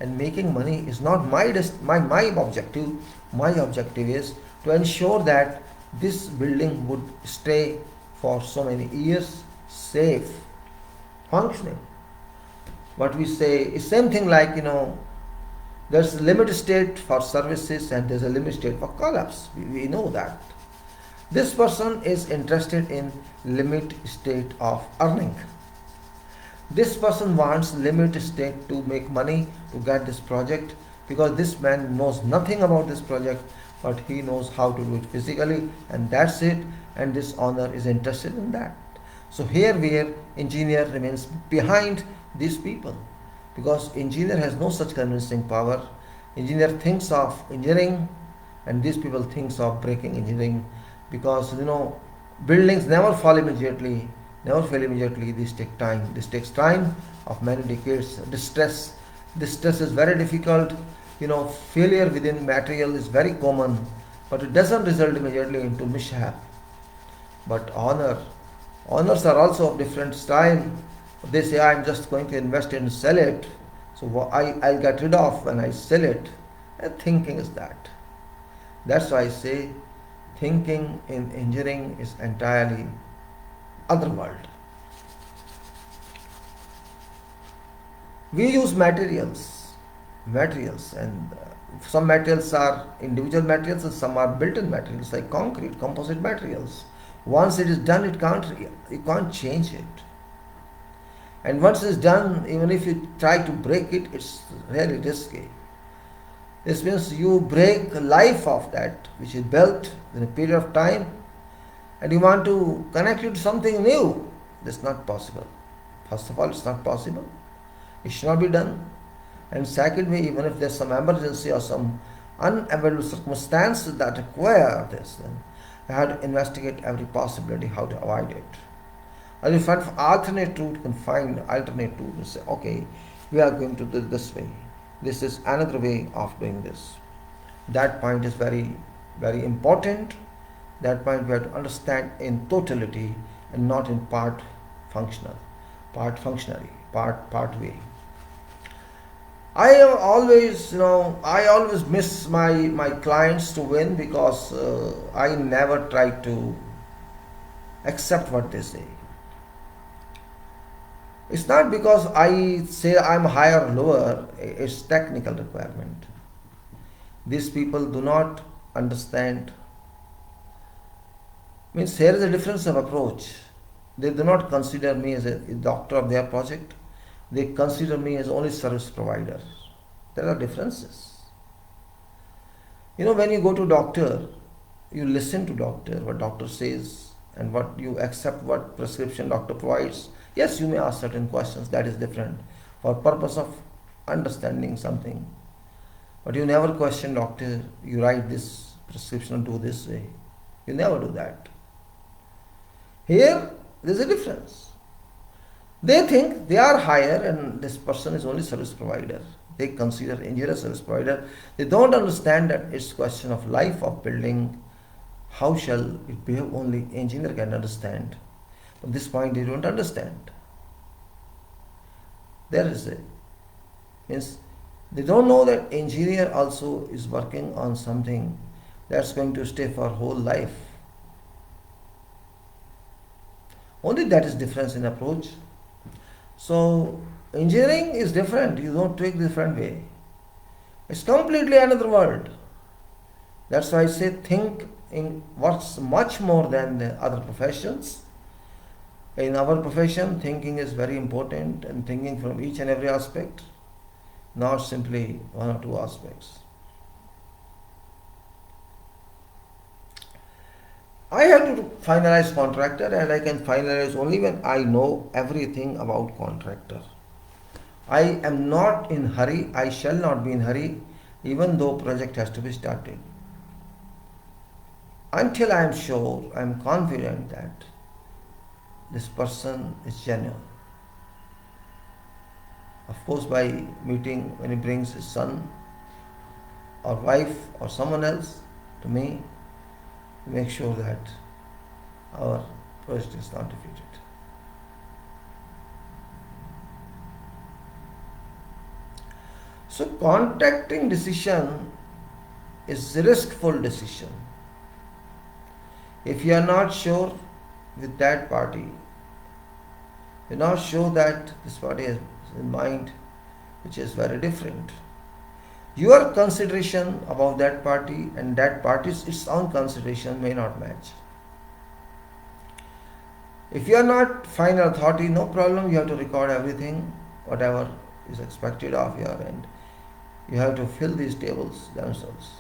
and making money is not my objective. My objective is to ensure that this building would stay for so many years safe, functioning. What we say is same thing, like there's a limit state for services and there's a limit state for collapse. We know that. This person is interested in limit state of earning. This person wants limit state to make money to get this project, because this man knows nothing about this project, but he knows how to do it physically, and that's it. And this owner is interested in that. So here where engineer remains behind these people, because engineer has no such convincing power. Engineer thinks of engineering, and these people thinks of breaking engineering, because buildings never fall immediately. This takes time of many decades. Distress is very difficult. Failure within material is very common, but it doesn't result immediately into mishap. But honors are also of different style. They say, I'm just going to invest and sell it, so I'll get rid of when I sell it. And thinking is that. That's why I say thinking in engineering is entirely other world. We use materials, and some materials are individual materials and some are built-in materials, like concrete, composite materials. Once it is done, you can't change it. And once it's done, even if you try to break it, it's really risky. This means you break the life of that which is built in a period of time, and you want to connect it to something new. That's not possible. First of all, it's not possible. It should not be done. And secondly, even if there's some emergency or some unavoidable circumstances that require this, then you have to investigate every possibility how to avoid it. Or if you find alternate route, you can find alternate route and say, okay, we are going to do it this way. This is another way of doing this. That point is very, very important. That point we have to understand in totality and not in part way. I always miss my clients to win, because I never try to accept what they say. It's not because I say I'm higher or lower, it's technical requirement. These people do not understand. Means here is a difference of approach. They do not consider me as a doctor of their project. They consider me as only service provider. There are differences. When you go to doctor, you listen to doctor, what doctor says, and what you accept, what prescription doctor provides. Yes, you may ask certain questions, that is different, for purpose of understanding something. But you never question doctor, you write this prescription and do this way. You never do that. Here, there is a difference. They think they are higher and this person is only service provider. They consider engineer service provider. They don't understand that it's question of life of building. How shall it behave? Only engineer can understand. At this point they don't understand. There is means they don't know that engineer also is working on something that's going to stay for whole life. Only that is difference in approach. So engineering is different. You don't take different way. It's completely another world. That's why I say think in what's much more than the other professions. In our profession, thinking is very important, and thinking from each and every aspect, not simply one or two aspects. I have to finalize contractor, and I can finalize only when I know everything about contractor. I am not in hurry. I shall not be in hurry, even though project has to be started. until I am sure, I am confident that this person is genuine. Of course, by meeting, when he brings his son or wife or someone else to me, make sure that our project is not defeated. So contracting decision is a riskful decision. If you are not sure with that party, you're not sure that this party has in mind, which is very different. Your consideration about that party and that party's its own consideration may not match. If you are not final authority, no problem, you have to record everything, whatever is expected of your end. You have to fill these tables themselves.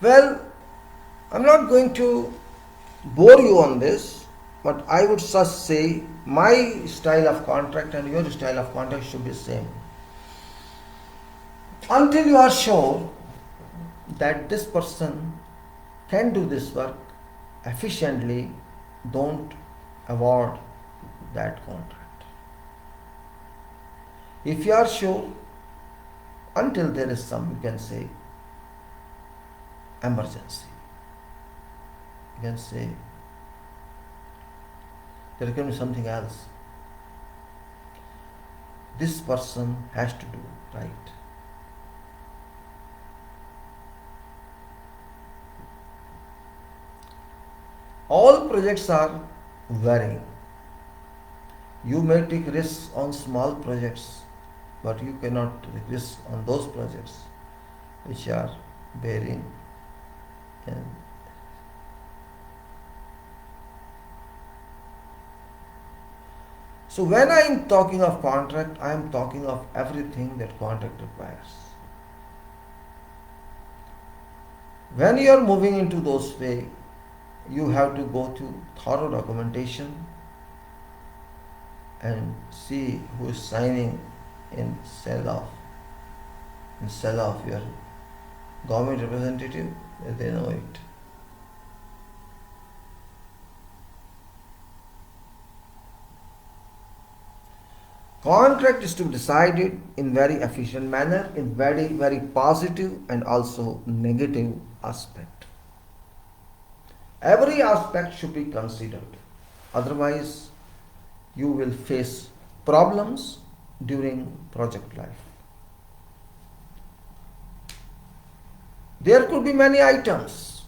Well, I'm not going to bore you on this, but I would just say my style of contract and your style of contract should be the same. Until you are sure that this person can do this work efficiently, don't award that contract. If you are sure, until there is some, you can say, emergency. You can say there can be something else. This person has to do right. All projects are varying. You may take risks on small projects, but you cannot take risks on those projects which are bearing. So when I am talking of contract, I am talking of everything that contract requires. When you are moving into those way, you have to go to thorough documentation and see who is signing in sell off your government representative, they know it. Contract is to be decided in very efficient manner, in very, very positive and also negative aspect. Every aspect should be considered. Otherwise, you will face problems during project life. There could be many items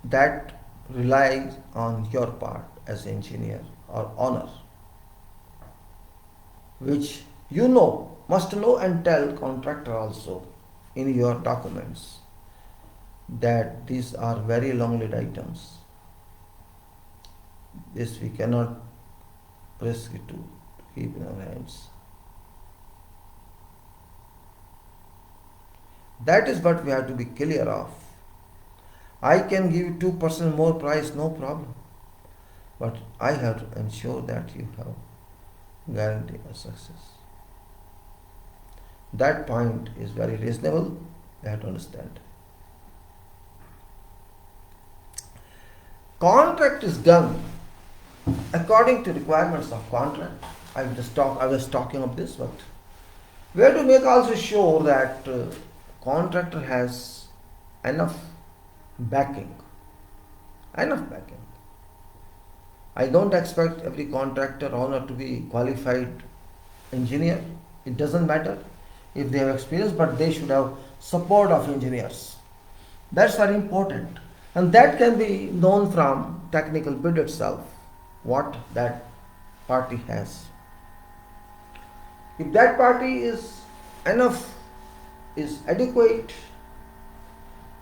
that rely on your part as engineer or owner, which you must know and tell contractor also in your documents that these are very long lead items. This we cannot risk it to keep in our hands. That is what we have to be clear of. I can give you 2% more price, no problem. But I have to ensure that you have guarantee of success. That point is very reasonable. You have to understand. Contract is done according to requirements of contract. I was talking of this, but we have to make also sure that contractor has enough backing. I don't expect every contractor owner to be qualified engineer. It doesn't matter if they have experience, but they should have support of engineers. That's very important. And that can be known from technical bid itself, what that party has. If that party is adequate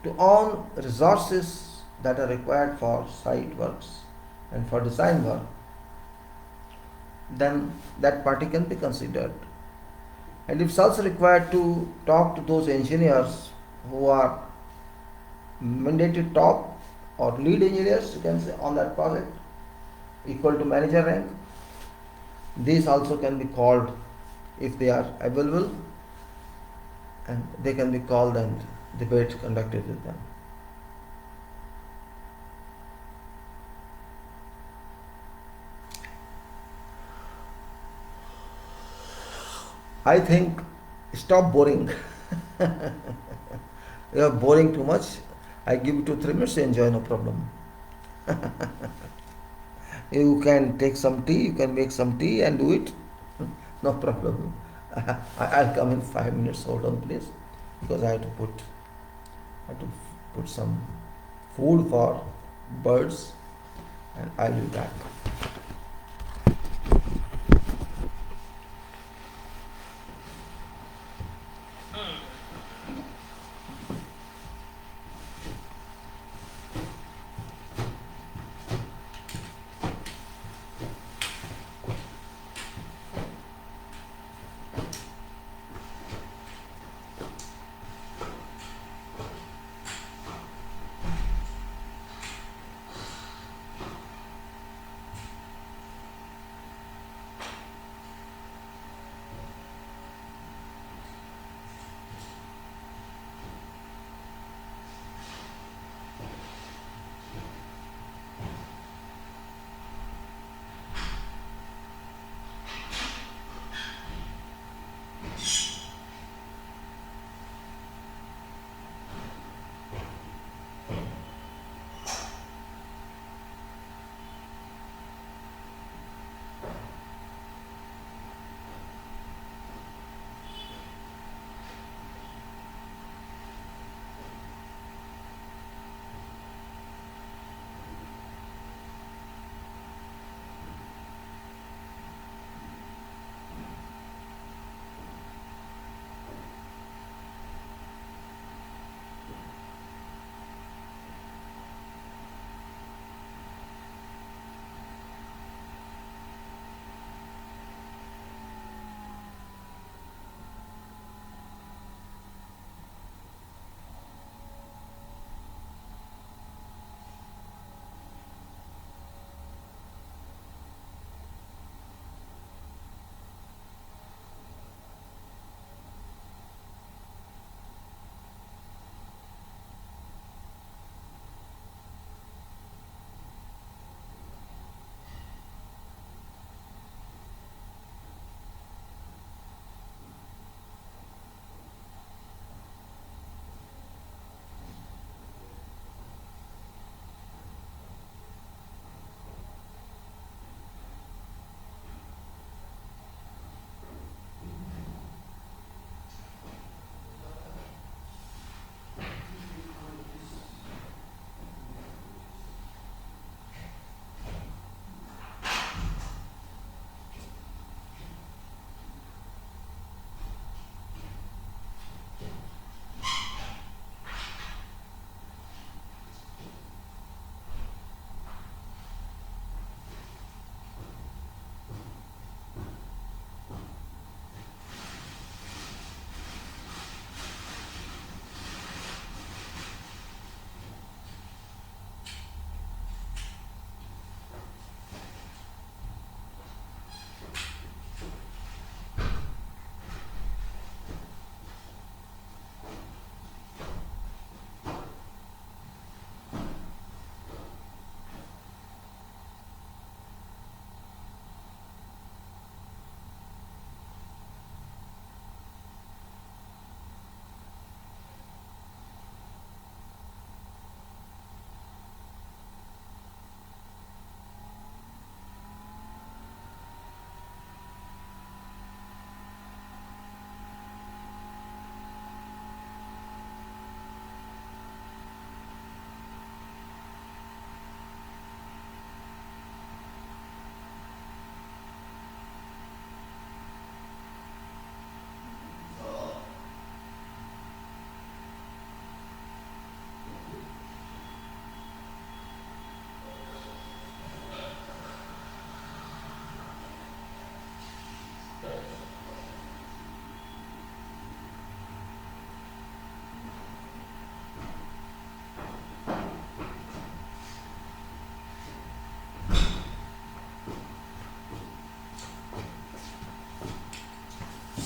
to own resources that are required for site works and for design work, then that party can be considered. And it's also required to talk to those engineers who are mandated top or lead engineers, you can say, on that project. equal to manager rank. These also can be called if they are available, and they can be called and debate conducted with them. I think stop boring. You are boring too much. I give you 2-3 minutes to enjoy, no problem. You can take some tea, you can make some tea and do it. No problem. I'll come in 5 minutes. Hold on, please, because I have to put some food for birds, and I'll be back.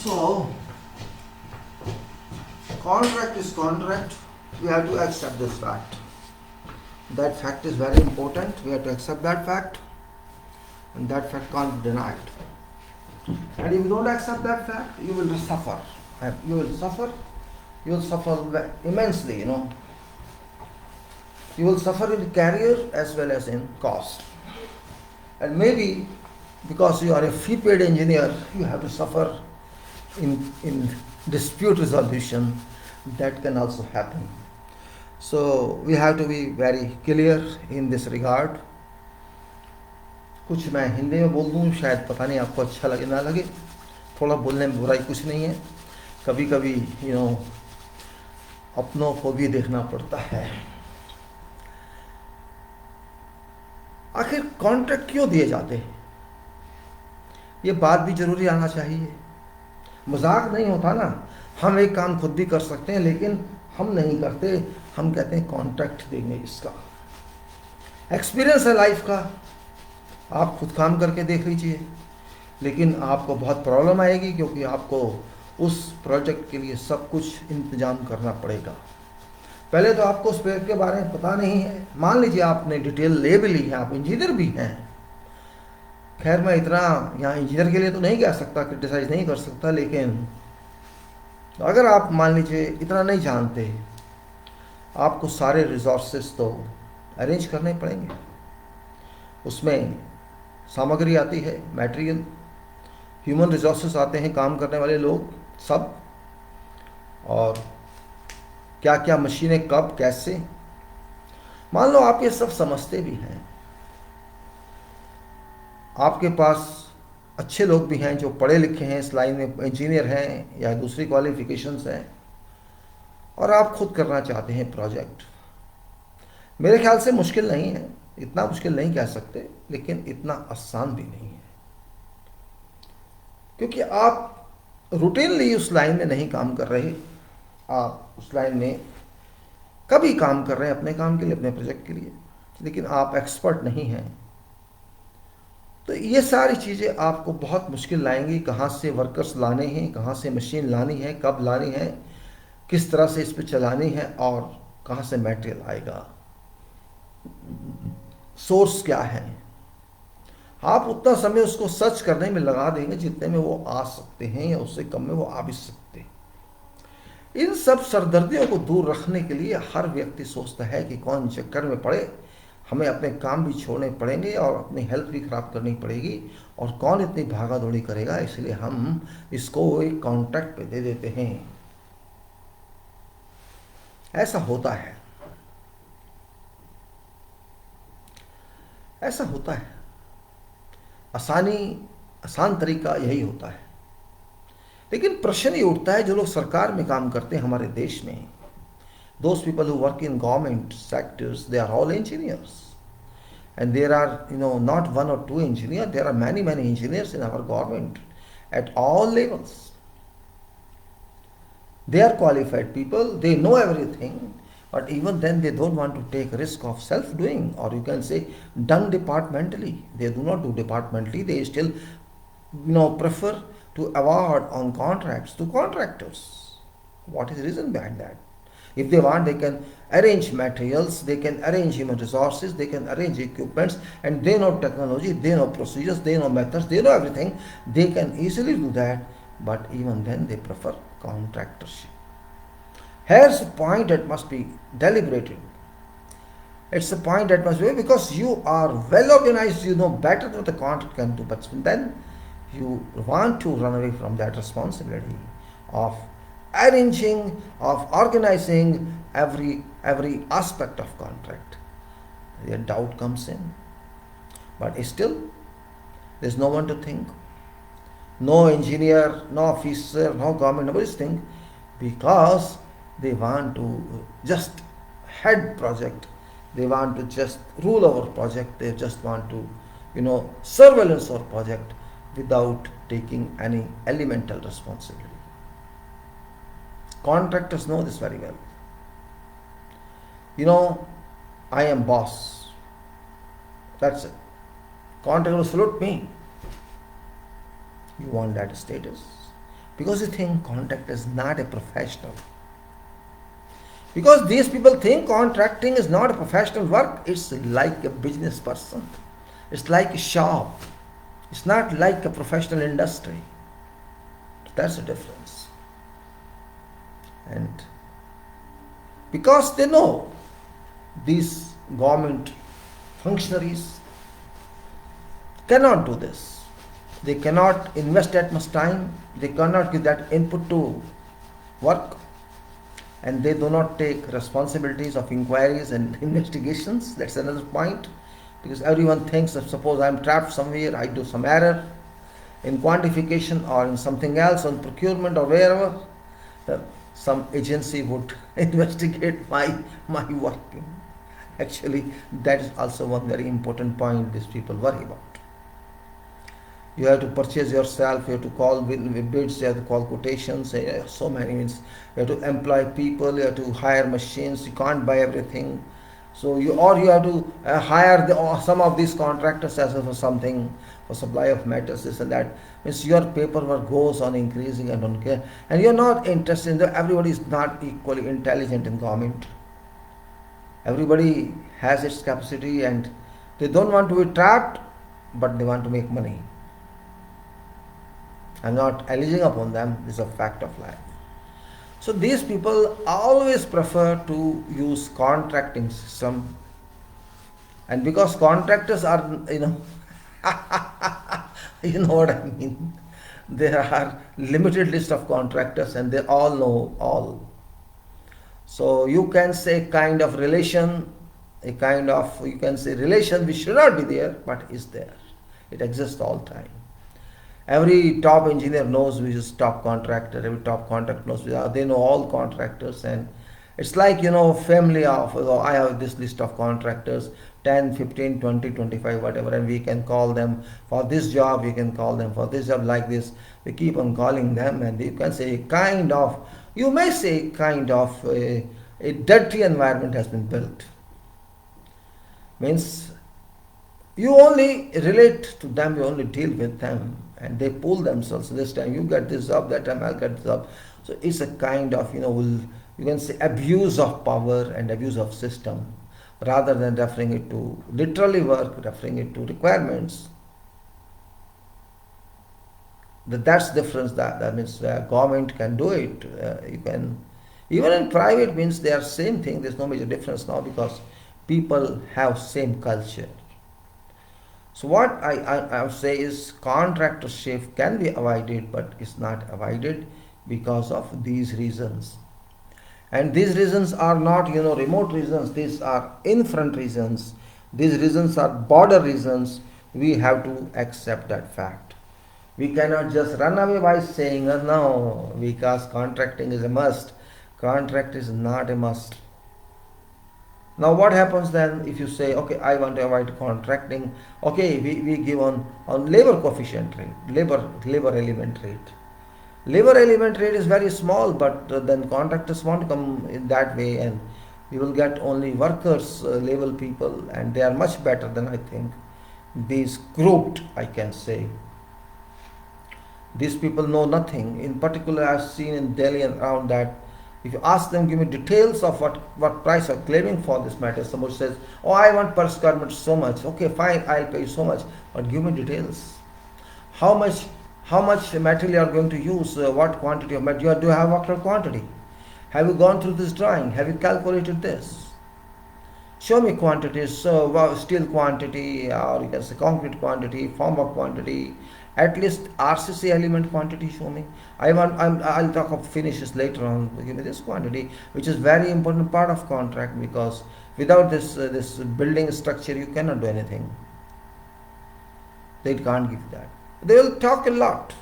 So, contract is contract. We have to accept this fact. That fact is very important. We have to accept that fact, and that fact can't be denied. And if you don't accept that fact, you will suffer. You will suffer. You will suffer immensely. You will suffer in career as well as in cost. And maybe because you are a fee-paid engineer, you have to suffer in dispute resolution. That can also happen. So we have to be very clear in this regard. कुछ मैं हिंदी में बोल दूँ, शायद पता नहीं आपको अच्छा लगे ना लगे. थोड़ा बोलने में बुराई कुछ नहीं है. कभी कभी अपनों को भी देखना पड़ता है. आखिर कॉन्ट्रैक्ट क्यों दिए जाते हैं, ये बात भी जरूरी आना चाहिए. मजाक नहीं होता ना. हम एक काम खुद भी कर सकते हैं, लेकिन हम नहीं करते. हम कहते हैं कॉन्ट्रैक्ट देंगे इसका. एक्सपीरियंस है लाइफ का. आप खुद काम करके देख लीजिए, लेकिन आपको बहुत प्रॉब्लम आएगी, क्योंकि आपको उस प्रोजेक्ट के लिए सब कुछ इंतजाम करना पड़ेगा. पहले तो आपको स्पेक के बारे में पता नहीं है. मान लीजिए आपने डिटेल ले भी ली है, आप इंजीनियर भी हैं. खैर मैं इतना यहाँ इंजीनियर के लिए तो नहीं कह सकता, क्रिटिसाइज नहीं कर सकता, लेकिन अगर आप मान लीजिए इतना नहीं जानते, आपको सारे रिसोर्सेज तो अरेंज करने पड़ेंगे. उसमें सामग्री आती है, मटेरियल, ह्यूमन रिसोर्सेज आते हैं, काम करने वाले लोग सब, और क्या क्या मशीनें कब कैसे. मान लो आप ये सब समझते भी हैं, आपके पास अच्छे लोग भी हैं जो पढ़े लिखे हैं, इस लाइन में इंजीनियर हैं या दूसरी क्वालिफिकेशंस हैं, और आप खुद करना चाहते हैं प्रोजेक्ट. मेरे ख्याल से मुश्किल नहीं है. इतना मुश्किल नहीं कह सकते, लेकिन इतना आसान भी नहीं है, क्योंकि आप रूटीनली उस लाइन में नहीं काम कर रहे. आप उस लाइन में कभी काम कर रहे हैं अपने काम के लिए, अपने प्रोजेक्ट के लिए, लेकिन आप एक्सपर्ट नहीं हैं. तो ये सारी चीज़ें आपको बहुत मुश्किल लाएंगी. कहाँ से वर्कर्स लाने हैं, कहाँ से मशीन लानी है, कब लानी है, किस तरह से इस पर चलानी है, और कहाँ से मटेरियल आएगा, सोर्स क्या है. आप उतना समय उसको सर्च करने में लगा देंगे जितने में वो आ सकते हैं, या उससे कम में वो आ भी सकते हैं. इन सब सरदर्दियों को दूर रखने के लिए हर व्यक्ति सोचता है कि कौन चक्कर में पड़े, हमें अपने काम भी छोड़ने पड़ेंगे और अपनी हेल्थ भी खराब करनी पड़ेगी, और कौन इतनी भागा दौड़ी करेगा. इसलिए हम इसको एक कॉन्ट्रैक्ट पे दे देते हैं. ऐसा होता है, ऐसा होता है. आसान तरीका यही होता है. लेकिन प्रश्न ये उठता है, जो लोग सरकार में काम करते हैं हमारे देश में, those people who work in government sectors, they are all engineers, and there are not one or two engineers, there are many engineers in our government at all levels. They are qualified people, they know everything, but even then they don't want to take risk of self-doing, or you can say done departmentally. They do not do departmentally, they still prefer to award on contracts to contractors. What is the reason behind that? If they want, they can arrange materials, they can arrange human resources, they can arrange equipments, and they know technology, they know procedures, they know methods, they know everything. They can easily do that, but even then they prefer contractorship. Here's a point that must be deliberated. It's a point that must be, because you are well organized, you know better what the contract can do, but then you want to run away from that responsibility of arranging, of organizing every aspect of contract. The doubt comes in, but still there's no one to think. No engineer, no officer, no government, nobody's think, because they want to just head project, they want to just rule our project, they just want to surveillance our project without taking any elemental responsibility. Contractors know this very well. I am boss. That's it. Contractor will salute me. You want that status. Because they think contractor is not a professional. Because these people think contracting is not a professional work, it's like a business person. It's like a shop. It's not like a professional industry. That's the difference. And because they know these government functionaries cannot do this. They cannot invest that much time. They cannot give that input to work. And they do not take responsibilities of inquiries and investigations. That's another point. Because everyone thinks that suppose I'm trapped somewhere, I do some error in quantification or in something else, on procurement or wherever, some agency would investigate my working. Actually, that is also one very important point these people worry about. You have to purchase yourself, you have to call bids, you have to call quotations, so many means. You have to employ people, you have to hire machines, you can't buy everything. So you have to hire some of these contractors as for something, for supply of metals, this and that. Means your paperwork goes on increasing and on care. And you're not interested in that. Everybody is not equally intelligent in government. Everybody has its capacity and they don't want to be trapped, but they want to make money. I'm not alleging upon them, this is a fact of life. So these people always prefer to use contracting system, and because contractors are, you know what I mean, there are limited list of contractors and they all know all. So you can say kind of relation, you can say relation which should not be there, but is there. It exists all the time. Every top engineer knows which is top contractor, every top contractor knows, they know all contractors, and it's like, family of, I have this list of contractors, 10, 15, 20, 25, whatever, and we can call them for this job, we can call them for this job, like this. We keep on calling them, and you can say you may say kind of a dirty environment has been built. Means you only relate to them, you only deal with them, and they pull themselves. This time you get this job, that time I'll get this job. So it's a kind of, you can say abuse of power and abuse of system, rather than referring it to literally work, referring it to requirements. That's the difference. That means government can do it. You can, even in private means they are same thing. There's no major difference now because people have same culture. So what I would say is contractorship can be avoided, but it's not avoided because of these reasons. And these reasons are not, remote reasons. These are in-front reasons. These reasons are border reasons. We have to accept that fact. We cannot just run away by saying, no, because contracting is a must. Contract is not a must. Now what happens then if you say, okay, I want to avoid contracting, okay, we give on labor coefficient rate, labor element rate. Labor element rate is very small, but then contractors won't come in that way, and we will get only workers level people, and they are much better than, I think, these grouped, I can say. These people know nothing. In particular, I've seen in Delhi and around that, if you ask them, give me details of what price you're claiming for this matter, somebody says, oh, I want per square meter so much. Okay, fine, I'll pay you so much, but give me details. How much material you are going to use, what quantity of material, do you have actual quantity? Have you gone through this drawing? Have you calculated this? Show me quantities, steel quantity, or you can say concrete quantity, formwork quantity, at least RCC element quantity, show me. I'll talk of finishes later on. Give me this quantity, which is very important part of contract, because without this building structure, you cannot do anything. They can't give that. They will talk a lot.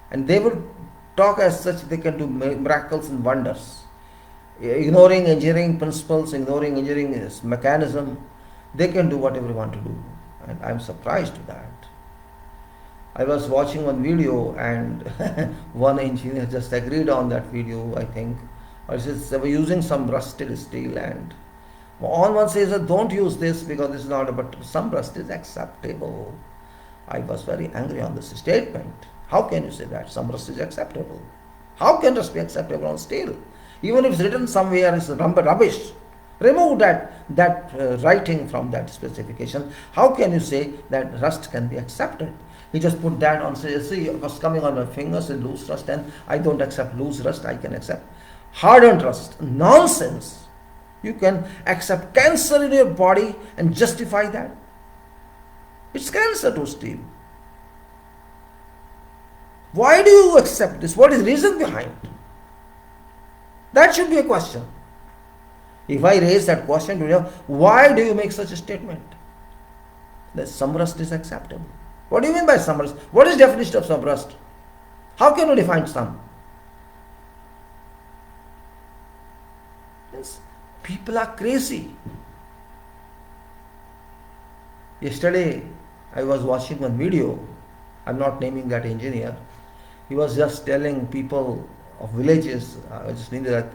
And they will talk as such they can do miracles and wonders. Ignoring engineering principles, ignoring engineering mechanism, they can do whatever they want to do. And I'm surprised to that. I was watching one video, and one engineer just agreed on that video, I think. Or they were using some rusted steel, and on one says that don't use this because this is not, but some rust is acceptable. I was very angry on this statement. How can you say that some rust is acceptable? How can rust be acceptable on steel? Even if it's written somewhere it's rubbish. Remove that writing from that specification. How can you say that rust can be accepted? He just put that on, say, see, it was coming on my fingers, a loose rust, and I don't accept loose rust, I can accept hardened rust. Nonsense. You can accept cancer in your body and justify that. It's cancer to steel. Why do you accept this? What is the reason behind? That should be a question. If I raise that question to you, why do you make such a statement? That some rust is acceptable. What do you mean by some rust? What is the definition of some rust? How can you define some? Yes, people are crazy. Yesterday, I was watching one video. I'm not naming that engineer. He was just telling people of villages, I just need that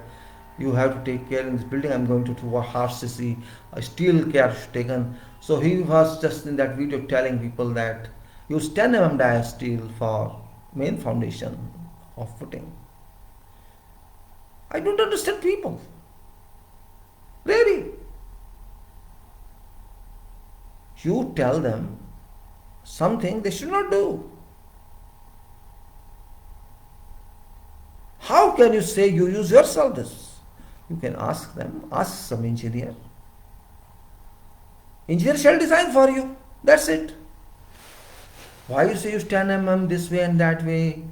you have to take care in this building. I'm going to do a harsh CC, a steel care taken. So he was just in that video telling people that use 10 mm dia steel for main foundation of footing. I don't understand people. Really. You tell them something they should not do. How can you say you use yourself this? You can ask them, ask some engineer. Engineer shall design for you. That's it. Why you say use 10 mm this way and that way?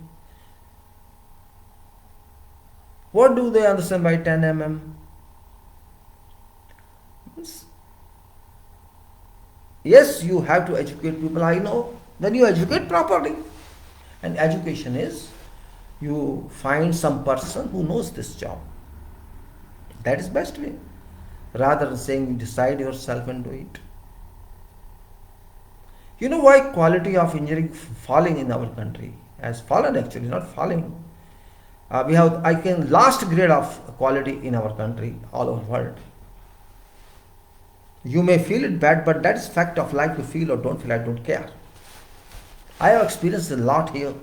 What do they understand by 10 mm? Yes, you have to educate people, I know. Then you educate properly. And education is, you find some person who knows this job. That is best way. Rather than saying you decide yourself and do it. You know why quality of engineering falling in our country? Has fallen actually, not falling. We have, last grade of quality in our country, all over the world. You may feel it bad, but that is fact of life. You feel or don't feel, I don't care. I have experienced a lot here.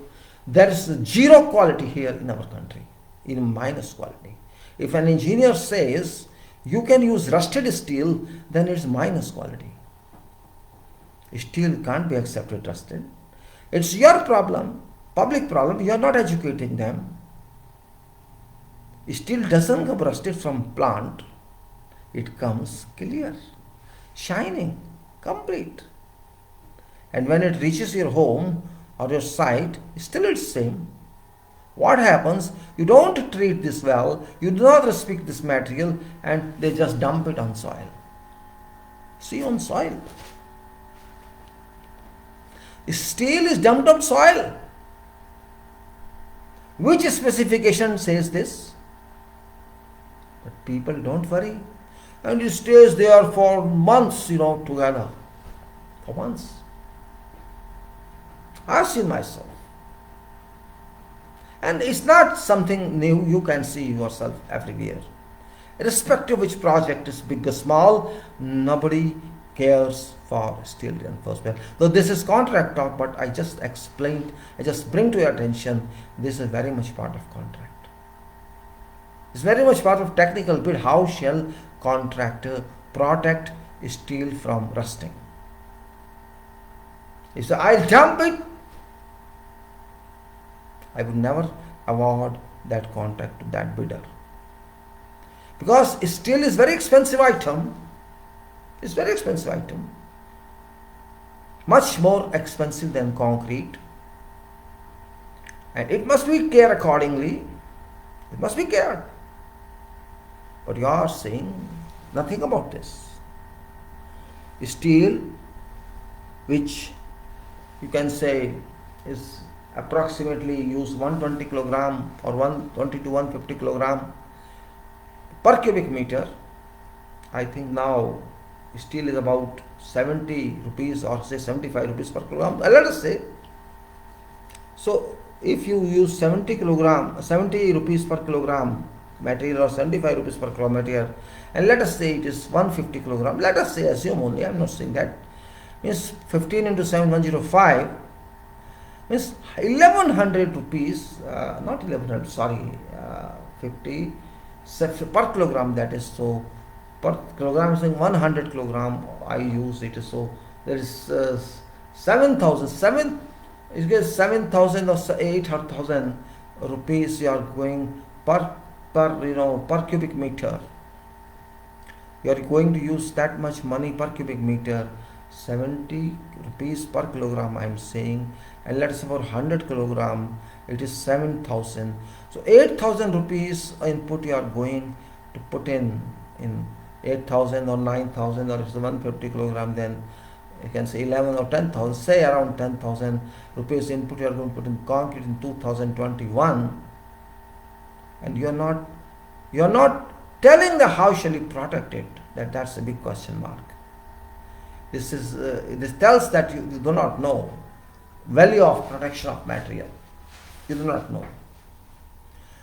There is zero quality here in our country, in minus quality. If an engineer says you can use rusted steel, then it's minus quality. Steel can't be accepted rusted. It's your problem, public problem. You are not educating them. Steel doesn't come rusted from plant. It comes clear, shining, complete. And when it reaches your home or your site, still it's same. What happens? You don't treat this well, you do not respect this material, and they just dump it on soil. See, on soil. Steel is dumped on soil. Which specification says this? But people don't worry. And it stays there for months, together. For months. I've seen myself. And it's not something new, you can see yourself everywhere. Irrespective of which project is big or small, nobody cares for steel reinforcement. Though this is contract talk, but I just explained, I just bring to your attention, this is very much part of contract. It's very much part of technical bit. How shall contractor protect steel from rusting? If I'll dump it, I would never award that contract to that bidder. Because steel is very expensive item. It's very expensive item. Much more expensive than concrete. And it must be cared accordingly. It must be cared. But you are saying nothing about this. Steel, which you can say is approximately use 120 kilogram or 120 to 150 kilogram per cubic meter. I think now steel is about 70 rupees or say 75 rupees per kilogram. Let us say. So if you use 70 rupees per kilogram material or 75 rupees per kilogram material, and let us say it is 150 kilogram, let us say, assume only, I am not saying that. means 15 into 7105 means 1100 rupees, not 1100, sorry, 50 per kilogram, that is. So per kilogram is saying 100 kilogram I use it, so there is 7,000, it is 7,000 or 8,000 rupees you are going per cubic meter. You are going to use that much money per cubic meter, 70 rupees per kilogram I am saying, and let us say for 100 kilogram it is 7,000. So 8,000 rupees input you are going to put in 8,000 or 9,000, or if it's 150 kilogram, then you can say 11 or 10,000, say around 10,000 rupees input you are going to put in concrete in 2021, and you are not telling the how shall you protect it. That's a big question mark. This tells that you do not know value of protection of material. You do not know.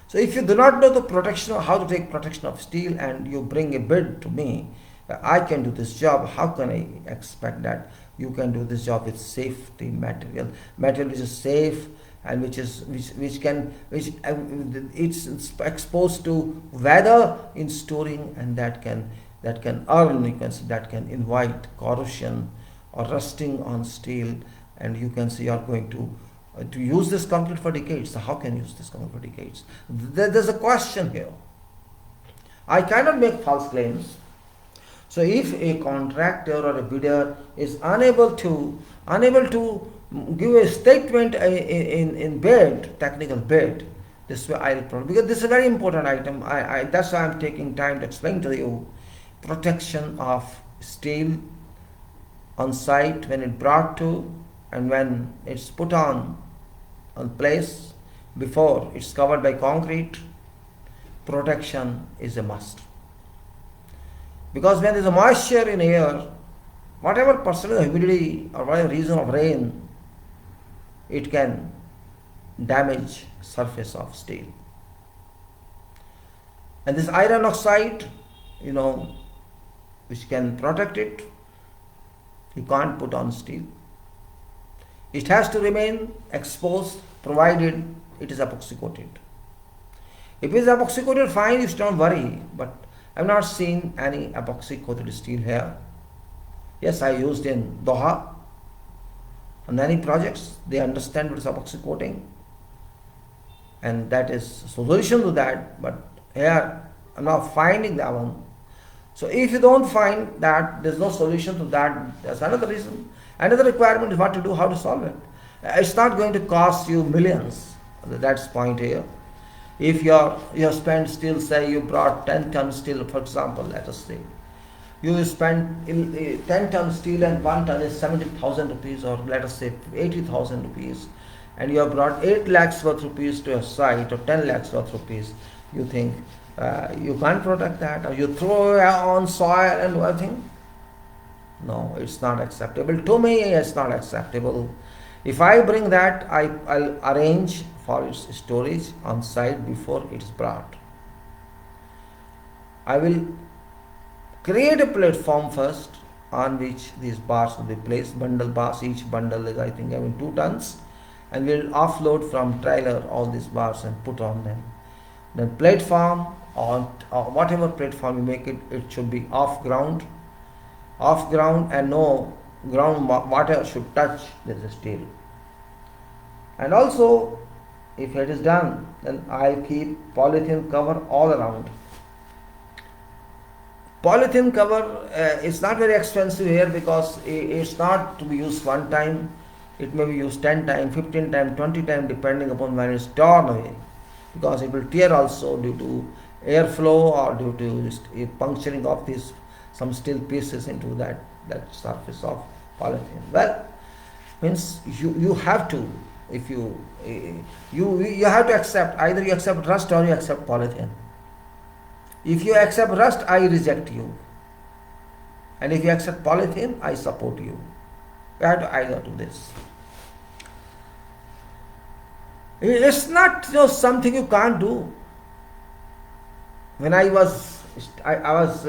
So if you do not know the protection, how to take protection of steel, and you bring a bid to me, I can do this job, how can I expect that you can do this job with safety material which is safe and it's exposed to weather in storing, and that can earn, you can see, that can invite corrosion or rusting on steel, and you can see you are going to use this concrete for decades. So how can you use this concrete for decades? There's a question here. I cannot make false claims. So if a contractor or a bidder is unable to give a statement in bid, technical bid, this way I will probably, because this is a very important item. That's why I'm taking time to explain to you protection of steel on site when it's brought to and when it's put on place before it's covered by concrete. Protection is a must, because when there is a moisture in air, whatever percentage of humidity or whatever reason of rain, it can damage surface of steel. And this iron oxide, which can protect it, you can't put on steel. It has to remain exposed provided it is epoxy coated. If it is epoxy coated, fine, you don't worry, but I've not seen any epoxy coated steel here. Yes, I used in Doha on many projects. They understand what is epoxy coating, and that is solution to that, but here I'm not finding that one. So if you don't find that, there's no solution to that, that's another reason. Another requirement is what to do, how to solve it. It's not going to cost you millions. That's the point here. If you spend steel, say you brought 10 tons steel, for example, let us say, you spend 10 tons steel and 1 ton is 70,000 rupees, or let us say 80,000 rupees, and you have brought 8 lakhs worth rupees to a site, or 10 lakhs worth rupees. You think you can't protect that, or you throw on soil and everything? No, it's not acceptable. To me, it's not acceptable. If I bring that, I'll arrange for its storage on site before it's brought. I will create a platform first on which these bars will be placed, bundle bars. Each bundle is, I think, 2 tons, and we'll offload from trailer all these bars and put on them. Then platform, or whatever platform you make it, it should be off ground, and no ground water should touch the steel. And also, if it is done, then I keep polythene cover all around. Polythene cover is not very expensive here, because it's not to be used one time. It may be used 10 times, 15 times, 20 times, depending upon when it's torn away, because it will tear also due to airflow or due to puncturing of these some steel pieces into that surface of polythene. Well, means you have to, if you have to accept, either you accept rust or you accept polythene. If you accept rust, I reject you, and if you accept polythene, I support you. You have to either do this. It's not something you can't do. When I was I was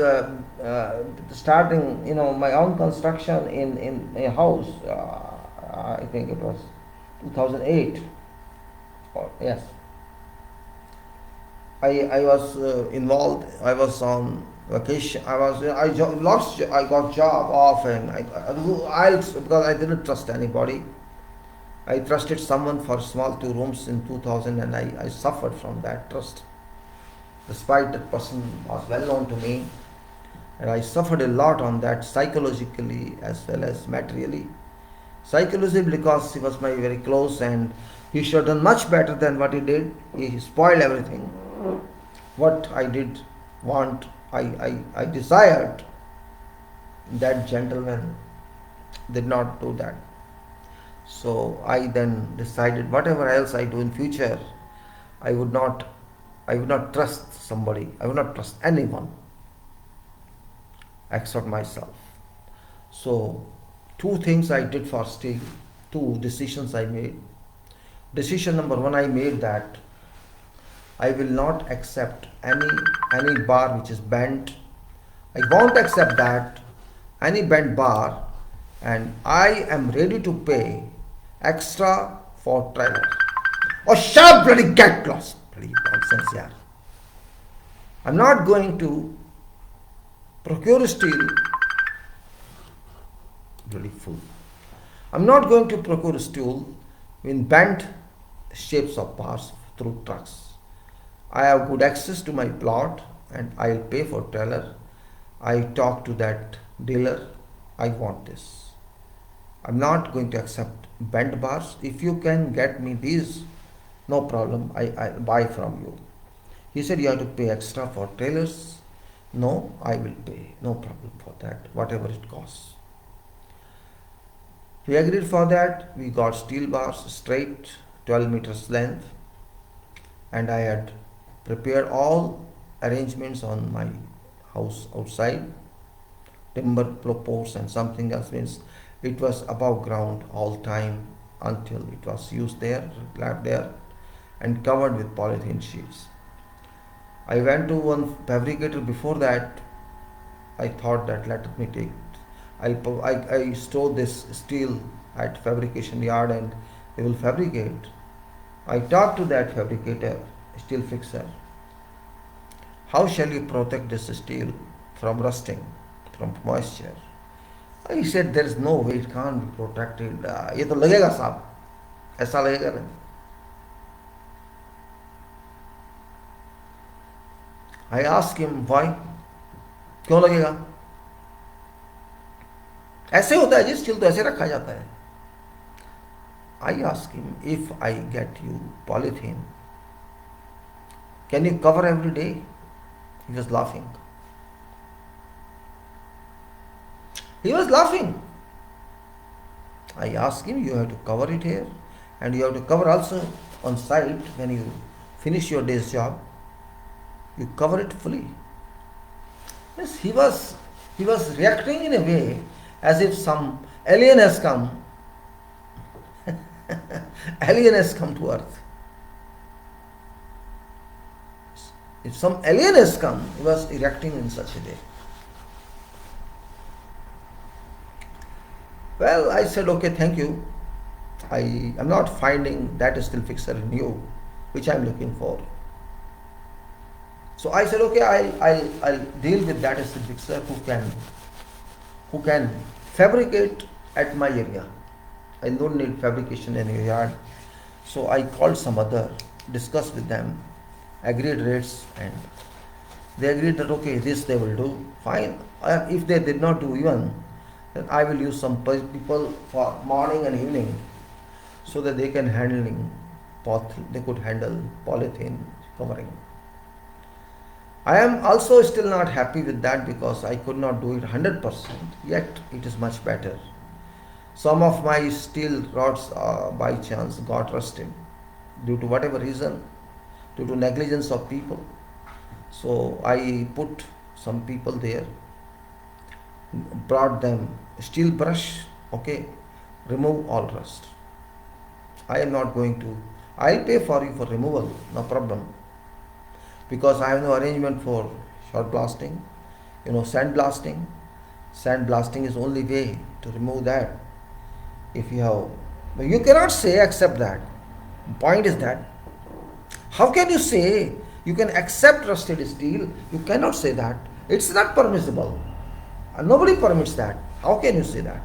starting, my own construction in a house. I think it was 2008. Yes, I was involved. I was on vacation. I got job off, and because I didn't trust anybody. I trusted someone for small 2 rooms in 2000, and I suffered from that trust. Despite that person was well known to me, and I suffered a lot on that, psychologically as well as materially. Psychologically because he was my very close, and he should have done much better than what he did. He spoiled everything. What I did want, I desired, that gentleman did not do that. So I then decided whatever else I do in future, I would not trust somebody. I would not trust anyone except myself. So 2 things I did for steel, 2 decisions I made. Decision number 1 I made that I will not accept any bar which is bent. I won't accept that, any bent bar, and I am ready to pay extra for trailer. Oh, shut up, bloody get lost. Bloody nonsense, yeah. I'm not going to procure steel. Bloody fool. I'm not going to procure steel in bent shapes of bars through trucks. I have good access to my plot and I'll pay for trailer. I talk to that dealer. I want this. I'm not going to accept bent bars. If you can get me these, no problem. I'll buy from you. He said you have to pay extra for trailers. No, I will pay. No problem for that, whatever it costs. We agreed for that. We got steel bars straight, 12 meters length, and I had prepared all arrangements on my house outside, timber posts and something else, means it was above ground all time until it was used there, left there, and covered with polythene sheets. I went to one fabricator before that. I thought that let me take. I store this steel at fabrication yard and they will fabricate. I talked to that fabricator, steel fixer. How shall you protect this steel from rusting, from moisture? He said there is no way, it can't be protected. ये तो लगेगा साहब, ऐसा लगेगा ना. I asked him why, क्यों लगेगा? ऐसे होता है जी, स्टील तो ऐसे रखा जाता है. I asked him, if I get you polythene, can you cover every day? He was laughing. He was laughing. I asked him, you have to cover it here and you have to cover also on site when you finish your day's job. You cover it fully. Yes, he was reacting in a way as if some alien has come. Alien has come to earth. If some alien has come, he was reacting in such a way. Well, I said, okay, thank you. I am not finding that steel fixer in you, which I am looking for. So I said, okay, I'll deal with that steel fixer who can fabricate at my area. I don't need fabrication in your yard. So I called some other, discussed with them, agreed rates, and they agreed that okay, this they will do. Fine. If they did not do even, then I will use some people for morning and evening so that they can they could handle polythene covering. I am also still not happy with that because I could not do it 100%, yet it is much better. Some of my steel rods by chance got rusted due to whatever reason, due to negligence of people. So I put some people there, brought them steel brush, okay, remove all rust. I am not going to, I'll pay for you for removal, no problem. Because I have no arrangement for for blasting. Sandblasting. Sandblasting is only way to remove that. If you have, but you cannot say accept that. Point is that, how can you say you can accept rusted steel? You cannot say that. It's not permissible. And nobody permits that. How can you say that?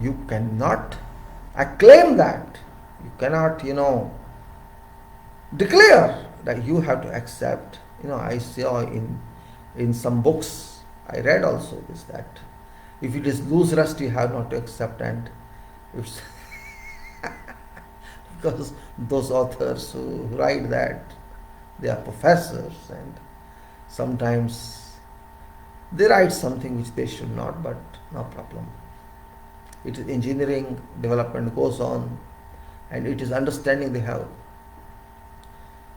You cannot acclaim that. You cannot, declare that you have to accept. I saw in some books, I read also this, that if it is loose rust, you have not to accept, and it's because those authors who write that, they are professors, and sometimes they write something which they should not, but no problem. It is engineering, development goes on, and it is understanding they have.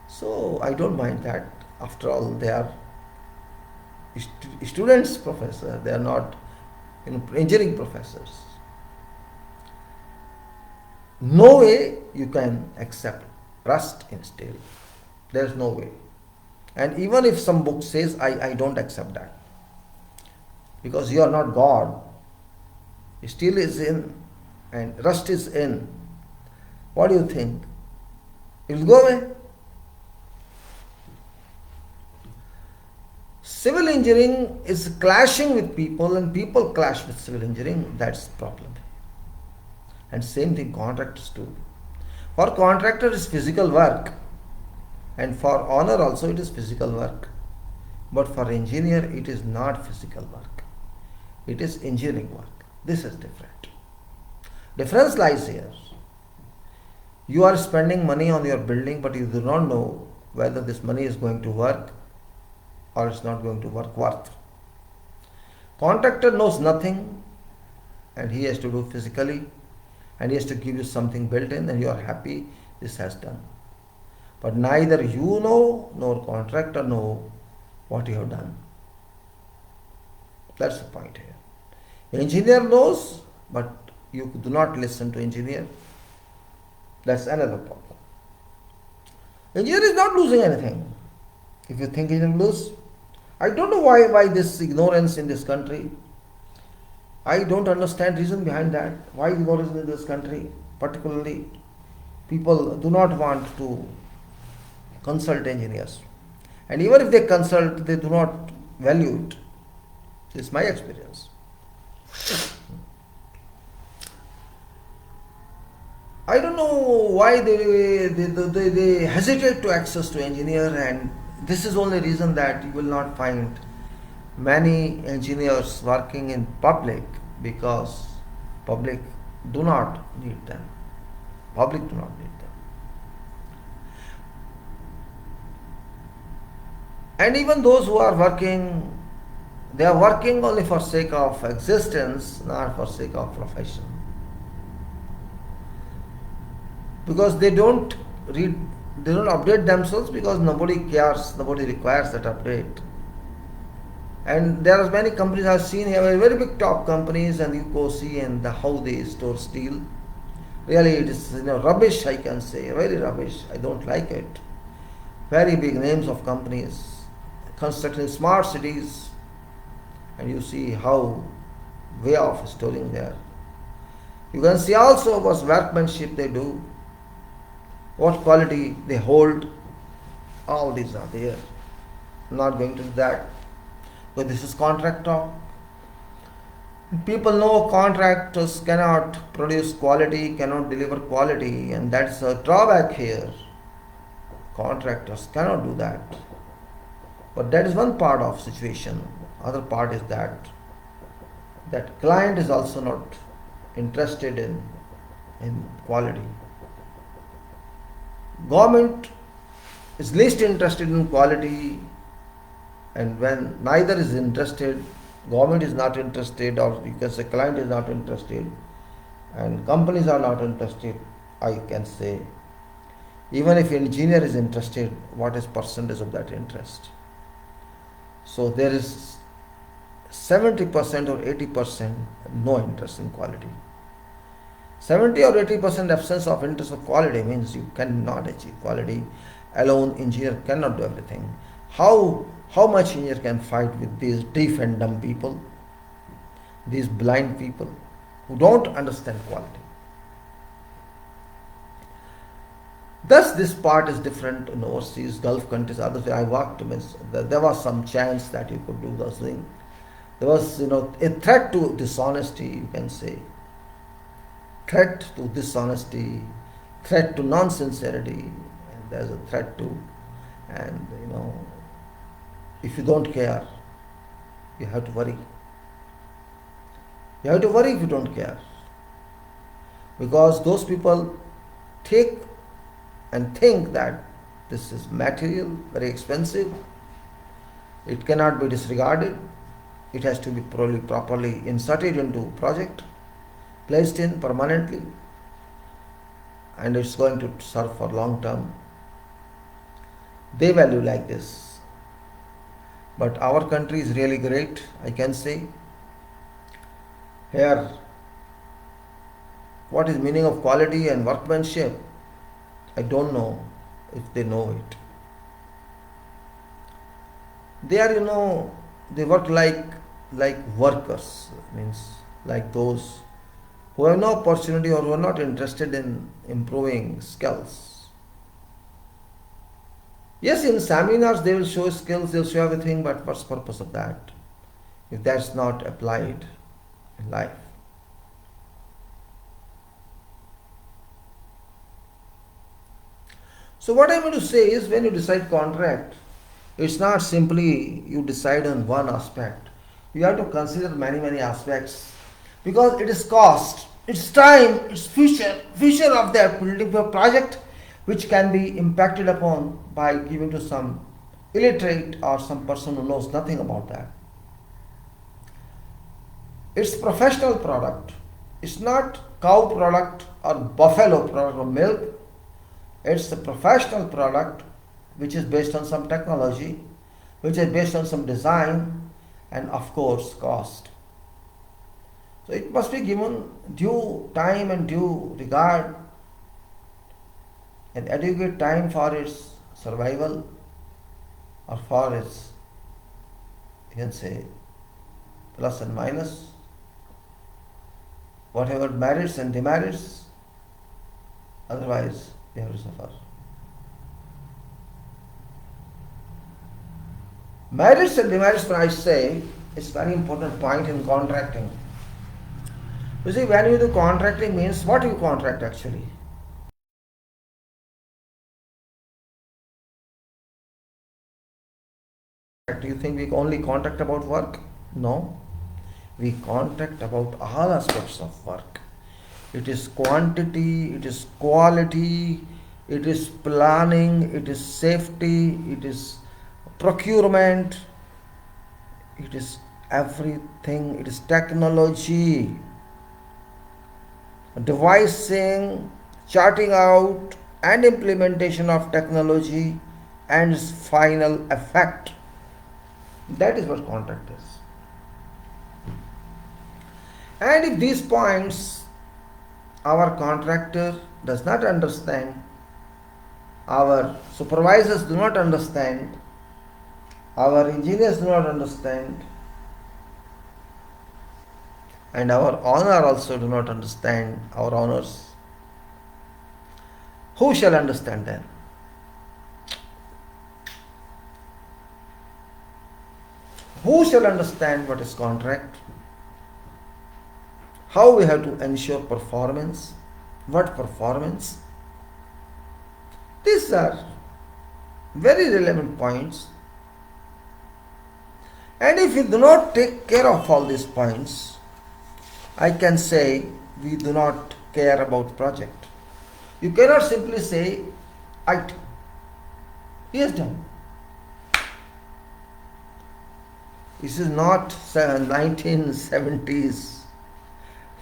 So I don't mind that. After all, they are students, professor. They are not, engineering professors. No way you can accept rust in steel. There is no way. And even if some book says, I don't accept that, because you are not God. Steel is in and rust is in. What do you think? It will go away. Civil engineering is clashing with people, and people clash with civil engineering. That's the problem. And same thing contractors do. For contractor is physical work, and for owner also it is physical work. But for engineer it is not physical work. It is engineering work. This is different. Difference lies here. You are spending money on your building, but you do not know whether this money is going to work or it's not going to work worth. Contractor knows nothing, and he has to do physically, and he has to give you something built in, and you are happy this has done. But neither you know nor contractor know what you have done. That's the point here. Engineer knows, but you do not listen to engineer. That's another problem. Engineer is not losing anything. If you think he will lose, I don't know why this ignorance in this country. I don't understand reason behind that. Why ignorance in this country? Particularly, people do not want to consult engineers. And even if they consult, they do not value it. This is my experience. I don't know why they hesitate to access to engineer, and this is only reason that you will not find many engineers working in public, because public do not need them. Public do not need them. And even those who are working, they are working only for sake of existence, not for sake of profession. Because they don't update themselves, because nobody cares, nobody requires that update. And there are many companies I have seen here, very big top companies, and you go see and how they store steel. Really, it is rubbish, I can say, very rubbish. I don't like it. Very big names of companies constructing smart cities, and you see how way of storing there. You can see also what workmanship they do, what quality they hold. All these are there. I'm not going to do that, but this is contract talk. People know contractors cannot produce quality, cannot deliver quality, and that's a drawback here. Contractors cannot do that. But that is one part of situation. Other part is that client is also not interested in quality. Government is least interested in quality, and when neither is interested, government is not interested, or you can say client is not interested, and companies are not interested, I can say, even if engineer is interested, what is percentage of that interest? So there is 70% or 80% no interest in quality. 70 or 80% absence of interest of quality means you cannot achieve quality. alone engineer cannot do everything. How much engineer can fight with these deaf and dumb people, these blind people who don't understand quality? Thus, this part is different in overseas, Gulf countries, others where I worked. There was some chance that you could do those things. There was, a threat to dishonesty, you can say. Threat to dishonesty, threat to non-sincerity, and there's a threat to, and if you don't care, you have to worry. You have to worry if you don't care. Because those people take and think that this is material, very expensive, it cannot be disregarded, it has to be properly inserted into project, placed in permanently, and it's going to serve for long term. They value like this. But our country is really great, I can say. Here, what is meaning of quality and workmanship? I don't know if they know it. They are, they work like workers, means like those who have no opportunity or who are not interested in improving skills. Yes, in seminars they will show skills, they will show everything, but what's the purpose of that if that's not applied in life? So what I'm going to say is, when you decide contract, it's not simply you decide on one aspect. You have to consider many aspects, because it is cost, it's time, it's future of that particular project, which can be impacted upon by giving to some illiterate or some person who knows nothing about that. It's professional product. It's not cow product or buffalo product or milk. It's a professional product which is based on some technology, which is based on some design, and of course cost. So it must be given due time and due regard and adequate time for its survival, or for its, you can say, plus and minus, whatever merits and demerits, otherwise you have to suffer. Merits and demerits, when I say, is very important point in contracting. You see, when you do contracting, means what you contract actually? Do you think we only contract about work? No. We contract about all aspects of work. It is quantity, it is quality, it is planning, it is safety, it is procurement, it is everything, it is technology, devising, charting out and implementation of technology, and its final effect. That is what contract is. And if these points our contractor does not understand, our supervisors do not understand, our engineers do not understand, and our owner also do not understand, our owners, who shall understand then? Who shall understand what is contract? How we have to ensure performance? What performance? These are very relevant points. And if we do not take care of all these points, I can say we do not care about project. You cannot simply say, IT. He has done. This is not 1970s.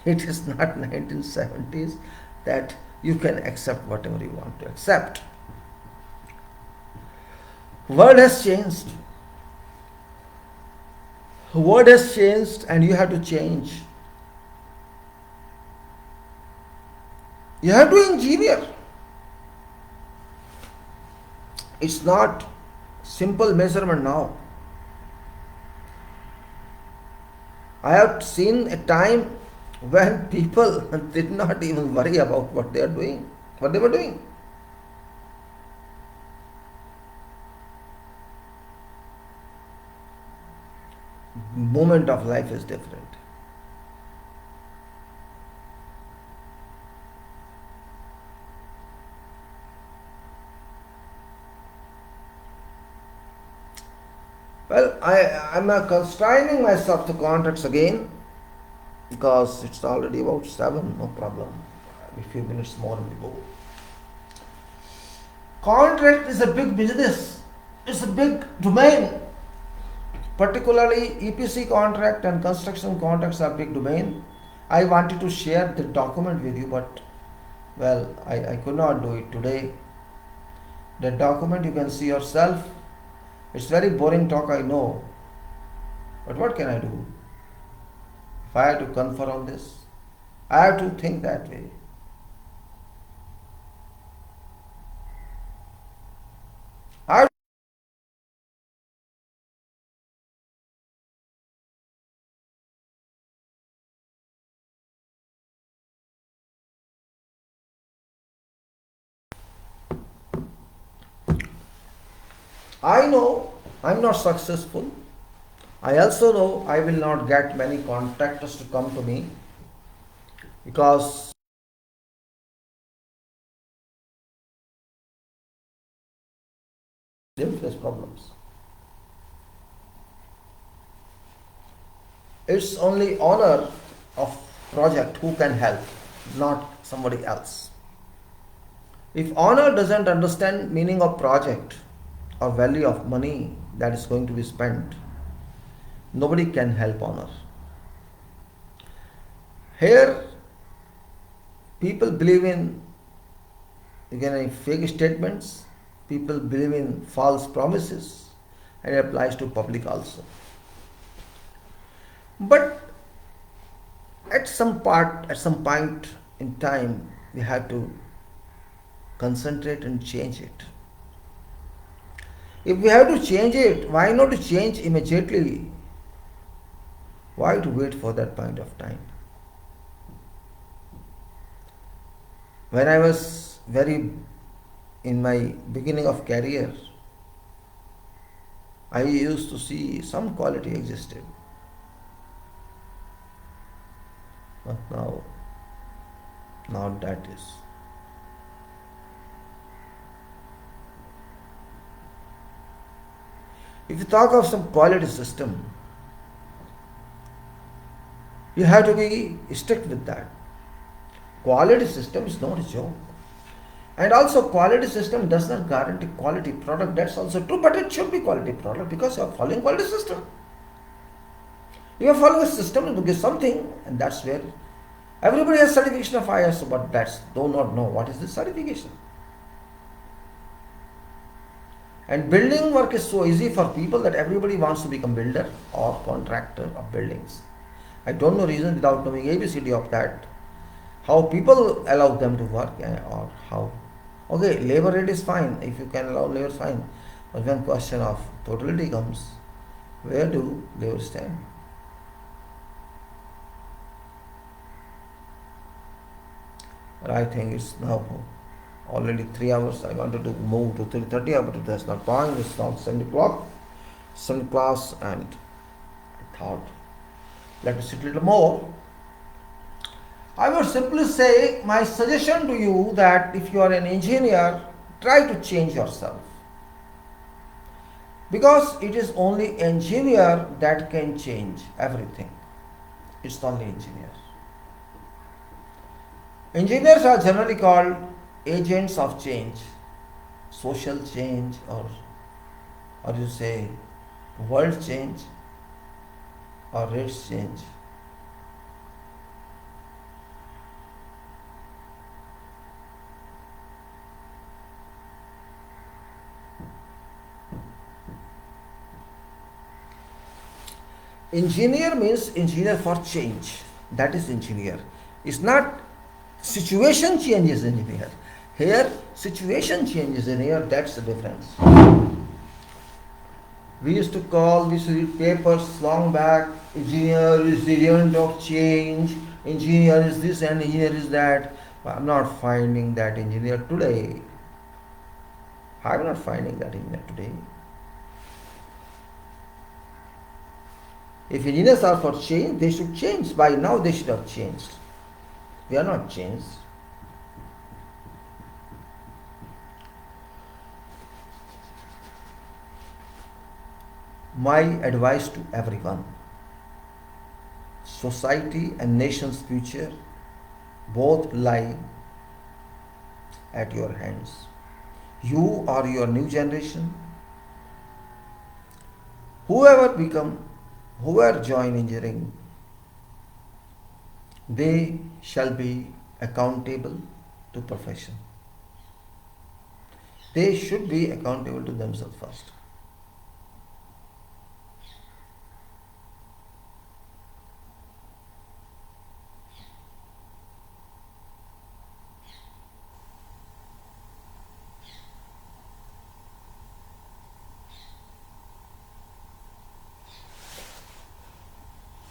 It is not 1970s that you can accept whatever you want to accept. World has changed. World has changed and you have to change. You have to engineer. It's not simple measurement now. I have seen a time when people did not even worry about what they are doing, what they were doing. Moment of life is different. Well, I'm constraining myself to contracts again because it's already about 7, no problem. A few minutes more and we go. Contract is a big business, it's a big domain. Particularly EPC contract and construction contracts are big domain. I wanted to share the document with you, but well, I could not do it today. The document you can see yourself. It's very boring talk, I know. But what can I do? If I have to confer on this, I have to think that way. I know I'm not successful. I also know I will not get many contractors to come to me because they will face problems. It's only owner of project who can help, not somebody else. If owner doesn't understand meaning of project or value of money that is going to be spent, nobody can help owner. Here, people believe in again fake statements. People believe in false promises, and it applies to public also. But at some point in time, we have to concentrate and change it. If we have to change it, why not to change immediately? Why to wait for that point of time? When I was in my beginning of career, I used to see some quality existed. But now that is. If you talk of some quality system, you have to be strict with that. Quality system is not a joke. And also quality system does not guarantee quality product. That's also true, but it should be quality product because you are following quality system. You are following a system to give something, and that's where everybody has certification of ISO, but that's do not know what is this certification. And building work is so easy for people that everybody wants to become builder or contractor of buildings. I don't know reason without knowing ABCD of that, how people allow them to work or how. Okay, labor rate is fine, if you can allow labor fine, but when question of totality comes, where do labor stand? But I think it's now already 3 hours. I wanted to move to 3:30, but that's not point. It's now 7 o'clock, 7 class, and I thought, let me sit a little more. I would simply say my suggestion to you that if you are an engineer, try to change yourself. Because it is only engineer that can change everything. It's only engineer. Engineers are generally called agents of change, social change, or you say world change or race change. Engineer means engineer for change. That is engineer. It's not situation changes engineer. Here situation changes in here, that's the difference. We used to read papers long back, engineer is the agent of change, engineer is this and engineer is that. But I'm not finding that engineer today. I'm not finding that engineer today. If engineers are for change, they should change. By now they should have changed. They are not changed. My advice to everyone, society and nation's future both lie at your hands. You or your new generation, whoever join engineering, they shall be accountable to profession. They should be accountable to themselves first.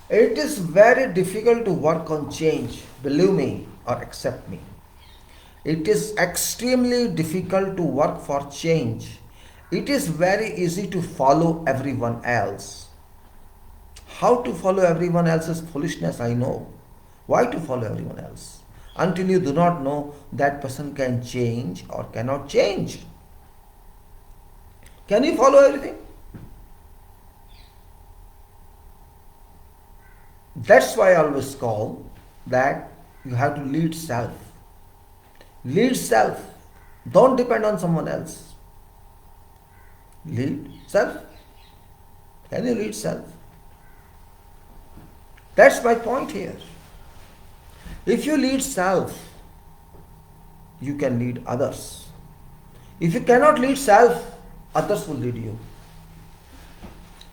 It is very difficult to work on change, believe me or accept me. It is extremely difficult to work for change. It is very easy to follow everyone else. How to follow everyone else's foolishness, I know. Why to follow everyone else? Until you do not know that person can change or cannot change. Can you follow everything? That's why I always call that you have to lead self. Lead self. Don't depend on someone else. Lead self. Can you lead self? That's my point here. If you lead self, you can lead others. If you cannot lead self, others will lead you.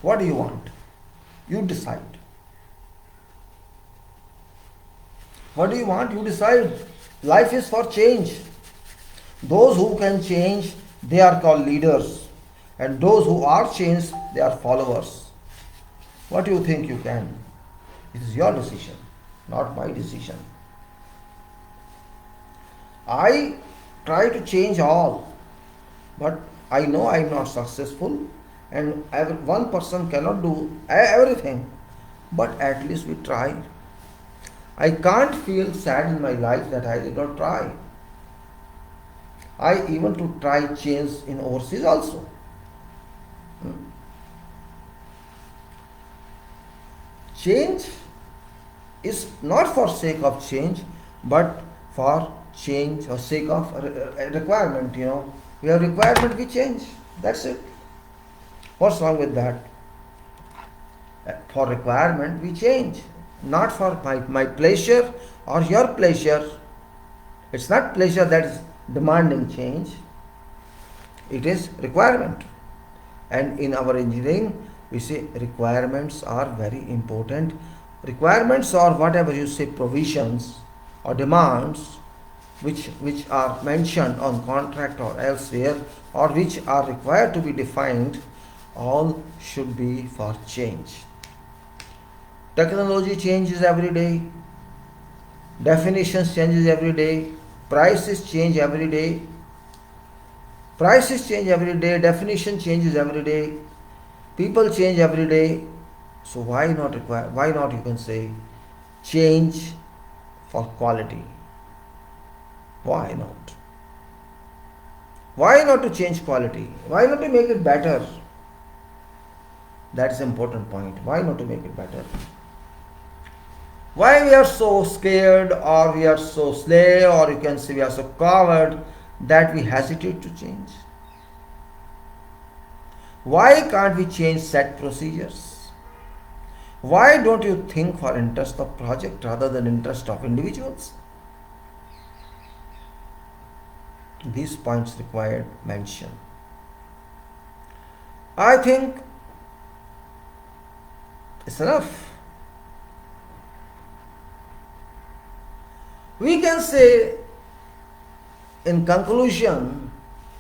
What do you want? You decide. What do you want? You decide. Life is for change. Those who can change, they are called leaders. And those who are changed, they are followers. What do you think you can? It is your decision, not my decision. I try to change all, but I know I am not successful, and one person cannot do everything, but at least we try. I can't feel sad in my life that I did not try. I even to try change in overseas also. Change is not for sake of change, but for change or sake of a requirement. We have requirement, we change. That's it. What's wrong with that? For requirement, we change. Not for my pleasure or your pleasure. It's not pleasure that is demanding change. It is requirement. And in our engineering, we say requirements are very important. Requirements are whatever you say, provisions or demands which are mentioned on contract or elsewhere, or which are required to be defined, all should be for change. Technology changes every day. Definitions changes every day. Prices change every day. Prices change every day. Definition changes every day. People change every day. So why not you can say change for quality? Why not? Why not to change quality? Why not to make it better? That's an important point. Why not to make it better? Why we are so scared, or we are so slave, or you can say we are so coward that we hesitate to change? Why can't we change set procedures? Why don't you think for interest of project rather than interest of individuals? These points required mention. I think it's enough. We can say in conclusion,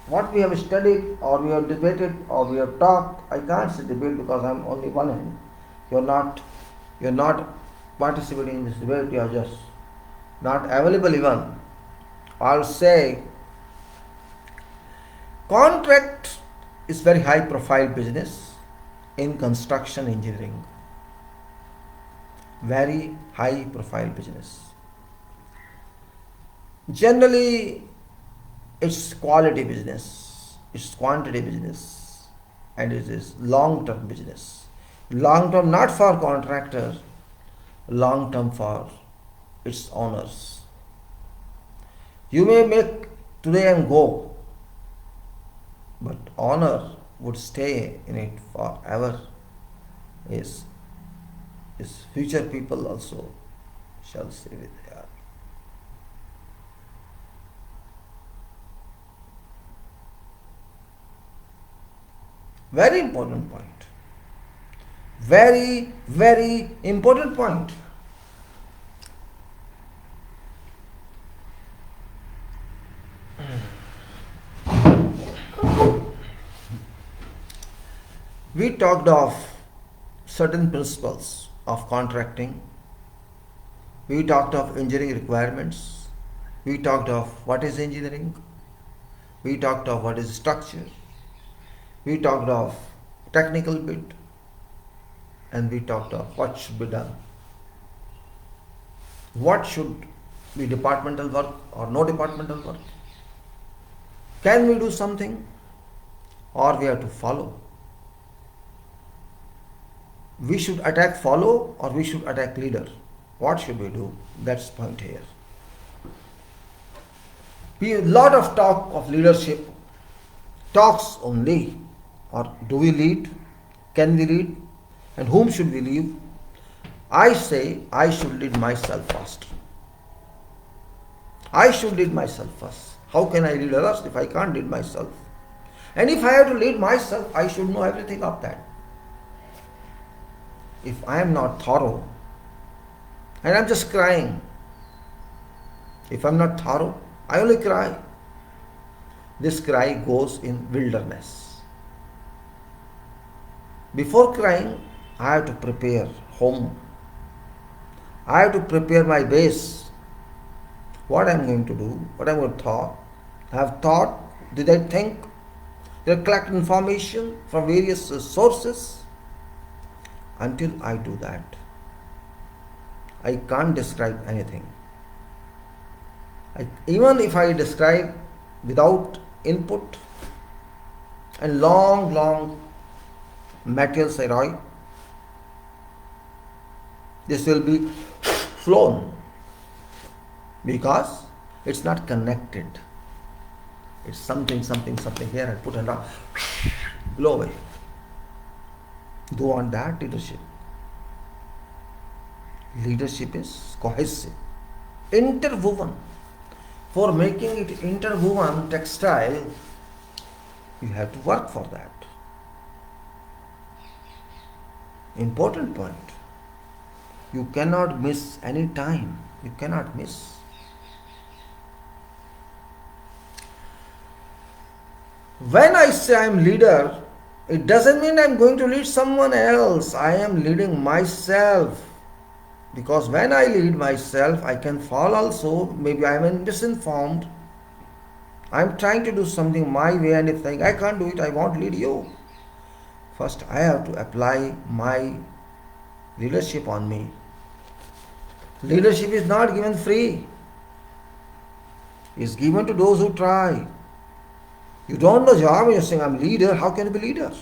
what we have studied or we have debated or we have talked, I can't say debate because I'm only one end. You're not participating in this debate, you are just not available even. I'll say contract is very high profile business in construction engineering. Very high profile business. Generally, it's quality business, it's quantity business, and it is long-term business. Long-term not for contractor, long-term for its owners. You may make today and go, but owner would stay in it forever. Is future people also shall stay with there. Very important point. Very, very important point. We talked of certain principles of contracting. We talked of engineering requirements. We talked of what is engineering. We talked of what is structure. We talked of technical bit. And we talked of what should be done. What should be departmental work or no departmental work? Can we do something or we have to follow? We should attack follow or we should attack leader. What should we do? That's the point here. We have a lot of talk of leadership. Talks only. Or do we lead? Can we lead? And whom should we lead? I say I should lead myself first. I should lead myself first. How can I lead others if I can't lead myself? And if I have to lead myself, I should know everything of that. If I am not thorough, and I'm just crying, if I'm not thorough, I only cry. This cry goes in wilderness. Before crying, I have to prepare home. I have to prepare my base. What I'm going to do, what I'm going to thought. I have thought, did I think? Did I collect information from various sources? Until I do that, I can't describe anything. Even if I describe without input and long materials I write, this will be flown because it's not connected. It's something here I put and blow away. Do you want that leadership? Leadership is cohesive, interwoven. For making it interwoven textile, you have to work for that. Important point. You cannot miss any time. You cannot miss. When I say I am leader, it doesn't mean I am going to lead someone else. I am leading myself. Because when I lead myself, I can fall also. Maybe I am misinformed. I am trying to do something my way, and if I can't do it, I won't lead you. First, I have to apply my leadership on me. Leadership is not given free. It is given to those who try. You don't know job and you're saying I'm leader. How can you be leader?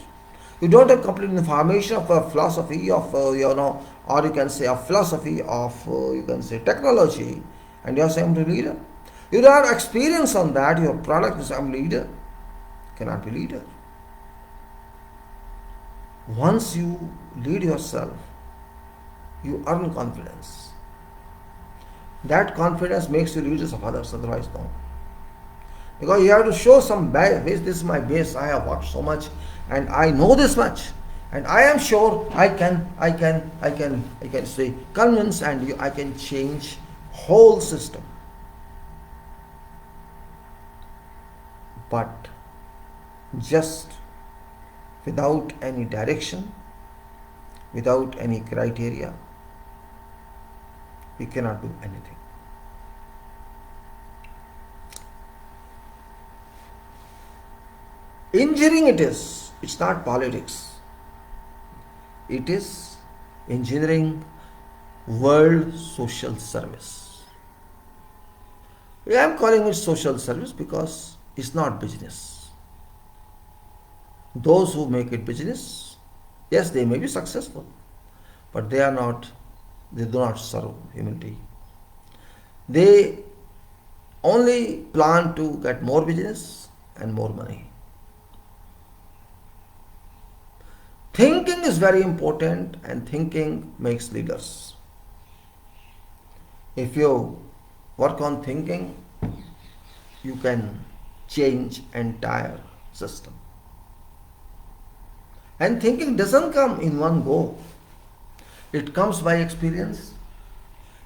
You don't have complete information of a philosophy of or you can say a philosophy of you can say technology, and you're saying I'm the leader. You don't have experience on that. Your product is I'm leader. Cannot be leader. Once you lead yourself, you earn confidence. That confidence makes you leaders of others. Otherwise, no. Because you have to show some base. This is my base. I have worked so much, and I know this much, and I am sure I can say convince, and I can change whole system. But just without any direction, without any criteria, we cannot do anything. Engineering it's not politics. It is engineering world social service. I am calling it social service because it's not business. Those who make it business, yes, they may be successful, but they do not serve humanity. They only plan to get more business and more money. Thinking is very important, and thinking makes leaders. If you work on thinking, you can change entire system. And thinking doesn't come in one go. It comes by experience.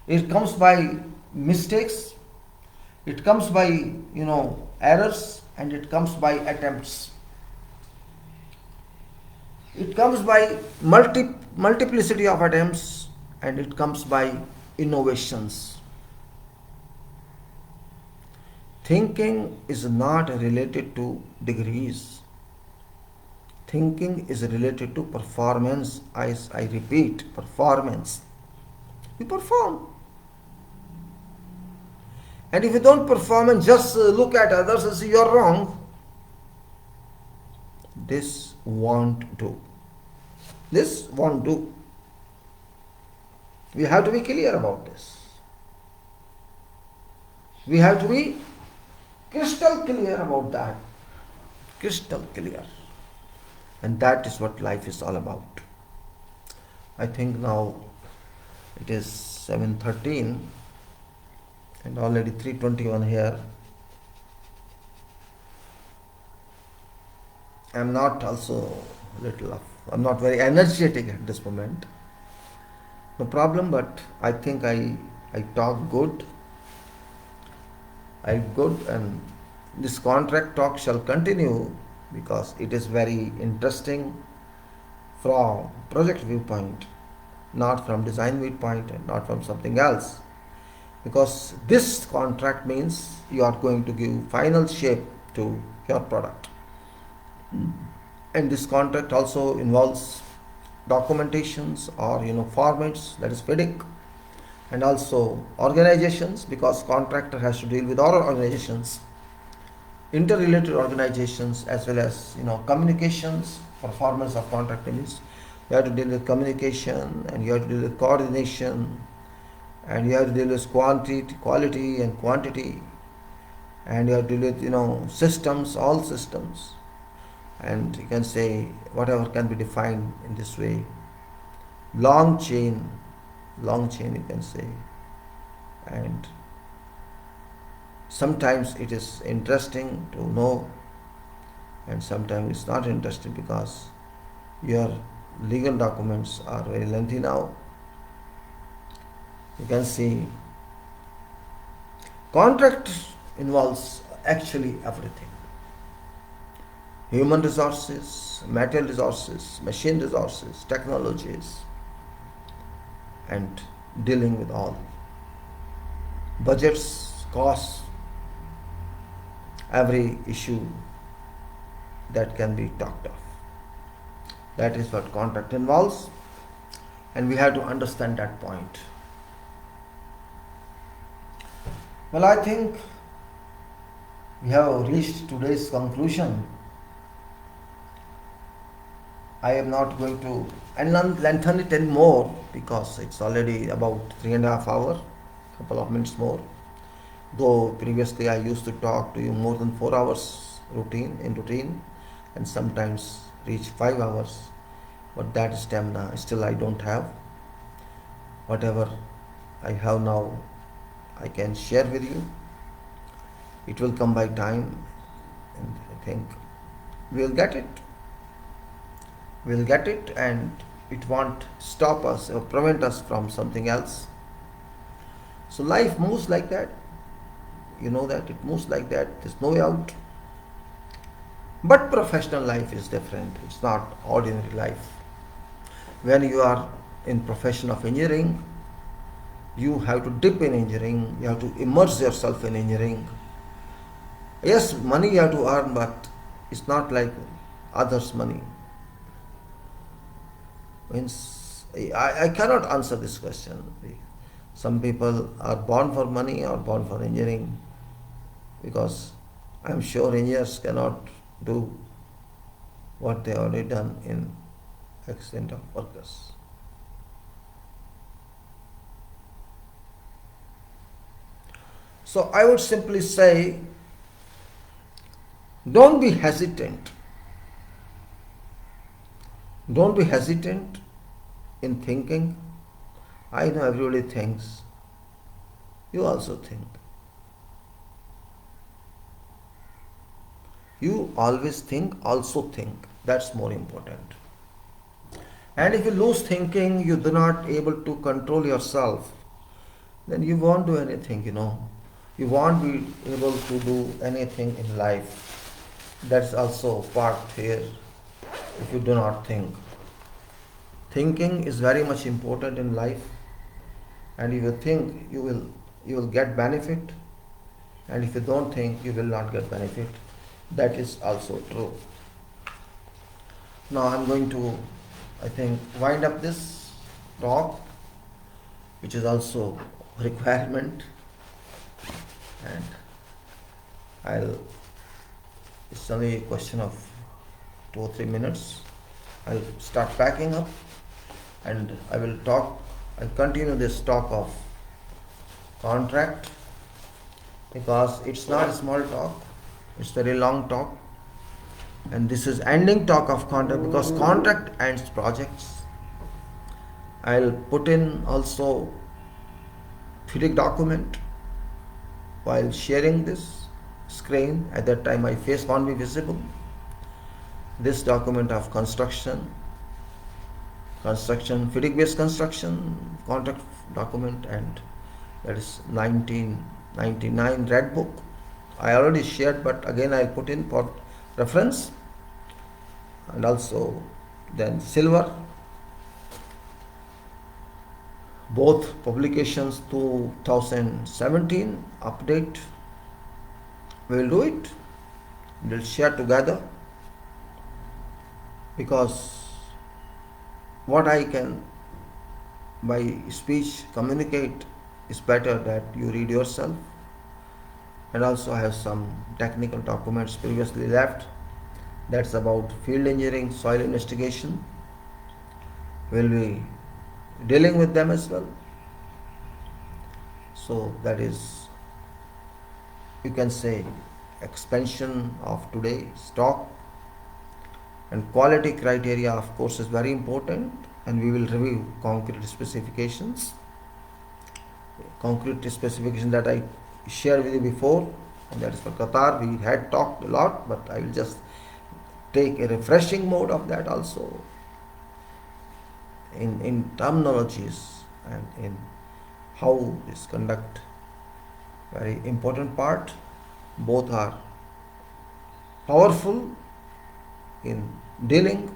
It comes by mistakes. It comes by, errors, and it comes by attempts. It comes by multiplicity of attempts, and it comes by innovations. Thinking is not related to degrees. Thinking is related to performance. I repeat, performance. You perform. And if you don't perform and just look at others and say you're wrong, this won't do. This won't do. We have to be clear about this. We have to be crystal clear about that. Crystal clear. And that is what life is all about. I think now it is 7:13 and already 3:21 here. I'm not very energetic at this moment. No problem, but I think I talk good. I'm good, and this contract talk shall continue because it is very interesting from project viewpoint, not from design viewpoint and not from something else. Because this contract means you are going to give final shape to your product. And this contract also involves documentations or formats, that is FIDIC, and also organizations, because contractor has to deal with all organizations, interrelated organizations, as well as communications. Performance of contract means you have to deal with communication, and you have to deal with coordination, and you have to deal with quality and quantity, and you have to deal with systems, all systems, and you can say whatever can be defined in this way. Long chain you can say. And sometimes it is interesting to know, and sometimes it's not interesting because your legal documents are very lengthy now. You can see contract involves actually everything: human resources, material resources, machine resources, technologies, and dealing with all budgets, costs, every issue that can be talked of. That is what contract involves, and we have to understand that point. Well, I think we have reached today's conclusion. I am not going to lengthen it anymore because it's already about 3.5 hours, couple of minutes more. Though previously I used to talk to you more than 4 hours routine, and sometimes reach 5 hours, but that stamina still I don't have. Whatever I have now, I can share with you. It will come by time, and I think we'll get it. We'll get it, and it won't stop us or prevent us from something else. So life moves like that. You know that it moves like that. There's no way out. But professional life is different. It's not ordinary life. When you are in profession of engineering, you have to dip in engineering, you have to immerse yourself in engineering. Yes, money you have to earn, but it's not like others' money. Means I cannot answer this question. Some people are born for money or born for engineering, because I'm sure engineers cannot do what they already done in accident of workers. So I would simply say, don't be hesitant. Don't be hesitant in thinking. I know everybody thinks. You also think. You always think, also think. That's more important. And if you lose thinking, you do not able to control yourself, then you won't do anything, You won't be able to do anything in life. That's also part here, if you do not think. Thinking is very much important in life, and if you think, you will get benefit, and if you don't think, you will not get benefit. That is also true. Now I'm going to, I think, wind up this talk, which is also a requirement, and it's only a question of 2 or 3 minutes. I'll start packing up, and I'll continue this talk of contract, because it's not a small talk, it's very long talk, and this is ending talk of contract, because contract ends projects. I'll put in also FIDIC document while sharing this screen. At that time my face won't be visible. This document of construction, FIDIC based construction contract document, and that is 1999 red book. I already shared, but again I put in for reference. And also then silver, both publications 2017 update. We will do it, we will share together, because what I can by speech communicate is better that you read yourself. And also I have some technical documents previously left, that's about field engineering, soil investigation. We'll be dealing with them as well. So that is, you can say, expansion of today's talk. And quality criteria, of course, is very important, and we will review concrete specifications. Concrete specification that I shared with you before, and that is for Qatar. We had talked a lot, but I will just take a refreshing mode of that also, in terminologies and in how this conduct. Very important part. Both are powerful in dealing,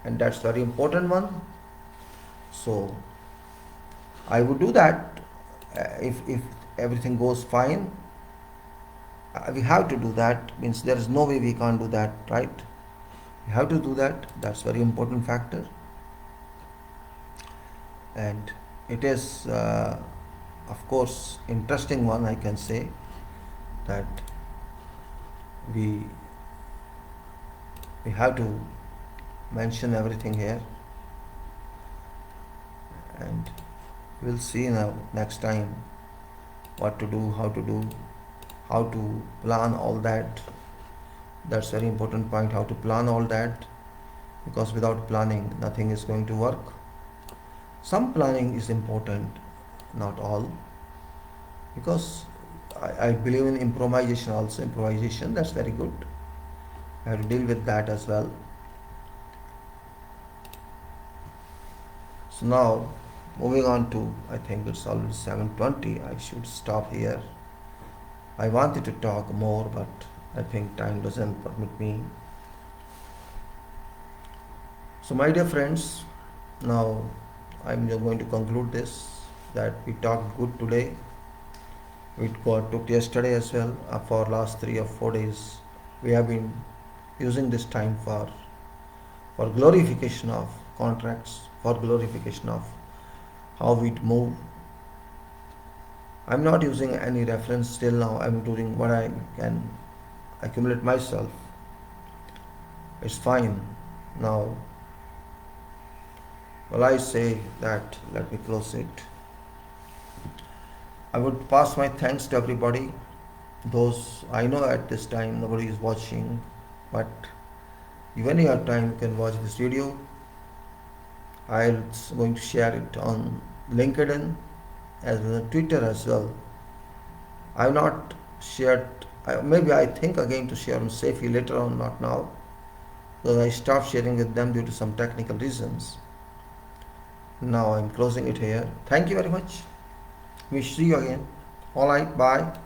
and that's very important one. So I would do that if everything goes fine. We have to do that, means there is no way we can't do that, right? We have to do that. That's very important factor, and it is of course interesting one. I can say that we have to mention everything here, and we'll see now next time what to do, how to plan all that. That's very important point, how to plan all that, because without planning nothing is going to work. Some planning is important, not all, because I believe in improvisation also. Improvisation, that's very good. I have to deal with that as well. So now moving on to, I think it's already 7:20. I should stop here. I wanted to talk more, but I think time doesn't permit me. So my dear friends, now I'm just going to conclude this, that we talked good today. We took yesterday as well. For last 3 or 4 days we have been using this time for glorification of contracts, for glorification of how we move. I'm not using any reference till now. I'm doing what I can accumulate myself. It's fine. Now, well, I say that, let me close it. I would pass my thanks to everybody. Those I know at this time nobody is watching, but even you have time you can watch this video. I'm going to share it on LinkedIn as well as Twitter as well. I've not shared, maybe I think again to share on Safety later on, not now, because I stopped sharing with them due to some technical reasons. Now I'm closing it here. Thank you very much. We see you again. Alright, bye.